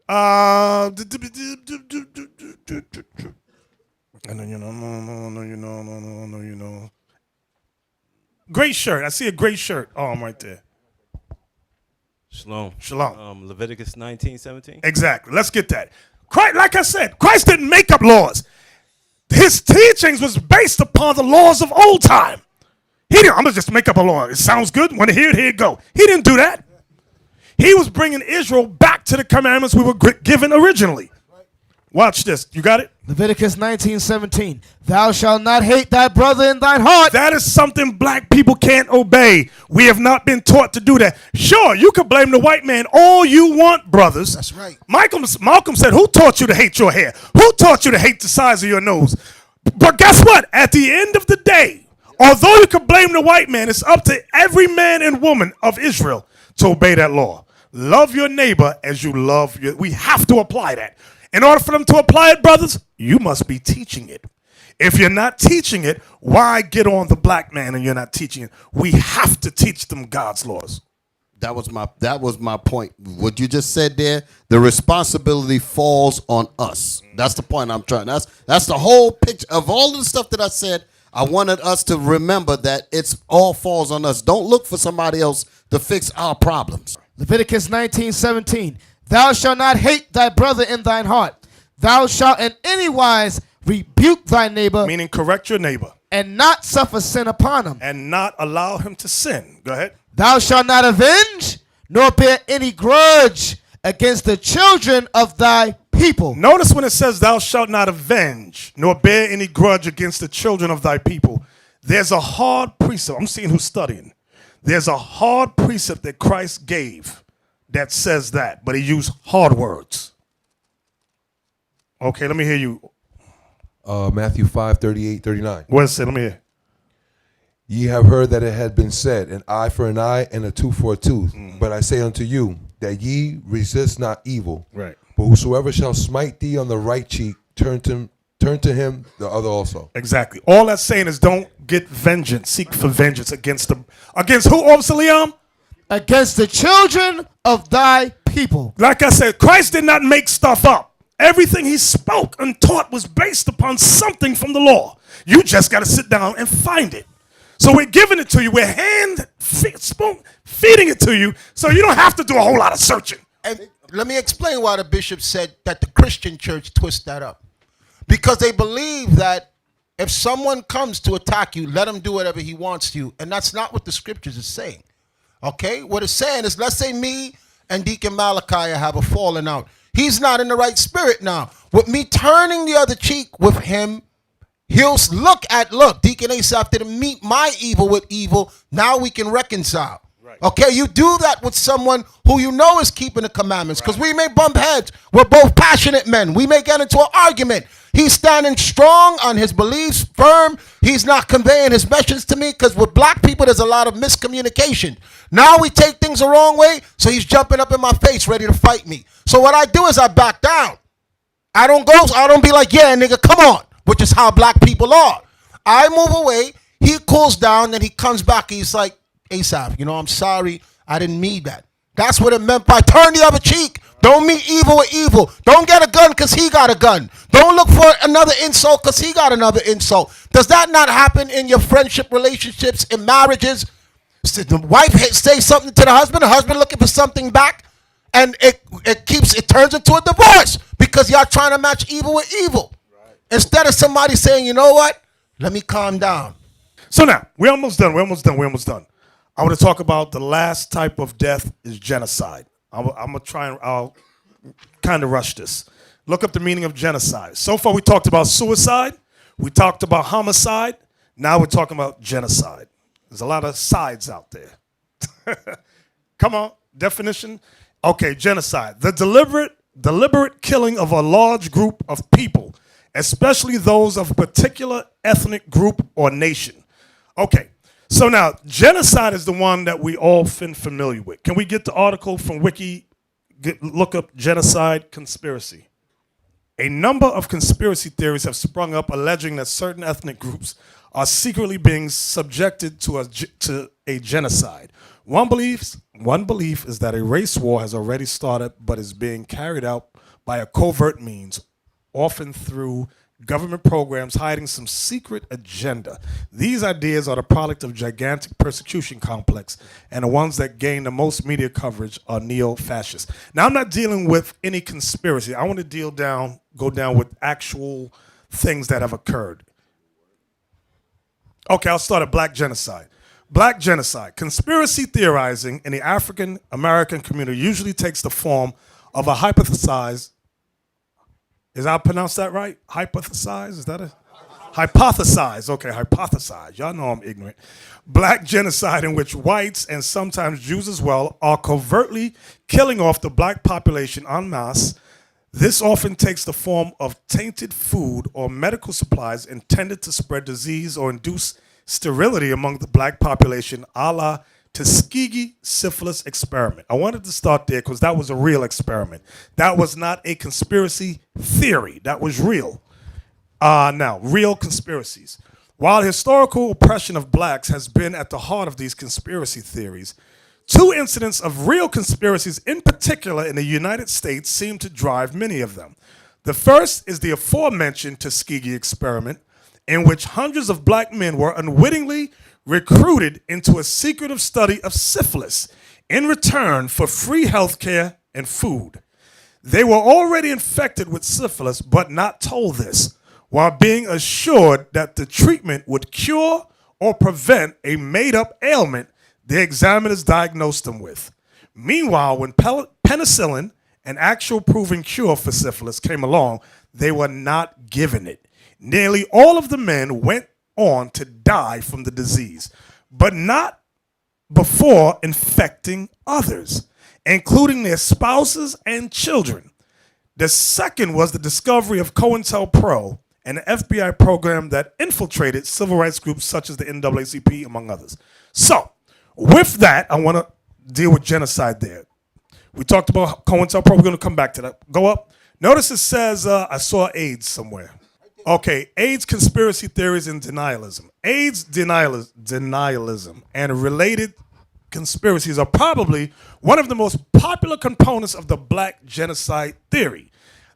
I know you know. Great shirt. I see a great shirt arm right there. Shalom. Leviticus 19:17. Exactly. Let's get that. Christ, like I said, Christ didn't make up laws. His teachings was based upon the laws of old time. He didn't, I'm going to just make up a law. It sounds good. Want to hear it? Here it go. He didn't do that. He was bringing Israel back to the commandments we were given originally. Watch this. You got it? Leviticus 19:17. Thou shalt not hate thy brother in thine heart. That is something black people can't obey. We have not been taught to do that. Sure, you can blame the white man all you want, brothers. That's right. Malcolm said, who taught you to hate your hair? Who taught you to hate the size of your nose? But guess what? At the end of the day, although you can blame the white man, it's up to every man and woman of Israel to obey that law. Love your neighbor as you love your. We have to apply that. In order for them to apply it, brothers, you must be teaching it. If you're not teaching it, why get on the black man and you're not teaching it? We have to teach them God's laws. That was my point. What you just said there, the responsibility falls on us. That's the point I'm trying. That's the whole picture of all of the stuff that I said. I wanted us to remember that it's all falls on us. Don't look for somebody else to fix our problems. Leviticus 19:17. Thou shalt not hate thy brother in thine heart. Thou shalt in any wise rebuke thy neighbor. Meaning correct your neighbor. And not suffer sin upon him. And not allow him to sin. Go ahead. Thou shalt not avenge, nor bear any grudge against the children of thy people. Notice when it says thou shalt not avenge, nor bear any grudge against the children of thy people. There's a hard precept. I'm seeing who's studying. There's a hard precept that Christ gave that says that, but he used hard words. Okay, let me hear you. Matthew 5:38-39. What is it? Let me hear. Ye have heard that it had been said, an eye for an eye and a tooth for a tooth. But I say unto you, that ye resist not evil. Right. But whosoever shall smite thee on the right cheek, turn to him the other also. Exactly. All that's saying is don't get vengeance. Seek for vengeance against them. Against who, Officer Liam? Against the children of thy people. Like I said, Christ did not make stuff up. Everything he spoke and taught was based upon something from the law. You just got to sit down and find it. So we're giving it to you. We're feeding it to you so you don't have to do a whole lot of searching. And let me explain why the bishop said that the Christian church twists that up. Because they believe that if someone comes to attack you, let him do whatever he wants to you. And that's not what the scriptures is saying. Okay? What it's saying is, let's say me and Deacon Malachi have a falling out. He's not in the right spirit now. With me turning the other cheek with him, he'll look, Deacon Asaph didn't meet my evil with evil. Now we can reconcile. Okay, you do that with someone who you know is keeping the commandments, because we may bump heads. We're both passionate men. We may get into an argument. He's standing strong on his beliefs, firm. He's not conveying his message to me, because with black people, there's a lot of miscommunication. Now we take things the wrong way, so he's jumping up in my face, ready to fight me. So what I do is I back down. I don't be like, yeah, nigga, come on, which is how black people are. I move away, he cools down, then he comes back, he's like, Asaph, I'm sorry, I didn't mean that. That's what it meant by turn the other cheek. Don't meet evil with evil. Don't get a gun because he got a gun. Don't look for another insult because he got another insult. Does that not happen in your friendship relationships, in marriages? The wife say something to the husband looking for something back, and it turns into a divorce because y'all trying to match evil with evil. Right. Instead of somebody saying, you know what? Let me calm down. So now, we're almost done. I want to talk about the last type of death is genocide. I'm going to try and I'll kind of rush this. Look up the meaning of genocide. So far, we talked about suicide. We talked about homicide. Now we're talking about genocide. There's a lot of sides out there. Come on, definition. Okay, genocide. The deliberate killing of a large group of people, especially those of a particular ethnic group or nation. Okay, so now genocide is the one that we all familiar with. Can we get the article from Wiki? Look up genocide conspiracy. A number of conspiracy theories have sprung up alleging that certain ethnic groups are secretly being subjected to a genocide. One belief is that a race war has already started but is being carried out by a covert means, often through government programs hiding some secret agenda. These ideas are the product of gigantic persecution complex, and the ones that gain the most media coverage are neo-fascist. Now, I'm not dealing with any conspiracy. I want to go down with actual things that have occurred. Okay, I'll start at black genocide. Black genocide. Conspiracy theorizing in the African American community usually takes the form of a hypothesized. Is I pronounced that right? Hypothesize? Is that a hypothesize? Okay, hypothesize. Y'all know I'm ignorant. Black genocide in which whites and sometimes Jews as well are covertly killing off the black population en masse. This often takes the form of tainted food or medical supplies intended to spread disease or induce sterility among the black population, a la Tuskegee syphilis experiment. I wanted to start there because that was a real experiment. That was not a conspiracy theory. That was real. Now, real conspiracies. While historical oppression of blacks has been at the heart of these conspiracy theories, two incidents of real conspiracies in particular in the United States seem to drive many of them. The first is the aforementioned Tuskegee experiment, in which hundreds of black men were unwittingly recruited into a secretive study of syphilis in return for free health care and food. They were already infected with syphilis, but not told this, while being assured that the treatment would cure or prevent a made-up ailment the examiners diagnosed them with. Meanwhile, when penicillin, an actual proven cure for syphilis, came along, they were not given it. Nearly all of the men went on to die from the disease, but not before infecting others, including their spouses and children. The second was the discovery of COINTELPRO, an FBI program that infiltrated civil rights groups such as the NAACP, among others. So, with that, I want to deal with genocide there. We talked about COINTELPRO. We're going to come back to that. Go up. Notice it says, I saw AIDS somewhere. Okay, AIDS conspiracy theories and denialism. AIDS denialism and related conspiracies are probably one of the most popular components of the black genocide theory.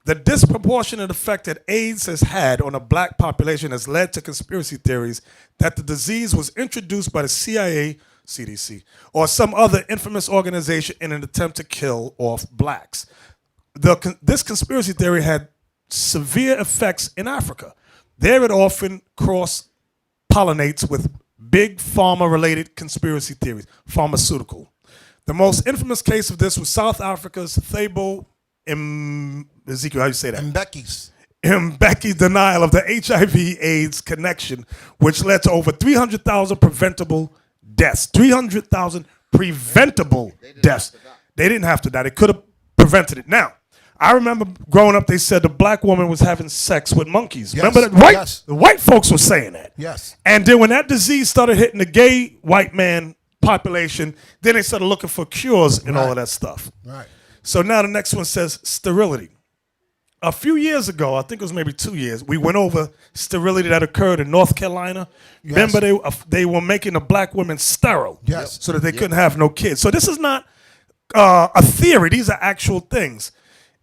The disproportionate effect that AIDS has had on the black population has led to conspiracy theories that the disease was introduced by the CIA, CDC, or some other infamous organization in an attempt to kill off blacks. This conspiracy theory had severe effects in Africa. There it often cross-pollinates with big pharma-related conspiracy theories, pharmaceutical. The most infamous case of this was South Africa's Thabo Ezekiel, how you say that? Mbeki's denial of the HIV/AIDS connection, which led to over 300,000 preventable deaths. 300,000 preventable deaths. They didn't have to die. They could have prevented it. Now, I remember growing up, they said the black woman was having sex with monkeys. Yes, Remember that? yes. The white folks were saying that. Yes. And then when that disease started hitting the gay white man population, then they started looking for cures and all of that stuff. Right. So now the next one says sterility. A few years ago, I think it was maybe 2 years, we went over sterility that occurred in North Carolina. Yes. Remember, they were making the black women sterile, Yes. so that they couldn't have no kids. So this is not a theory; these are actual things.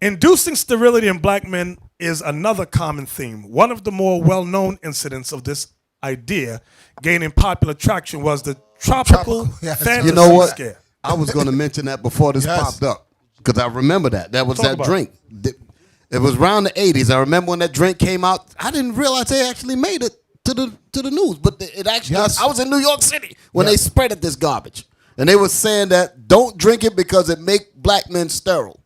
Inducing sterility in black men is another common theme. One of the more well-known incidents of this idea gaining popular traction was the tropical fantasy You know what? scare. I was going to mention that before this popped up because I remember that. That was Talk that about drink. It was around the 80s. I remember when that drink came out. I didn't realize they actually made it to the news, but it actually. I was in New York City when they spreaded this garbage, and they were saying that don't drink it because it make black men sterile.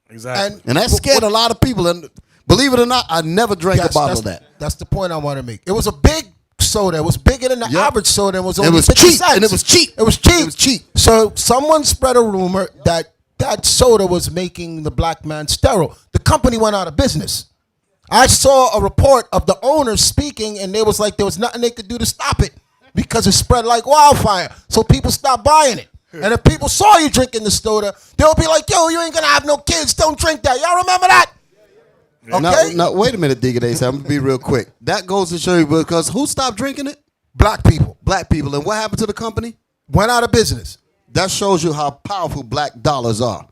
Exactly. And that scared a lot of people. And believe it or not, I never drank a bottle of that. That's the point I want to make. It was a big soda. It was bigger than the average soda. It was only It was 50 cheap, cents. and it was cheap. It was cheap. It was cheap. So someone spread a rumor that that soda was making the black man sterile. The company went out of business. I saw a report of the owners speaking, and they was like there was nothing they could do to stop it because it spread like wildfire. So people stopped buying it. And if people saw you drinking the soda, they'll be like, yo, you ain't going to have no kids. Don't drink that. Y'all remember that? Okay? Now, wait a minute, Digga Days. I'm going to be real quick. That goes to show you because who stopped drinking it? Black people. Black people. And what happened to the company? Went out of business. That shows you how powerful black dollars are.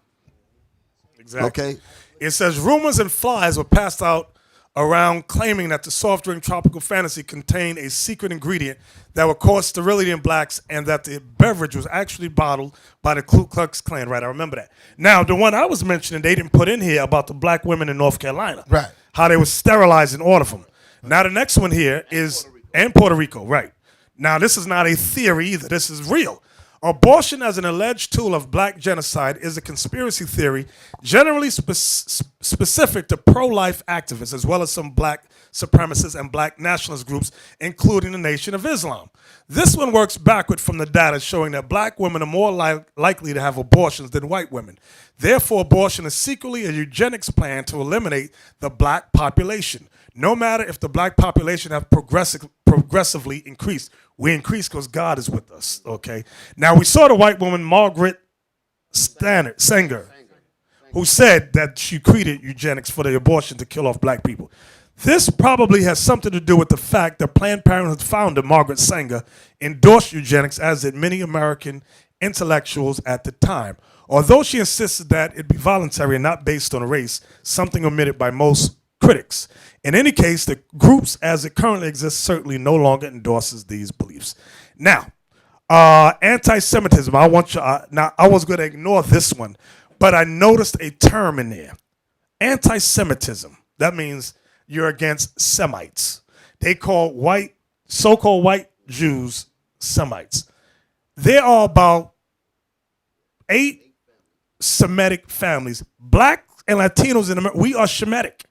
Exactly. Okay. It says rumors and flies were passed out around claiming that the soft drink Tropical Fantasy contained a secret ingredient that would cause sterility in blacks and that the beverage was actually bottled by the Ku Klux Klan. Right, I remember that. Now, the one I was mentioning, they didn't put in here about the black women in North Carolina. Right. How they were sterilizing all of them. Now, the next one here is, and Puerto Rico, right. Now, this is not a theory either. This is real. Abortion as an alleged tool of black genocide is a conspiracy theory generally specific to pro-life activists as well as some black supremacists and black nationalist groups, including the Nation of Islam. This one works backward from the data showing that black women are more likely to have abortions than white women. Therefore, abortion is secretly a eugenics plan to eliminate the black population. No matter if the black population have progressively increased. We increase because God is with us, okay? Now, we saw the white woman, Margaret Sanger, who said that she created eugenics for the abortion to kill off black people. This probably has something to do with the fact that Planned Parenthood founder, Margaret Sanger, endorsed eugenics, as did many American intellectuals at the time. Although she insisted that it be voluntary and not based on race, something omitted by most critics. In any case, the groups as it currently exists certainly no longer endorses these beliefs. Now, anti-Semitism, I want you, now I was going to ignore this one, but I noticed a term in there. Anti-Semitism, that means you're against Semites. They call so-called white Jews Semites. There are about 8 Semitic families. Black and Latinos in America, we are Shemitic.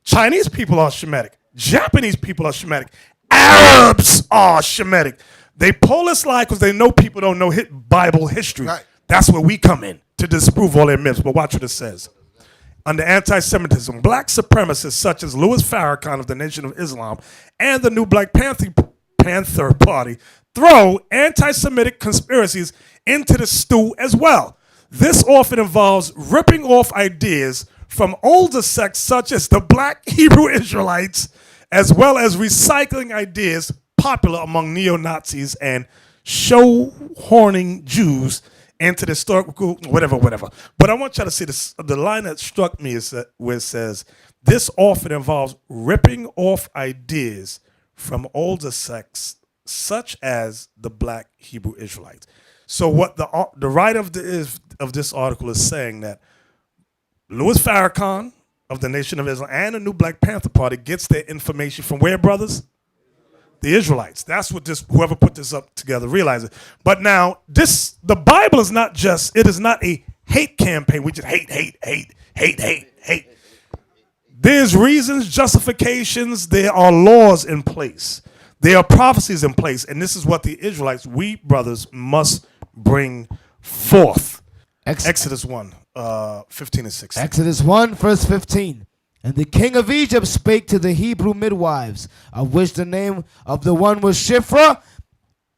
Chinese people are Shemitic. Japanese people are Shemitic. Arabs are Shemitic. They pull this lie because they know people don't know Bible history. Right. That's where we come in to disprove all their myths. But watch what it says. Under anti-Semitism, black supremacists such as Louis Farrakhan of the Nation of Islam and the new Black Panther Party throw anti-Semitic conspiracies into the stew as well. This often involves ripping off ideas from older sects such as the Black Hebrew Israelites, as well as recycling ideas popular among neo-Nazis and show-horning Jews into the historical, whatever. But I want y'all to see this. The line that struck me is that where it says, this often involves ripping off ideas from older sects such as the Black Hebrew Israelites. So what the writer of this article is saying that Louis Farrakhan of the Nation of Islam and the new Black Panther Party gets their information from where, brothers? The Israelites. That's what whoever put this up together realizes. But now, the Bible is not just, it is not a hate campaign. We just hate. There's reasons, justifications, there are laws in place. There are prophecies in place. And this is what the Israelites, we brothers, must bring forth. Exodus 1, 15 and 16. Exodus 1, verse 15. And the king of Egypt spake to the Hebrew midwives, of which the name of the one was Shiphrah,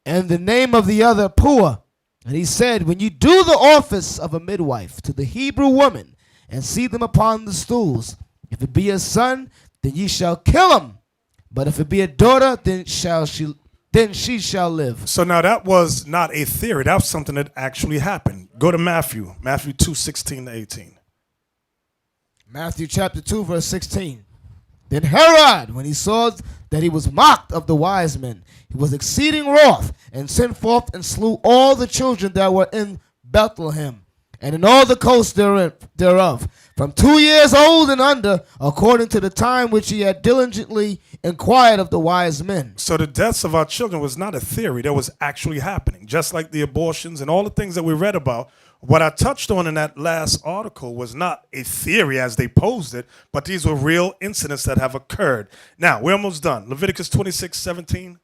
and the name of the other Puah. And he said, when you do the office of a midwife to the Hebrew woman, and see them upon the stools, if it be a son, then ye shall kill him. But if it be a daughter, then she shall live. So now that was not a theory. That was something that actually happened. Go to Matthew 2, 16 to 18. Matthew chapter 2, verse 16. Then Herod, when he saw that he was mocked of the wise men, he was exceeding wroth, and sent forth and slew all the children that were in Bethlehem, and in all the coasts thereof, from 2 years old and under, according to the time which he had diligently inquired of the wise men. So the deaths of our children was not a theory. That was actually happening, just like the abortions and all the things that we read about. What I touched on in that last article was not a theory as they posed it, but these were real incidents that have occurred. Now, we're almost done. Leviticus 26, 17.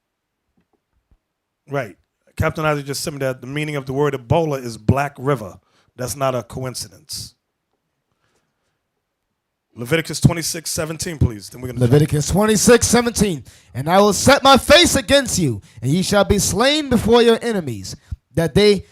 Right. Captain Isaac just said that the meaning of the word Ebola is Black River. That's not a coincidence. Leviticus 26, 17, please. Then we're gonna Leviticus 26, 17. And I will set my face against you, and ye shall be slain before your enemies, that they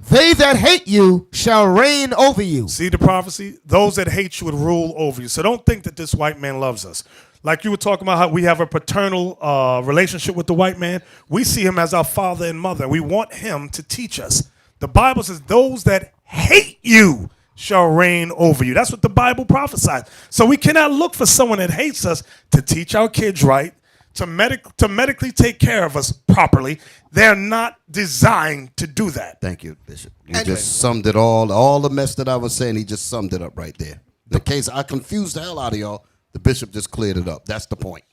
that hate you shall reign over you. See the prophecy? Those that hate you would rule over you. So don't think that this white man loves us. Like you were talking about how we have a paternal relationship with the white man. We see him as our father and mother. We want him to teach us. The Bible says those that hate you shall reign over you. That's what the Bible prophesies. So we cannot look for someone that hates us to teach our kids right, to medically take care of us properly. They're not designed to do that. Thank you, Bishop. You just summed it all the mess that I was saying, he just summed it up right there. The case, I confused the hell out of y'all. The bishop just cleared it up. That's the point.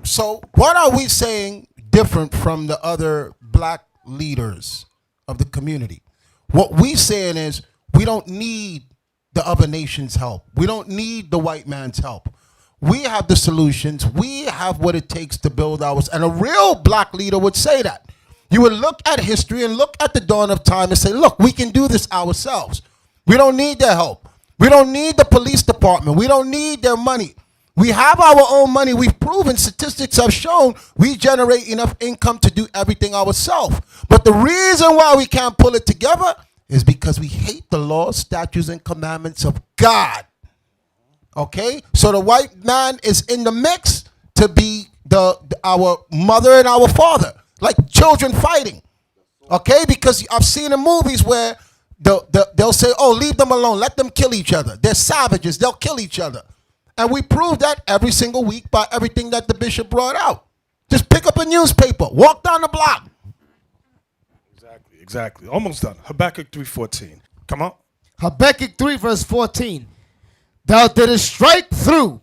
So what are we saying different from the other black leaders of the community? What we saying is we don't need the other nation's help. We don't need the white man's help. We have the solutions. We have what it takes to build ours. And a real black leader would say that. You would look at history and look at the dawn of time and say, look, we can do this ourselves. We don't need their help. We don't need the police department. We don't need their money. We have our own money. We've proven, statistics have shown we generate enough income to do everything ourselves. But the reason why we can't pull it together is because we hate the laws, statutes, and commandments of God. Okay? So the white man is in the mix to be our mother and our father, like children fighting. Okay? Because I've seen in movies where they'll say, oh, leave them alone. Let them kill each other. They're savages. They'll kill each other. And we prove that every single week by everything that the bishop brought out. Just pick up a newspaper. Walk down the block. Exactly. Almost done. Habakkuk 3:14. Come on. Habakkuk 3, verse 14. Thou didst strike through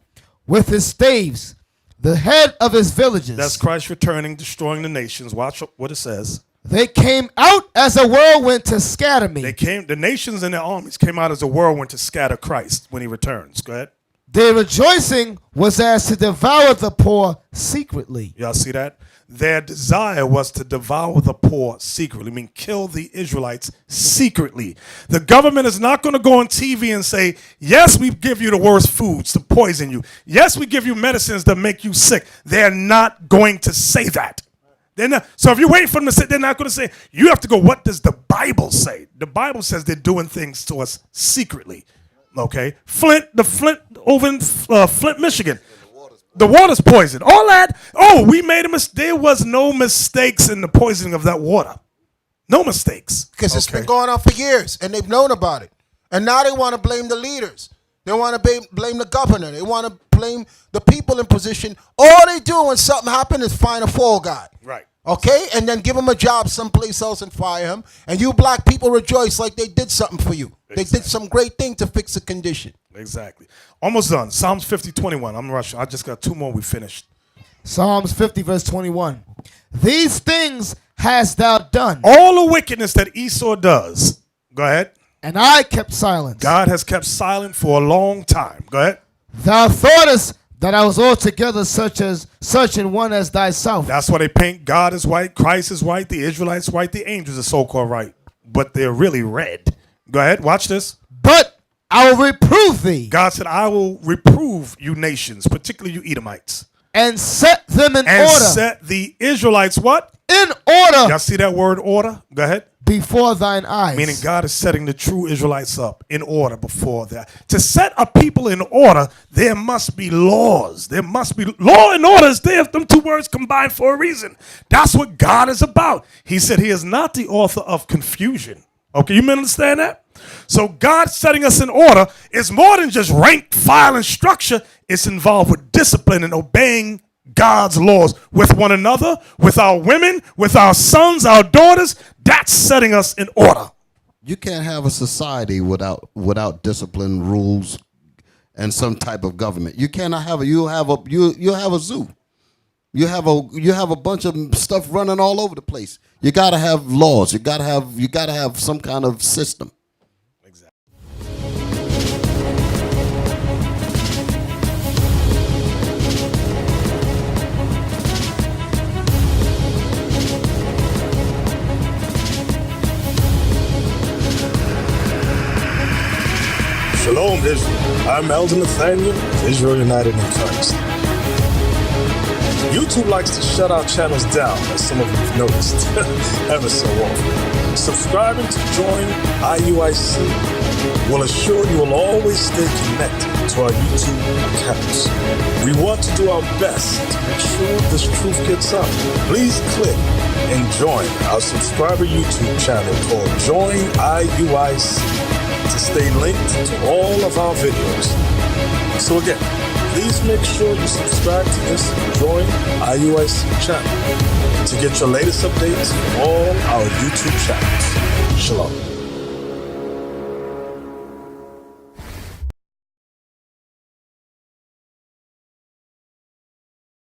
with his staves the head of his villages. That's Christ returning, destroying the nations. Watch what it says. They came out as a whirlwind to scatter me. The nations and their armies came out as a whirlwind to scatter Christ when he returns. Go ahead. Their rejoicing was as to devour the poor secretly. Y'all see that? Their desire was to devour the poor secretly. I mean, kill the Israelites secretly. The government is not going to go on TV and say, yes, we give you the worst foods to poison you. Yes, we give you medicines that make you sick. They're not going to say that. They're not. So if you wait for them to say, they're not going to say, you have to go, what does the Bible say? The Bible says they're doing things to us secretly. Okay, Flint over in Flint, Michigan. The water's poisoned. All that. Oh, we made a mistake. There was no mistakes in the poisoning of that water. No mistakes. Because it's been going on for years, and they've known about it. And now they want to blame the leaders. They want to blame the governor. They want to blame the people in position. All they do when something happens is find a fall guy. Right. Okay? And then give him a job someplace else and fire him. And you black people rejoice like they did something for you. Exactly. They did some great thing to fix the condition. Exactly. Almost done. Psalms 50:21. I'm rushing. I just got two more. We finished. Psalms 50, verse 21. These things hast thou done. All the wickedness that Esau does. Go ahead. And I kept silence. God has kept silent for a long time. Go ahead. Thou thoughtest that I was altogether such an one as thyself. That's why they paint God as white, Christ is white, the Israelites white, the angels are so-called right. but they're really red. Go ahead, watch this. But I will reprove thee. God said, I will reprove you nations, particularly you Edomites. And set them in and order. Set the Israelites what? In order. Y'all see that word order? Go ahead. Before thine eyes. Meaning God is setting the true Israelites up in order before that. To set a people in order, there must be laws. There must be law and order is there. Them two words combined for a reason. That's what God is about. He said he is not the author of confusion. Okay, you understand that? So God setting us in order is more than just rank, file, and structure. It's involved with discipline and obeying God's laws with one another, with our women, with our sons, our daughters. That's setting us in order. You can't have a society without discipline, rules, and some type of government. You cannot have you'll have a zoo. You have a bunch of stuff running all over the place. You gotta have laws. You gotta have some kind of system. Shalom, Israel. I'm Elder Nathaniel of Israel United in Christ. YouTube likes to shut our channels down, as some of you have noticed, ever so often. Subscribing to join IUIC will assure you will always stay connected to our YouTube accounts. We want to do our best to make sure this truth gets out. Please click and join our subscriber YouTube channel called Join IUIC to stay linked to all of our videos. So again, please make sure you subscribe to this Join IUIC channel to get your latest updates from all our YouTube channels. Shalom.